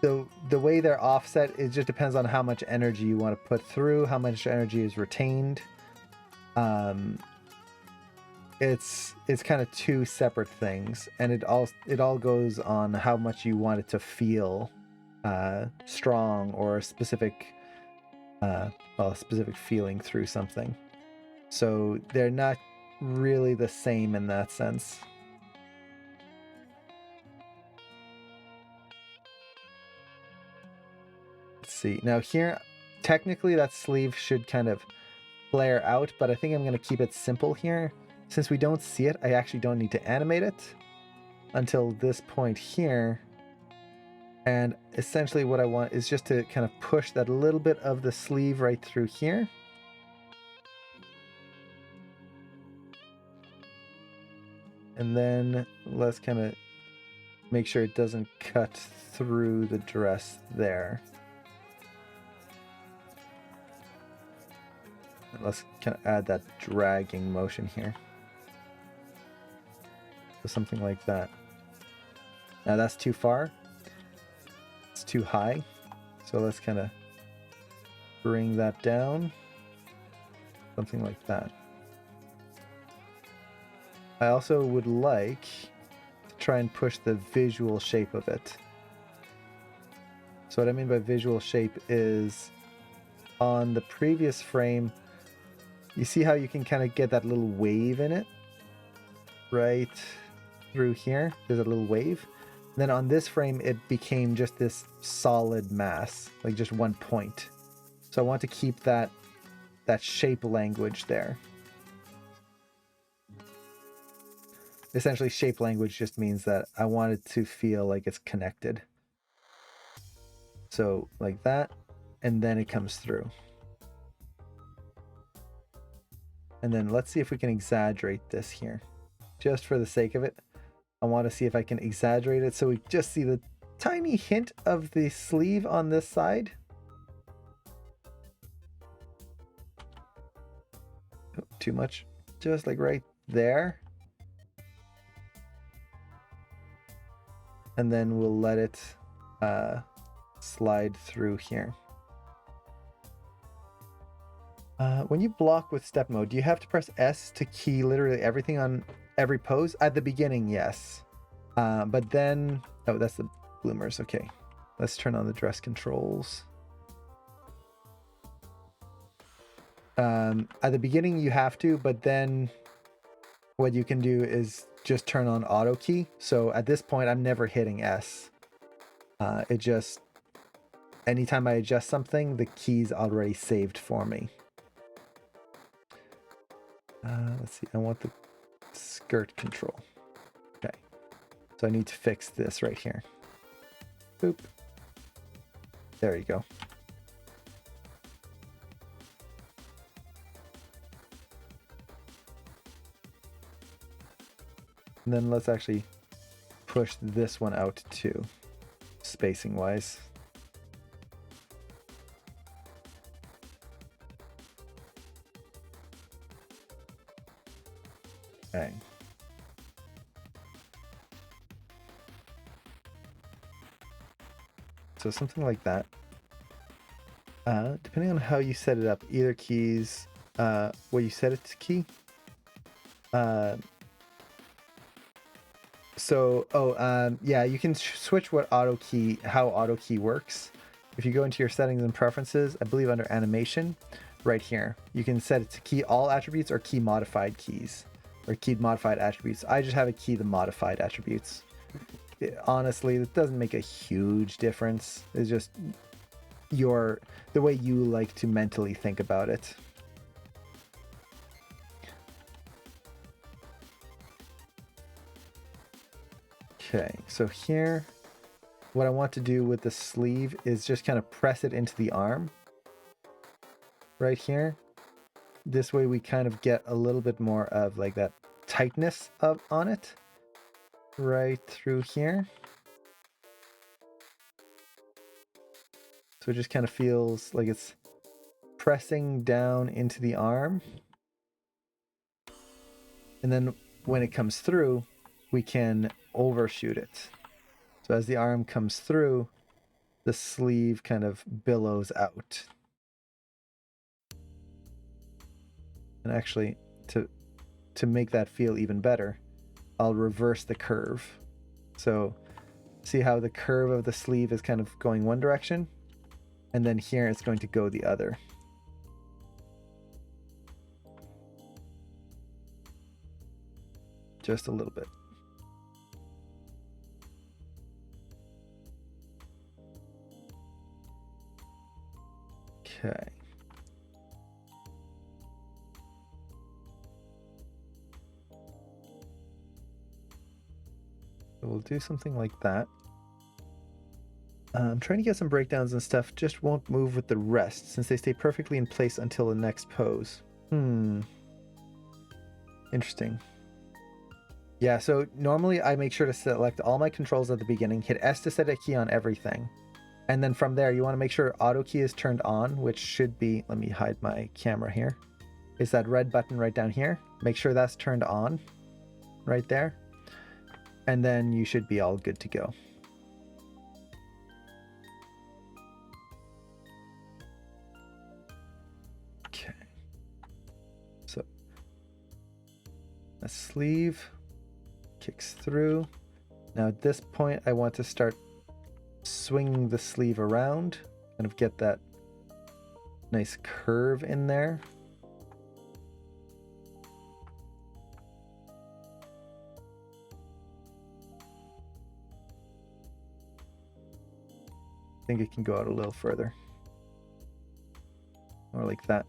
The way they're offset, it just depends on how much energy you want to put through, how much energy is retained. It's kind of two separate things, and it all goes on how much you want it to feel strong or a specific specific feeling through something. So they're not really the same in that sense. See now here, technically that sleeve should kind of flare out, but I think I'm going to keep it simple here. Since we don't see it, I actually don't need to animate it until this point here. And essentially what I want is just to kind of push that little bit of the sleeve right through here. And then let's kind of make sure it doesn't cut through the dress there. Let's kind of add that dragging motion here. So something like that. Now that's too far. It's too high. So let's kind of bring that down. Something like that. I also would like to try and push the visual shape of it. So what I mean by visual shape is on the previous frame, you see how you can kind of get that little wave in it? Right through here, there's a little wave. And then on this frame, it became just this solid mass, like just one point. So I want to keep that shape language there. Essentially, shape language just means that I want it to feel like it's connected. So like that, and then it comes through. And then let's see if we can exaggerate this here. Just for the sake of it, I want to see if I can exaggerate it so we just see the tiny hint of the sleeve on this side. Oh, too much. Just like right there. and then we'll let it slide through here. When you block with step mode, do you have to press S to key literally everything on every pose? At the beginning, yes. But then, oh, that's the bloomers. Okay, let's turn on the dress controls. At the beginning, you have to, but then what you can do is just turn on auto key. So at this point, I'm never hitting S. It just, anytime I adjust something, the key's already saved for me. Let's see, I want the skirt control. Okay, so I need to fix this right here. Boop. There you go. And then let's actually push this one out too, spacing wise. Okay. So something like that. Depending on how you set it up, either keys, what you set it to key. Yeah, you can switch how auto key works. If you go into your settings and preferences, I believe under animation, right here, you can set it to key all attributes or key modified keys, or keyed modified attributes. I just have it key the modified attributes. Honestly, it doesn't make a huge difference. It's just the way you like to mentally think about it. Okay, so here, what I want to do with the sleeve is just kind of press it into the arm right here. This way we kind of get a little bit more of like that tightness on it right through here. So it just kind of feels like it's pressing down into the arm. And then when it comes through, we can overshoot it. So as the arm comes through, the sleeve kind of billows out. And actually, to make that feel even better, I'll reverse the curve. So see how the curve of the sleeve is kind of going one direction, and then here it's going to go the other. Just a little bit. Okay. So we'll do something like that. I'm trying to get some breakdowns and stuff, just won't move with the rest since they stay perfectly in place until the next pose. Interesting. Yeah, so normally I make sure to select all my controls at the beginning, hit S to set a key on everything. And then from there, you want to make sure auto key is turned on, which should be, let me hide my camera here. It's that red button right down here. Make sure that's turned on right there. And then you should be all good to go. Okay. So a sleeve kicks through. Now at this point, I want to start swinging the sleeve around, kind of get that nice curve in there. I think it can go out a little further. Or like that.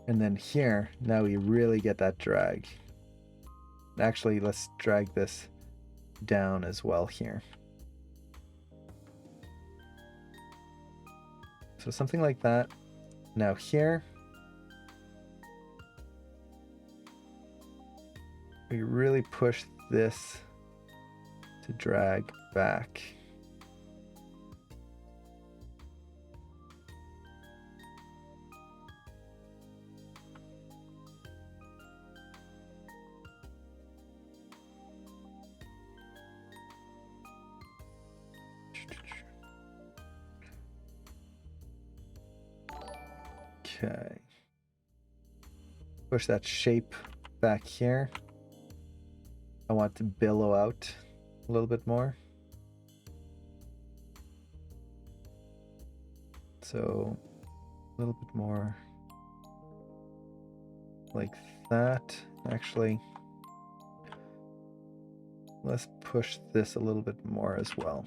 And then here, now we really get that drag. Actually, let's drag this down as well here. So something like that. Now here, we really push this to drag back. Okay. Push that shape back here. I want to billow out a little bit more. So a little bit more like that. Actually, let's push this a little bit more as well.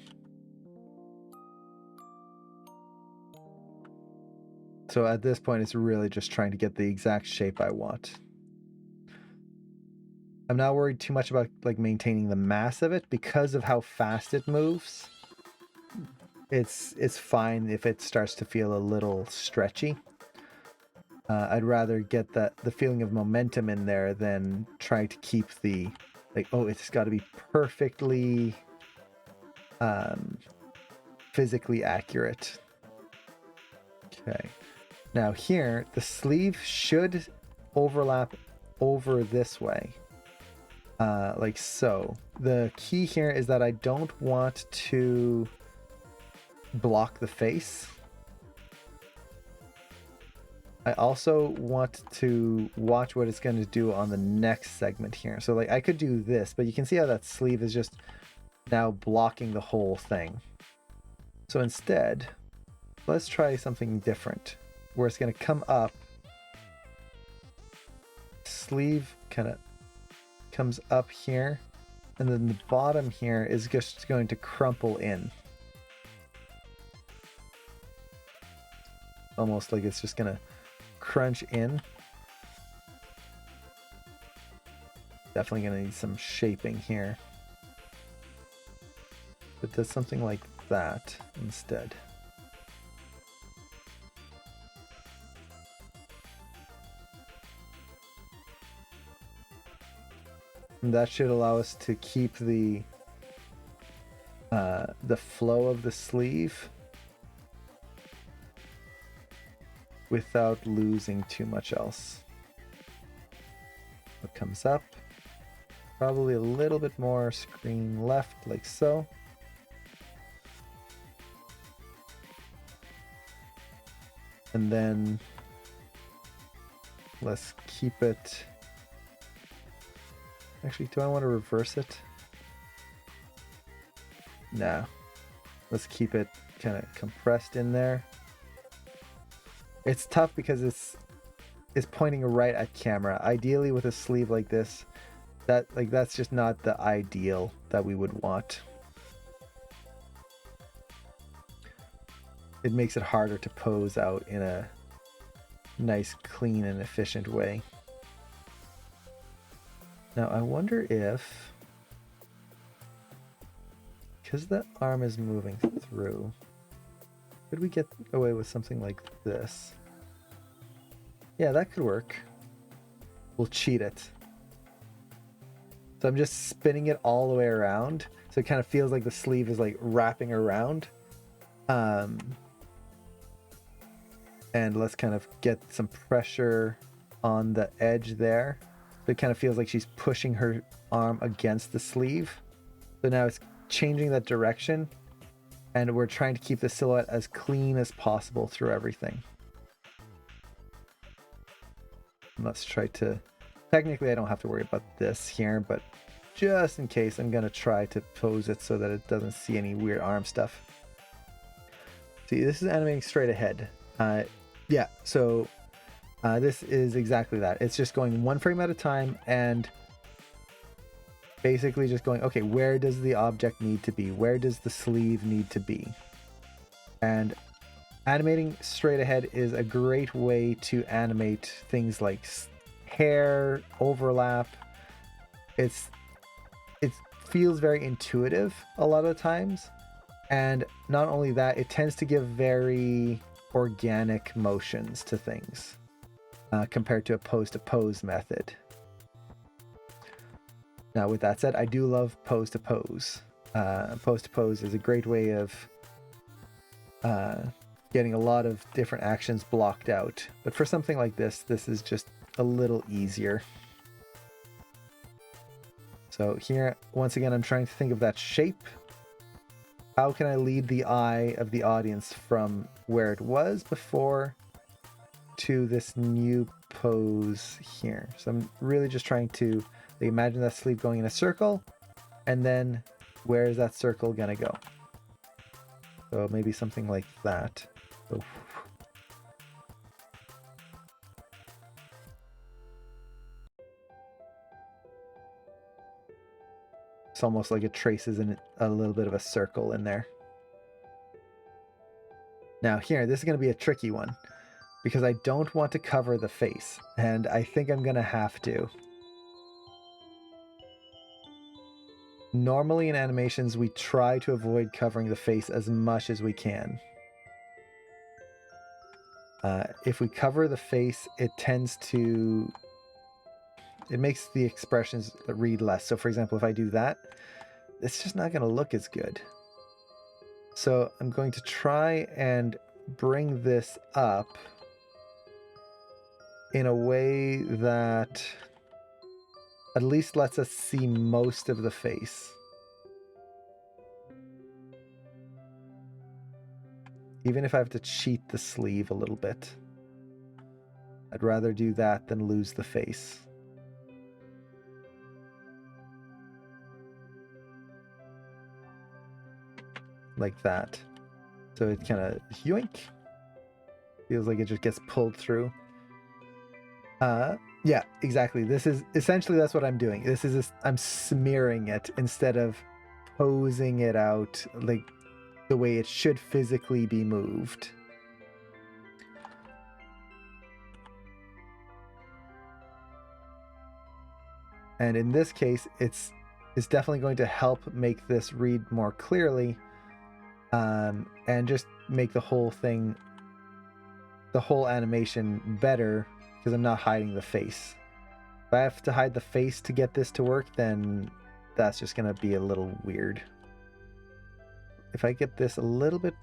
So at this point, it's really just trying to get the exact shape I want. I'm not worried too much about like maintaining the mass of it because of how fast it moves. It's fine if it starts to feel a little stretchy. I'd rather get the feeling of momentum in there than try to keep the like, oh, it's got to be perfectly physically accurate. Okay. Now here, the sleeve should overlap over this way. Like so. The key here is that I don't want to block the face. I also want to watch what it's going to do on the next segment here. So like I could do this, but you can see how that sleeve is just now blocking the whole thing. So instead, let's try something different where it's going to come up. Sleeve kind of comes up here, and then the bottom here is just going to crumple in. Almost like it's just going to crunch in. Definitely going to need some shaping here. But does something like that instead. And that should allow us to keep the flow of the sleeve without losing too much else. It comes up, probably a little bit more screen left, like so. And then let's keep it. Actually, do I want to reverse it? No. Let's keep it kind of compressed in there. It's tough because it's pointing right at camera. Ideally with a sleeve like this, that's just not the ideal that we would want. It makes it harder to pose out in a nice, clean, and efficient way. Now I wonder if, because the arm is moving through, could we get away with something like this? Yeah, that could work. We'll cheat it. So I'm just spinning it all the way around, so it kind of feels like the sleeve is like wrapping around. And let's kind of get some pressure on the edge there. It kind of feels like she's pushing her arm against the sleeve. So now it's changing that direction, and we're trying to keep the silhouette as clean as possible through everything. Let's try to, technically I don't have to worry about this here, but just in case, I'm gonna try to pose it so that it doesn't see any weird arm stuff. See, this is animating straight ahead. Yeah, so this is exactly that. It's just going one frame at a time and basically just going, okay, where does the object need to be? Where does the sleeve need to be? And animating straight ahead is a great way to animate things like hair, overlap. It feels very intuitive a lot of times. And not only that, it tends to give very organic motions to things compared to a pose-to-pose method. Now, with that said, I do love pose-to-pose. Pose-to-pose is a great way of getting a lot of different actions blocked out. But for something like this, this is just a little easier. So here, once again, I'm trying to think of that shape. How can I lead the eye of the audience from where it was before to this new pose here. So I'm really just trying to imagine that sleeve going in a circle, and then where is that circle gonna go? So maybe something like that. So, it's almost like it traces in a little bit of a circle in there. Now here, this is going to be a tricky one because I don't want to cover the face, and I think I'm going to have to. Normally in animations, we try to avoid covering the face as much as we can. If we cover the face, it makes the expressions read less. So for example, if I do that, it's just not going to look as good. So I'm going to try and bring this up in a way that at least lets us see most of the face. Even if I have to cheat the sleeve a little bit. I'd rather do that than lose the face. Like that. So it kind of yoink. Feels like it just gets pulled through. Yeah, exactly. This is essentially, that's what I'm doing. I'm smearing it instead of posing it out like the way it should physically be moved. And in this case, it's definitely going to help make this read more clearly, and just make the whole animation better because I'm not hiding the face. If I have to hide the face to get this to work, then that's just going to be a little weird. If I get this a little bit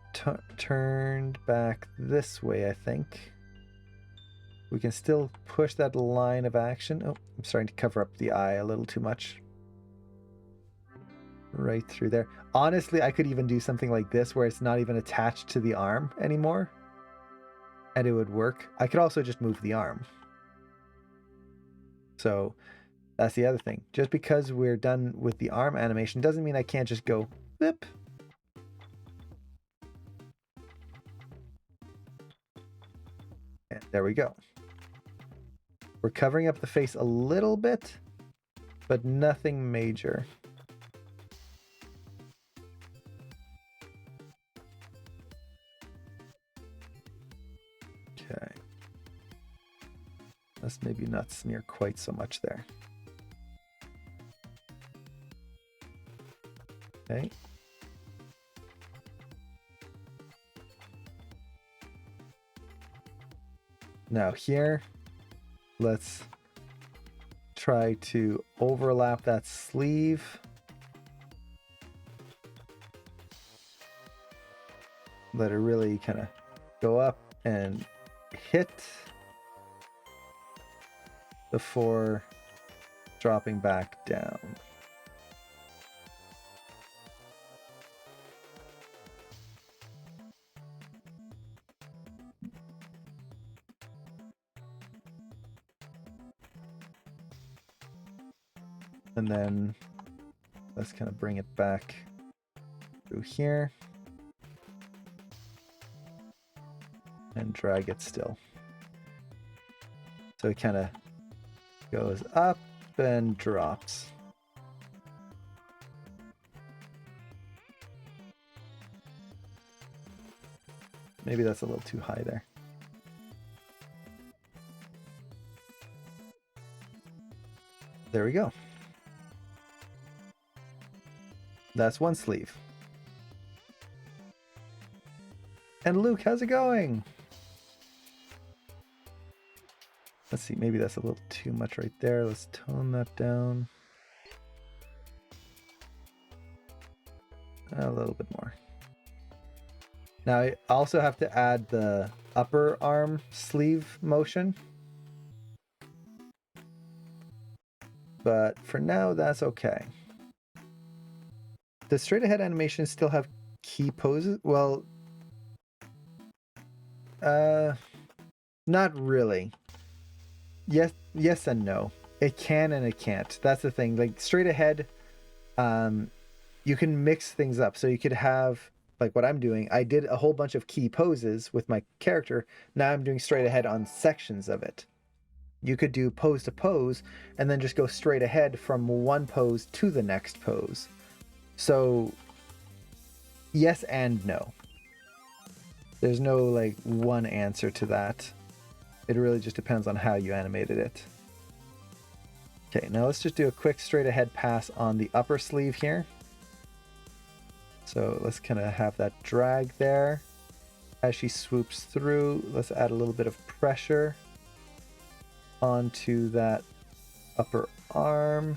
turned back this way, I think we can still push that line of action. Oh, I'm starting to cover up the eye a little too much. Right through there. Honestly, I could even do something like this where it's not even attached to the arm anymore, and it would work. I could also just move the arm. So that's the other thing. Just because we're done with the arm animation doesn't mean I can't just go whip. And there we go. We're covering up the face a little bit, but nothing major. Okay. Let's maybe not smear quite so much there. Okay. Now here, let's try to overlap that sleeve. Let it really kind of go up and hit before dropping back down. And then let's kind of bring it back through here and drag it still. So it kind of goes up and drops. Maybe that's a little too high there. There we go. That's one sleeve. And Luke, how's it going? Let's see, maybe that's a little too much right there. Let's tone that down. A little bit more. Now I also have to add the upper arm sleeve motion. But for now, that's okay. Does straight ahead animation still have key poses? Well, Not really. Yes and no. It can and it can't. That's the thing. Like straight ahead, you can mix things up. So you could have like what I'm doing. I did a whole bunch of key poses with my character. Now I'm doing straight ahead on sections of it. You could do pose to pose and then just go straight ahead from one pose to the next pose. So yes and no. There's no like one answer to that. It really just depends on how you animated it. Okay, now let's just do a quick straight ahead pass on the upper sleeve here. So let's kind of have that drag there. As she swoops through, let's add a little bit of pressure onto that upper arm.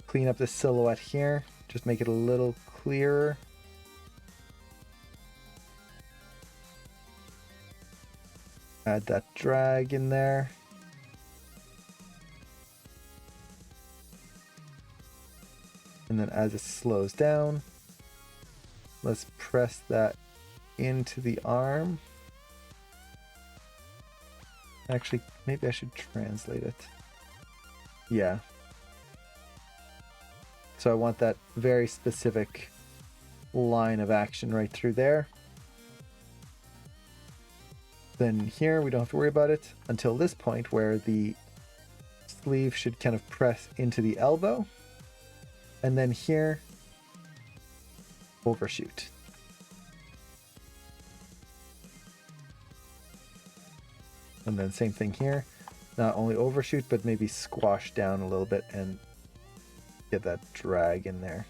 Clean up the silhouette here, just make it a little clearer. Add that drag in there. And then as it slows down, let's press that into the arm. Actually, maybe I should translate it. Yeah. So I want that very specific line of action right through there. Then here, we don't have to worry about it until this point where the sleeve should kind of press into the elbow. And then here, overshoot. And then same thing here. Not only overshoot, but maybe squash down a little bit and get that drag in there.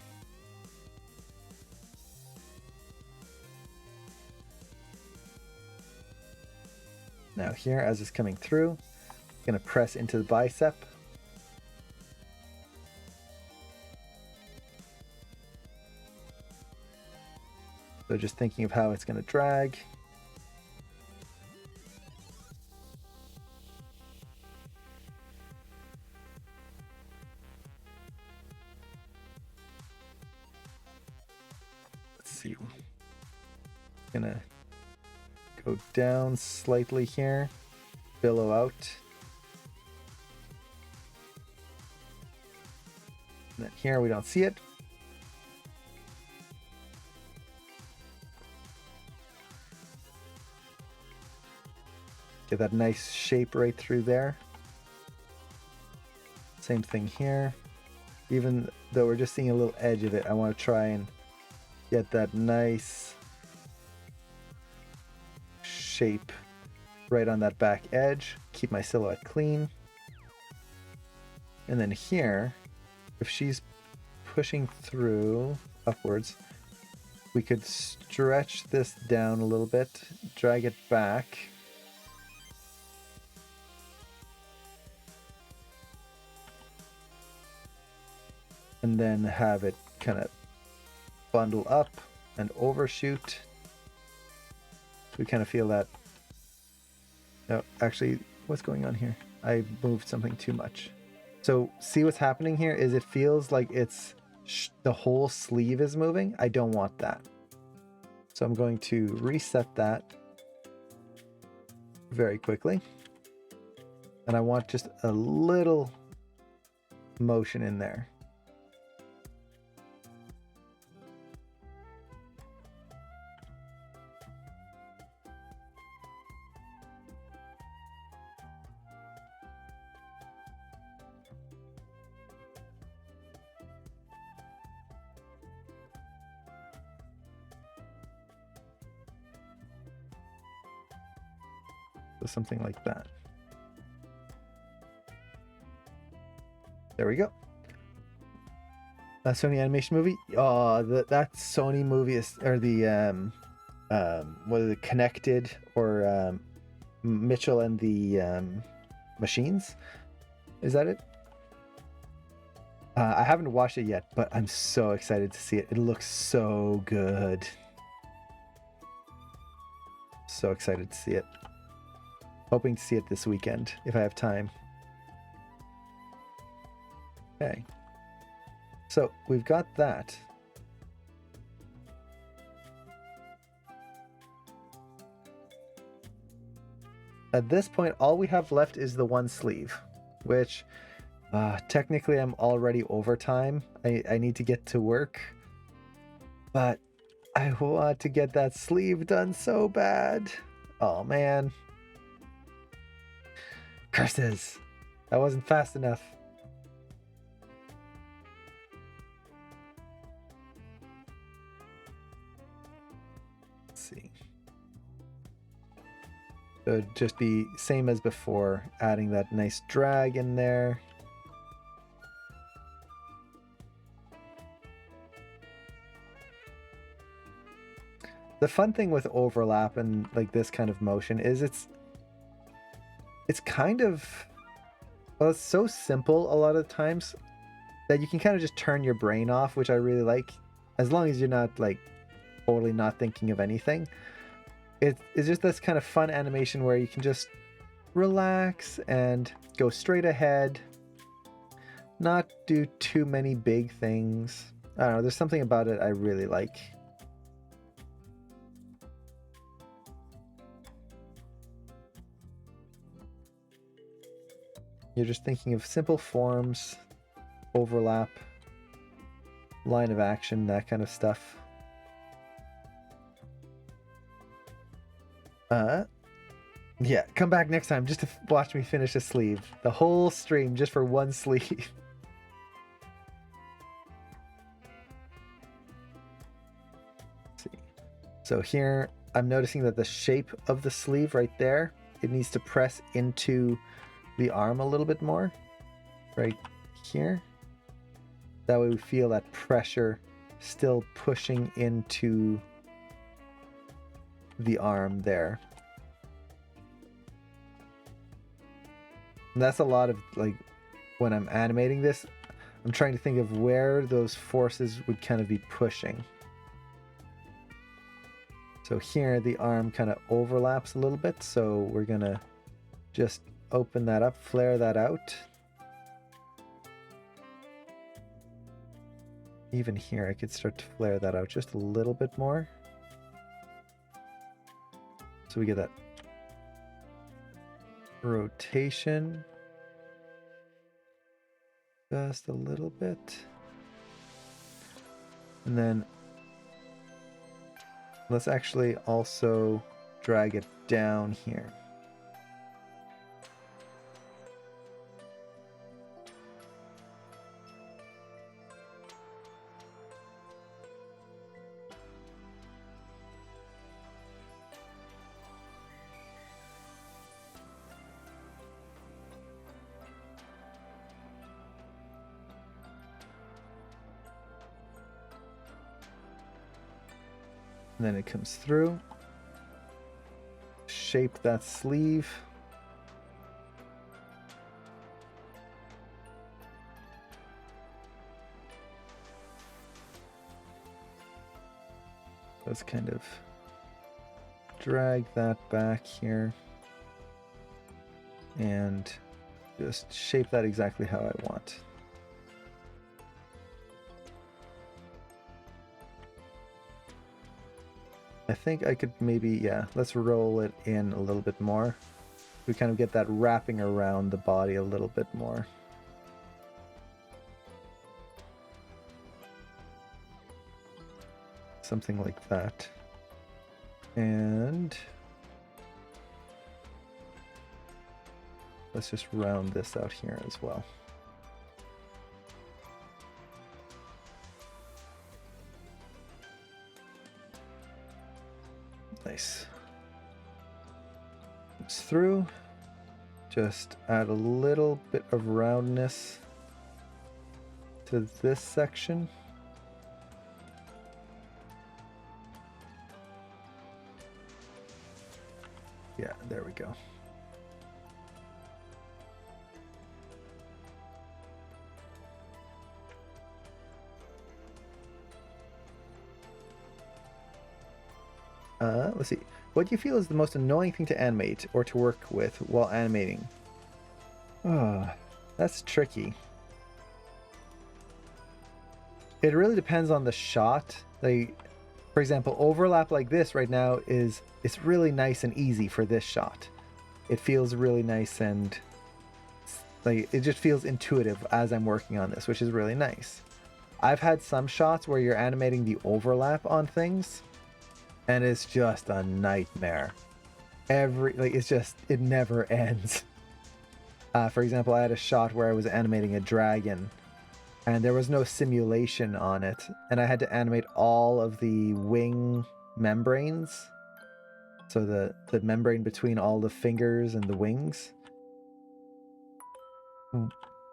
Now here, as it's coming through, I'm gonna press into the bicep. So just thinking of how it's gonna drag. Let's see. Gonna go down slightly here, billow out. And then here we don't see it. Get that nice shape right through there. Same thing here. Even though we're just seeing a little edge of it, I want to try and get that nice shape right on that back edge. Keep my silhouette clean. And then here, if she's pushing through upwards, we could stretch this down a little bit, drag it back. And then have it kind of bundle up and overshoot. We kind of feel that. No, actually, what's going on here? I moved something too much. So see what's happening here is it feels like it's the whole sleeve is moving. I don't want that. So I'm going to reset that very quickly. And I want just a little motion in there. So something like that. There we go. That Sony animation movie. Oh, that Sony movie is, or the what is it, Connected, or Mitchell and the Machines. Is that it? I haven't watched it yet, but I'm so excited to see it. It looks so good. So excited to see it. Hoping to see it this weekend if I have time. Okay. So we've got that. At this point, all we have left is the one sleeve, which technically I'm already overtime. I need to get to work, but I want to get that sleeve done so bad. Oh man. Curses. That wasn't fast enough. Let's see. So it'd just be same as before, adding that nice drag in there. The fun thing with overlap and like this kind of motion is it's kind of, well, it's so simple a lot of times that you can kind of just turn your brain off, which I really like, as long as you're not like totally not thinking of anything. It's just this kind of fun animation where you can just relax and go straight ahead, not do too many big things. I don't know, there's something about it I really like. You're just thinking of simple forms, overlap, line of action, that kind of stuff. Yeah, come back next time just to watch me finish a sleeve. The whole stream just for one sleeve. See. So here, I'm noticing that the shape of the sleeve right there, it needs to press into the arm a little bit more. Right here. That way we feel that pressure still pushing into the arm there. And that's a lot of like when I'm animating this, I'm trying to think of where those forces would kind of be pushing. So here the arm kind of overlaps a little bit, so we're gonna just open that up, flare that out. Even here I could start to flare that out just a little bit more. So we get that rotation just a little bit, and then let's actually also drag it down here. And then it comes through, shape that sleeve. Let's kind of drag that back here and just shape that exactly how I want. I think I could maybe, yeah, let's roll it in a little bit more. We kind of get that wrapping around the body a little bit more. Something like that. And let's just round this out here as well. Nice. It's through. Just add a little bit of roundness to this section. Yeah, there we go. Let's see. What do you feel is the most annoying thing to animate or to work with while animating? Oh, that's tricky. It really depends on the shot. Like, for example, overlap like this right now it's really nice and easy for this shot. it feels really nice, and like it just feels intuitive as I'm working on this, which is really nice. I've had some shots where you're animating the overlap on things, and it's just a nightmare. It never ends. For example, I had a shot where I was animating a dragon, and there was no simulation on it, and I had to animate all of the wing membranes, so the membrane between all the fingers and the wings,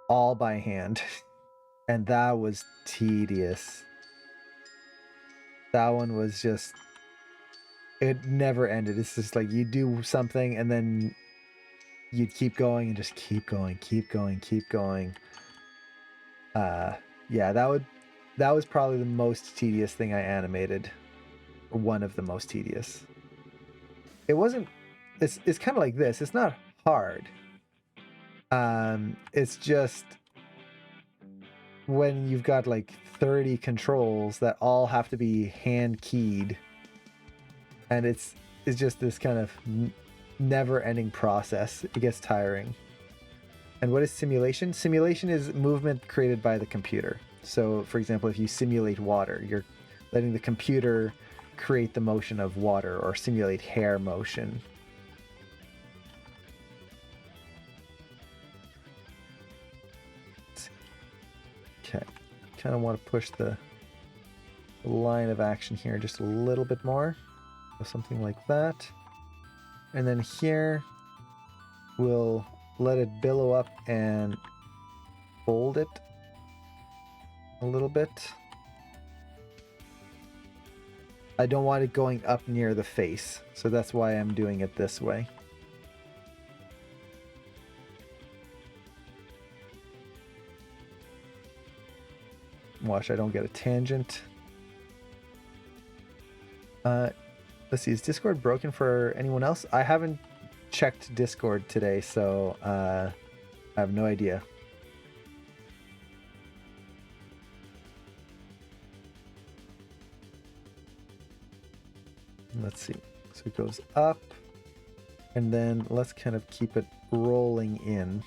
all by hand. And that was tedious. That one was just, it never ended. It's just like you do something and then you'd keep going and just keep going. Yeah, that was probably the most tedious thing I animated. One of the most tedious. It's kind of like this. It's not hard. It's just when you've got like 30 controls that all have to be hand keyed, and it's just this kind of never ending process. It gets tiring. And what is simulation? Simulation is movement created by the computer. So for example, if you simulate water, you're letting the computer create the motion of water, or simulate hair motion. Okay, kind of want to push the line of action here just a little bit more. So something like that. And then here, we'll let it billow up and fold it a little bit. I don't want it going up near the face, so that's why I'm doing it this way. Watch, I don't get a tangent. Let's see, is Discord broken for anyone else? I haven't checked Discord today, so I have no idea. Let's see. So it goes up, and then let's kind of keep it rolling in.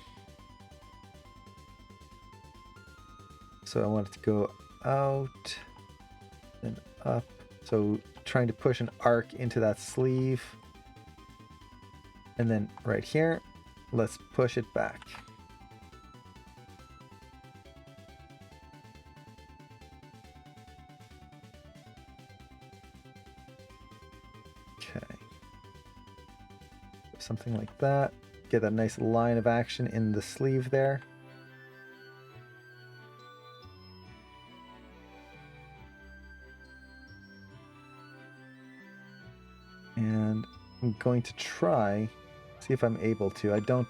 So I want it to go out and up. So trying to push an arc into that sleeve. And then right here, let's push it back. Okay. Something like that. Get that nice line of action in the sleeve there. And I'm going to try, see if I'm able to. I don't,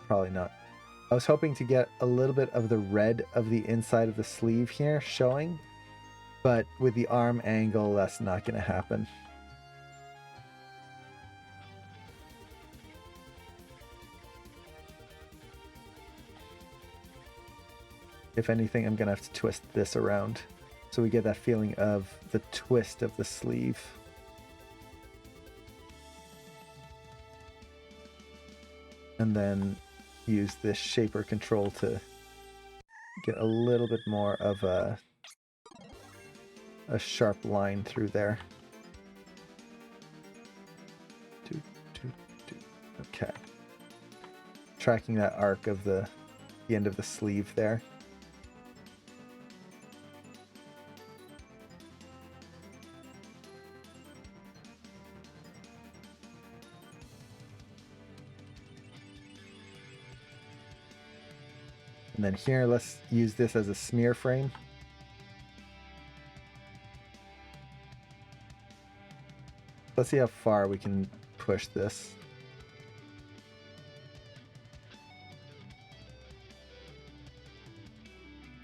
probably not. I was hoping to get a little bit of the red of the inside of the sleeve here showing, but with the arm angle, that's not going to happen. If anything, I'm going to have to twist this around so we get that feeling of the twist of the sleeve. And then use this shaper control to get a little bit more of a sharp line through there. Okay. Tracking that arc of the end of the sleeve there. And then here, let's use this as a smear frame. Let's see how far we can push this.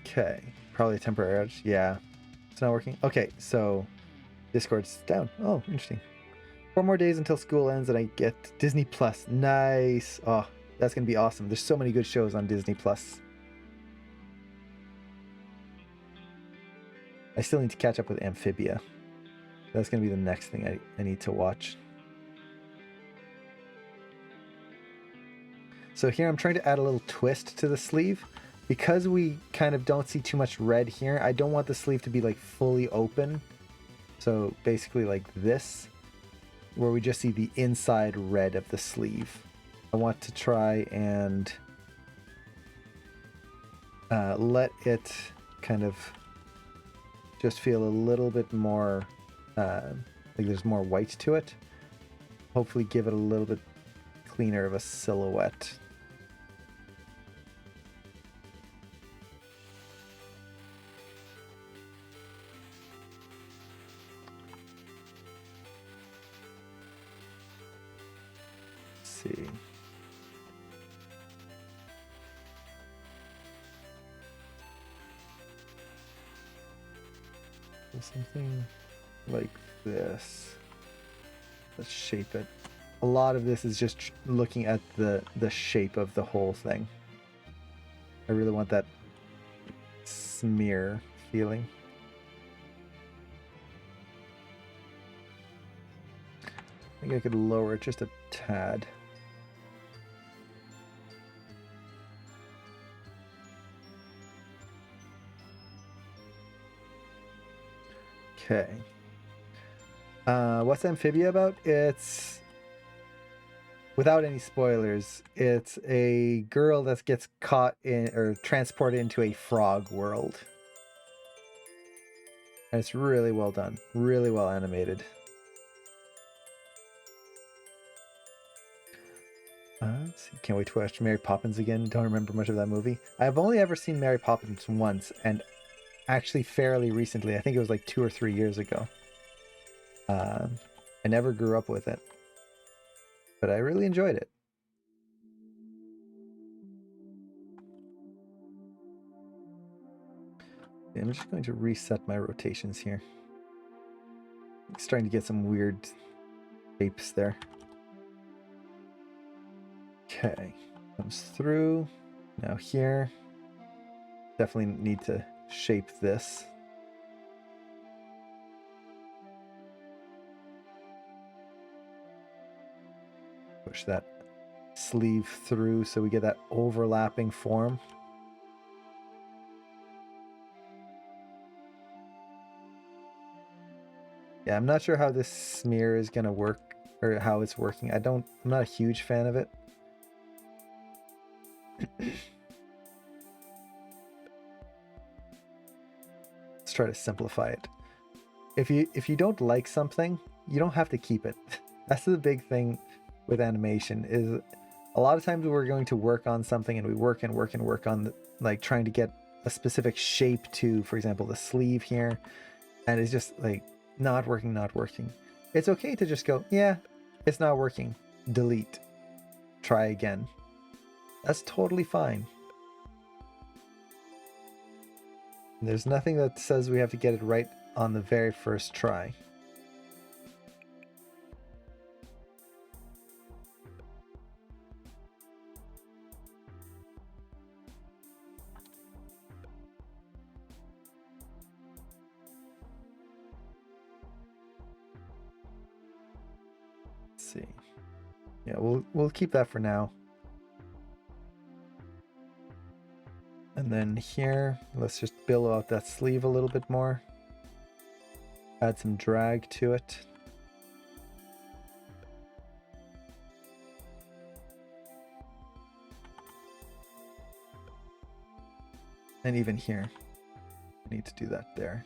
Okay, probably a temporary edge. Yeah, it's not working. Okay, so Discord's down. Oh, interesting. 4 more days until school ends and I get Disney Plus. Nice. Oh, that's going to be awesome. There's so many good shows on Disney Plus. I still need to catch up with Amphibia. That's going to be the next thing I need to watch. So here I'm trying to add a little twist to the sleeve. Because we kind of don't see too much red here, I don't want the sleeve to be like fully open. So basically like this, where we just see the inside red of the sleeve. I want to try and let it kind of just feel a little bit more like there's more white to it. Hopefully give it a little bit cleaner of a silhouette. Let's see. Something like this. Let's shape it. A lot of this is just looking at the shape of the whole thing. I really want that smear feeling. I think I could lower it just a tad. Okay. What's Amphibia about? It's, without any spoilers, it's a girl that gets caught in or transported into a frog world. And it's really well done, really well animated. Let's see. Can't wait to watch Mary Poppins again. Don't remember much of that movie. I've only ever seen Mary Poppins once, and actually fairly recently. I think it was like 2 or 3 years ago. I never grew up with it, but I really enjoyed it. I'm just going to reset my rotations here. I'm starting to get some weird shapes there. Okay, comes through. Now here, definitely need to shape this. Push that sleeve through so we get that overlapping form. Yeah, I'm not sure how this smear is gonna work or how it's working. I'm not a huge fan of it. Let's try to simplify it. If you don't like something, you don't have to keep it. That's the big thing with animation, is a lot of times we're going to work on something and we work and work and work on like trying to get a specific shape to, for example, the sleeve here, and it's just like not working. It's okay to just go, yeah, it's not working, delete, try again. That's totally fine. There's nothing that says we have to get it right on the very first try. Let's see. Yeah, we'll keep that for now. And then here, let's just billow out that sleeve a little bit more. Add some drag to it. And even here, I need to do that there.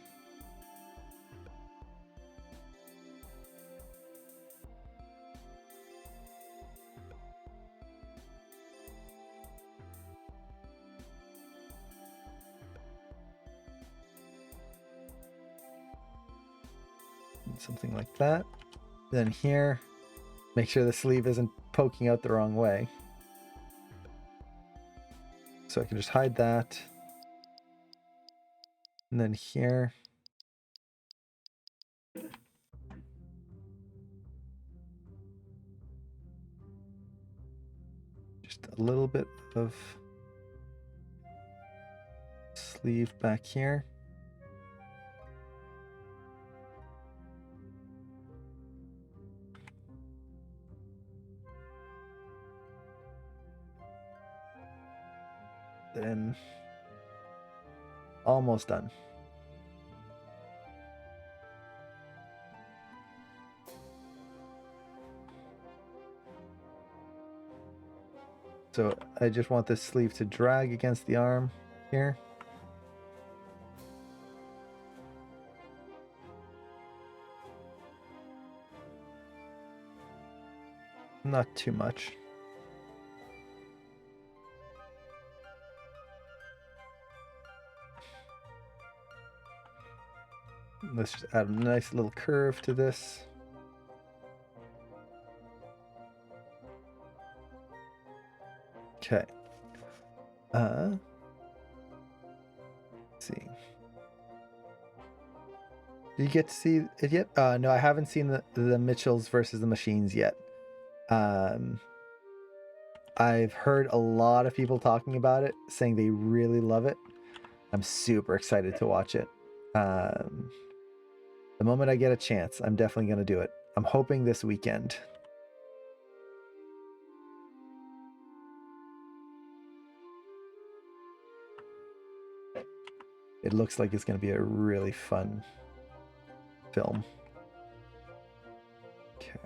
Something like that. Then here, make sure the sleeve isn't poking out the wrong way. So I can just hide that. And then here, just a little bit of sleeve back here. then almost done. So I just want this sleeve to drag against the arm here. Not too much. Let's just add a nice little curve to this. Okay. Let's see. Do you get to see it yet? No, I haven't seen the Mitchells versus the Machines yet. I've heard a lot of people talking about it, saying they really love it. I'm super excited to watch it. The moment I get a chance, I'm definitely going to do it. I'm hoping this weekend. It looks like it's going to be a really fun film. Okay.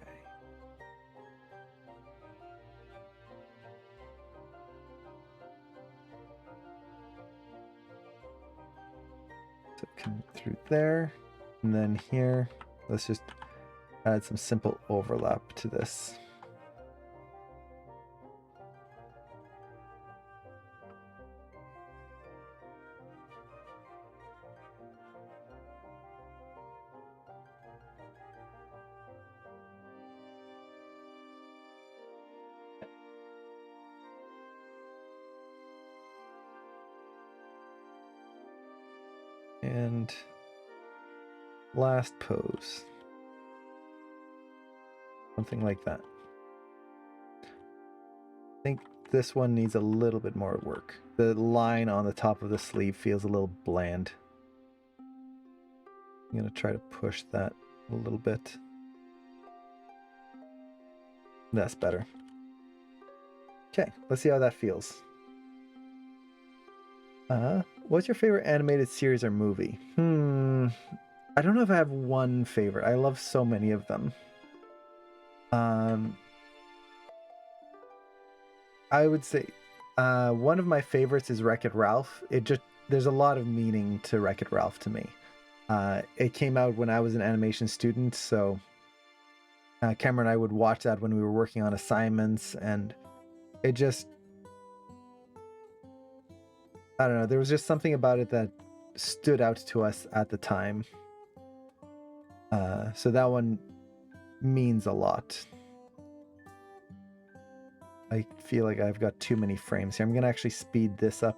So come through there, and then here, let's just add some simple overlap to this. And last pose. Something like that. I think this one needs a little bit more work. The line on the top of the sleeve feels a little bland. I'm going to try to push that a little bit. That's better. Okay, let's see how that feels. What's your favorite animated series or movie? I don't know if I have one favorite. I love so many of them. I would say one of my favorites is Wreck-It Ralph. There's a lot of meaning to Wreck-It Ralph to me. It came out when I was an animation student, so Cameron and I would watch that when we were working on assignments, and it just, I don't know, there was just something about it that stood out to us at the time. So that one means a lot. I feel like I've got too many frames here. I'm going to actually speed this up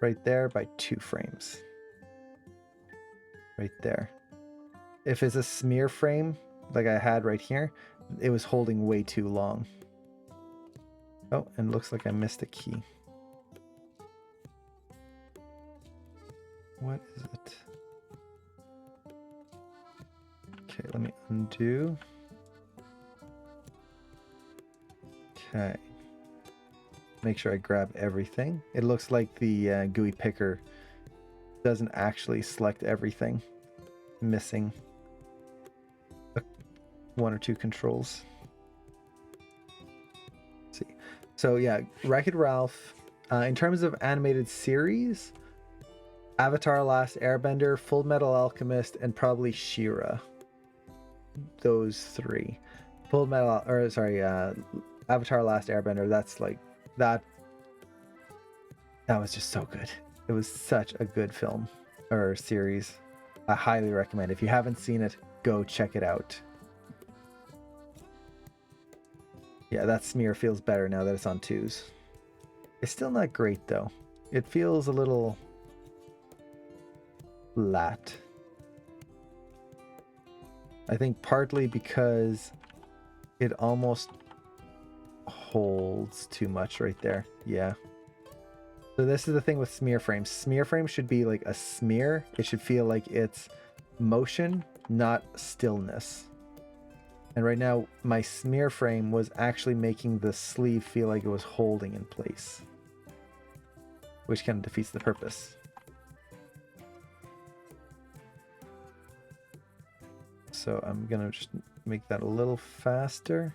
right there by 2 frames. Right there. If it's a smear frame, like I had right here, it was holding way too long. Oh, and it looks like I missed a key. What is it? Okay, let me undo. Okay. Make sure I grab everything. It looks like the GUI picker doesn't actually select everything. Missing 1 or 2 controls. Let's see. So yeah, Wreck-It Ralph. In terms of animated series, Avatar: Last Airbender, Full Metal Alchemist, and probably She-Ra. Those 3. Avatar: Last Airbender. That's like that. That was just so good. It was such a good film or series. I highly recommend. If you haven't seen it, go check it out. Yeah, that smear feels better now that it's on 2s. It's still not great though. It feels a little flat. I think partly because it almost holds too much right there. Yeah. So this is the thing with smear frames. Smear frames should be like a smear. It should feel like it's motion, not stillness. And right now, my smear frame was actually making the sleeve feel like it was holding in place. which kind of defeats the purpose. So I'm gonna just make that a little faster.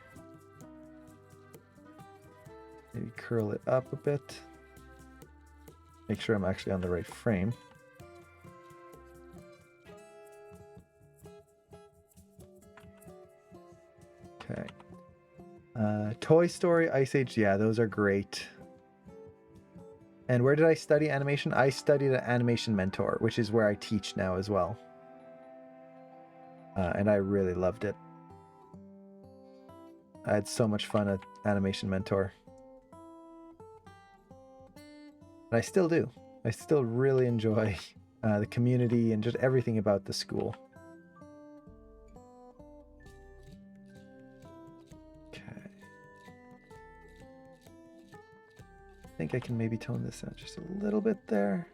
Maybe curl it up a bit. Make sure I'm actually on the right frame. Okay. Toy Story, Ice Age, yeah, those are great. And where did I study animation? I studied at Animation Mentor, which is where I teach now as well. And I really loved it. I had so much fun at Animation Mentor. And I still do. I still really enjoy the community and just everything about the school. Okay. I think I can maybe tone this out just a little bit there.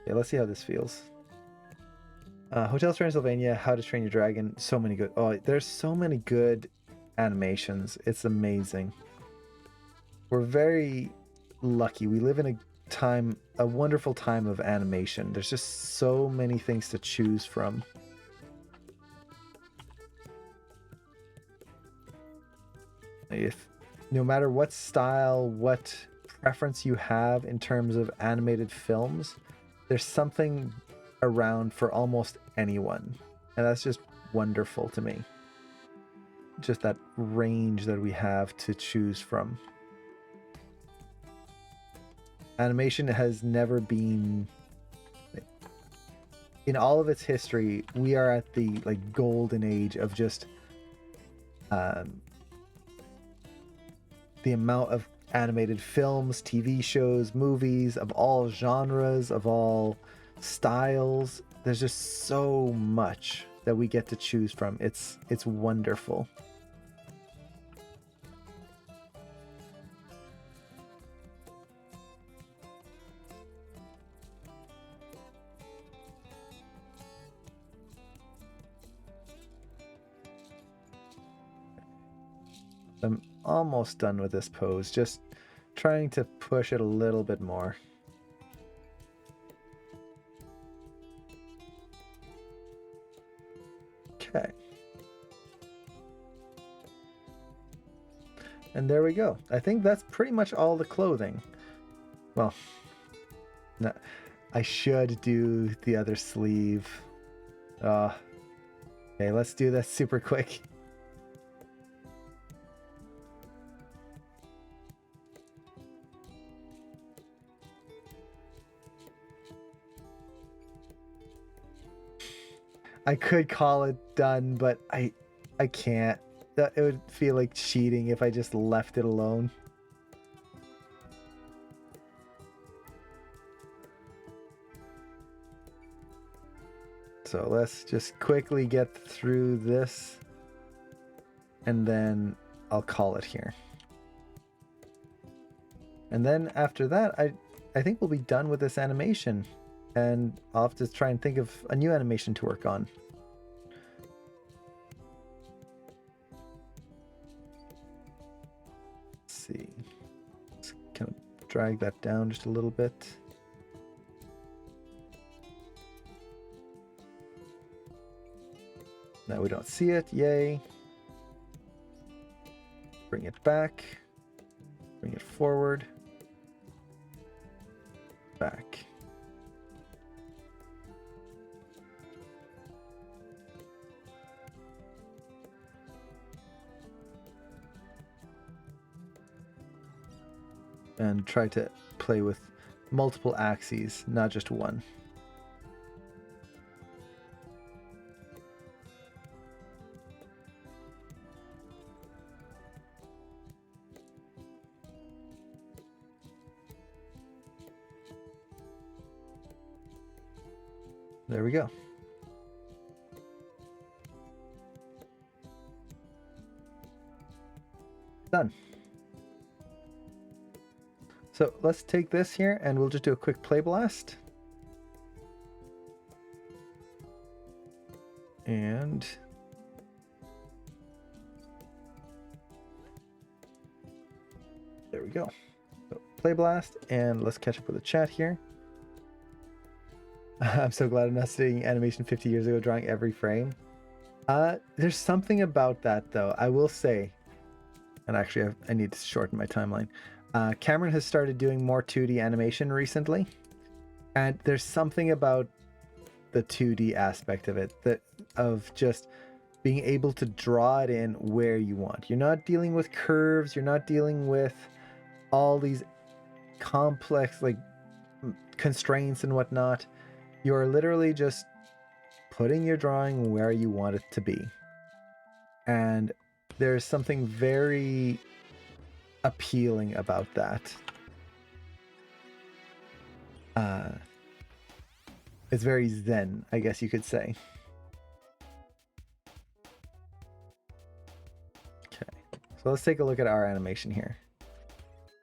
Yeah, let's see how this feels. Hotel Transylvania, How to Train Your Dragon, so many good. Oh, there's so many good animations. It's amazing. We're very lucky. We live in a wonderful time of animation. There's just so many things to choose from. No matter what style, what preference you have in terms of animated films, there's something around for almost anyone, and that's just wonderful to me. Just that range that we have to choose from. Animation has never been, in all of its history, we are at the golden age of just the amount of animated films, TV shows, movies of all genres, of all styles. There's just so much that we get to choose from. It's wonderful. I'm almost done with this pose, just trying to push it a little bit more. Okay. And there we go. I think that's pretty much all the clothing. Well, no, I should do the other sleeve. Okay, let's do this super quick. I could call it done, but I can't. It would feel like cheating if I just left it alone. So let's just quickly get through this, and then I'll call it here. And then after that, I think we'll be done with this animation, and I'll have to try and think of a new animation to work on. Let's see. Let's kind of drag that down just a little bit. Now we don't see it, yay. Bring it back, bring it forward, back. And try to play with multiple axes, not just one. There we go. Done. So let's take this here and we'll just do a quick play blast. And there we go. So Play Blast, and let's catch up with the chat here. I'm so glad I'm not studying animation 50 years ago, drawing every frame. There's something about that, though, I will say. And actually, I need to shorten my timeline. Cameron has started doing more 2D animation recently. And there's something about the 2D aspect of it, that of just being able to draw it in where you want. You're not dealing with curves. You're not dealing with all these complex like constraints and whatnot. You're literally just putting your drawing where you want it to be. And there's something very appealing about that. It's very zen, I guess you could say. Okay, so let's take a look at our animation here.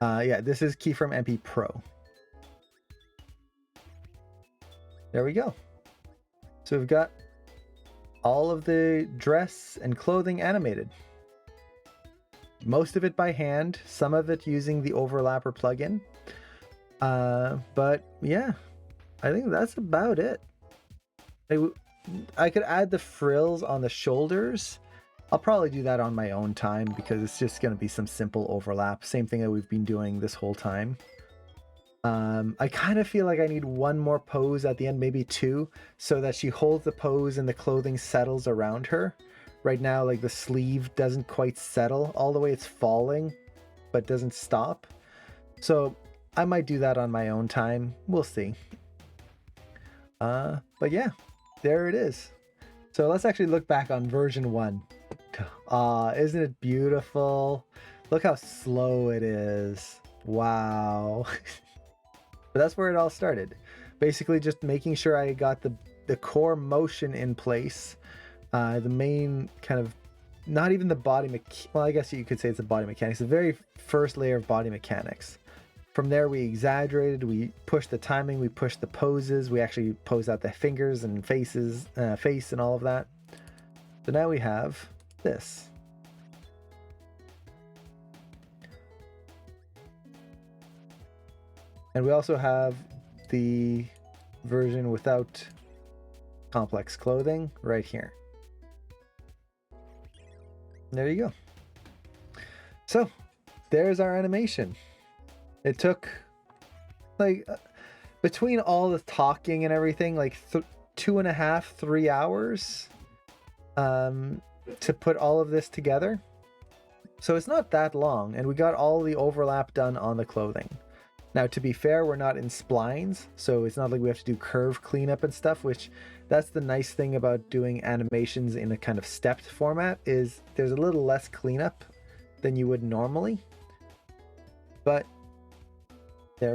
Yeah, this is Keyframe MP Pro. There we go. So we've got all of the dress and clothing animated. Most of it by hand, some of it using the overlapper plugin. But yeah, I think that's about it. I could add the frills on the shoulders. I'll probably do that on my own time because it's just going to be some simple overlap. Same thing that we've been doing this whole time. I kind of feel like I need one more pose at the end, maybe two, so that she holds the pose and the clothing settles around her. Right now, like the sleeve doesn't quite settle all the way. It's falling, but doesn't stop. So I might do that on my own time. We'll see. But yeah, there it is. So let's actually look back on version 1. Isn't it beautiful? Look how slow it is. Wow. But that's where it all started. Basically just making sure I got the core motion in place. The main kind of, not even the body well, I guess you could say it's the body mechanics, the very first layer of body mechanics. From there we exaggerated, we pushed the timing, we pushed the poses, we actually posed out the fingers and face and all of that. So now we have this. And we also have the version without complex clothing right here. There you go. So there's our animation. It took like between all the talking and everything, like 2.5, 3 hours to put all of this together. So it's not that long, and we got all the overlap done on the clothing. Now, to be fair, we're not in splines, so it's not like we have to do curve cleanup and stuff, which that's the nice thing about doing animations in a kind of stepped format, is there's a little less cleanup than you would normally. But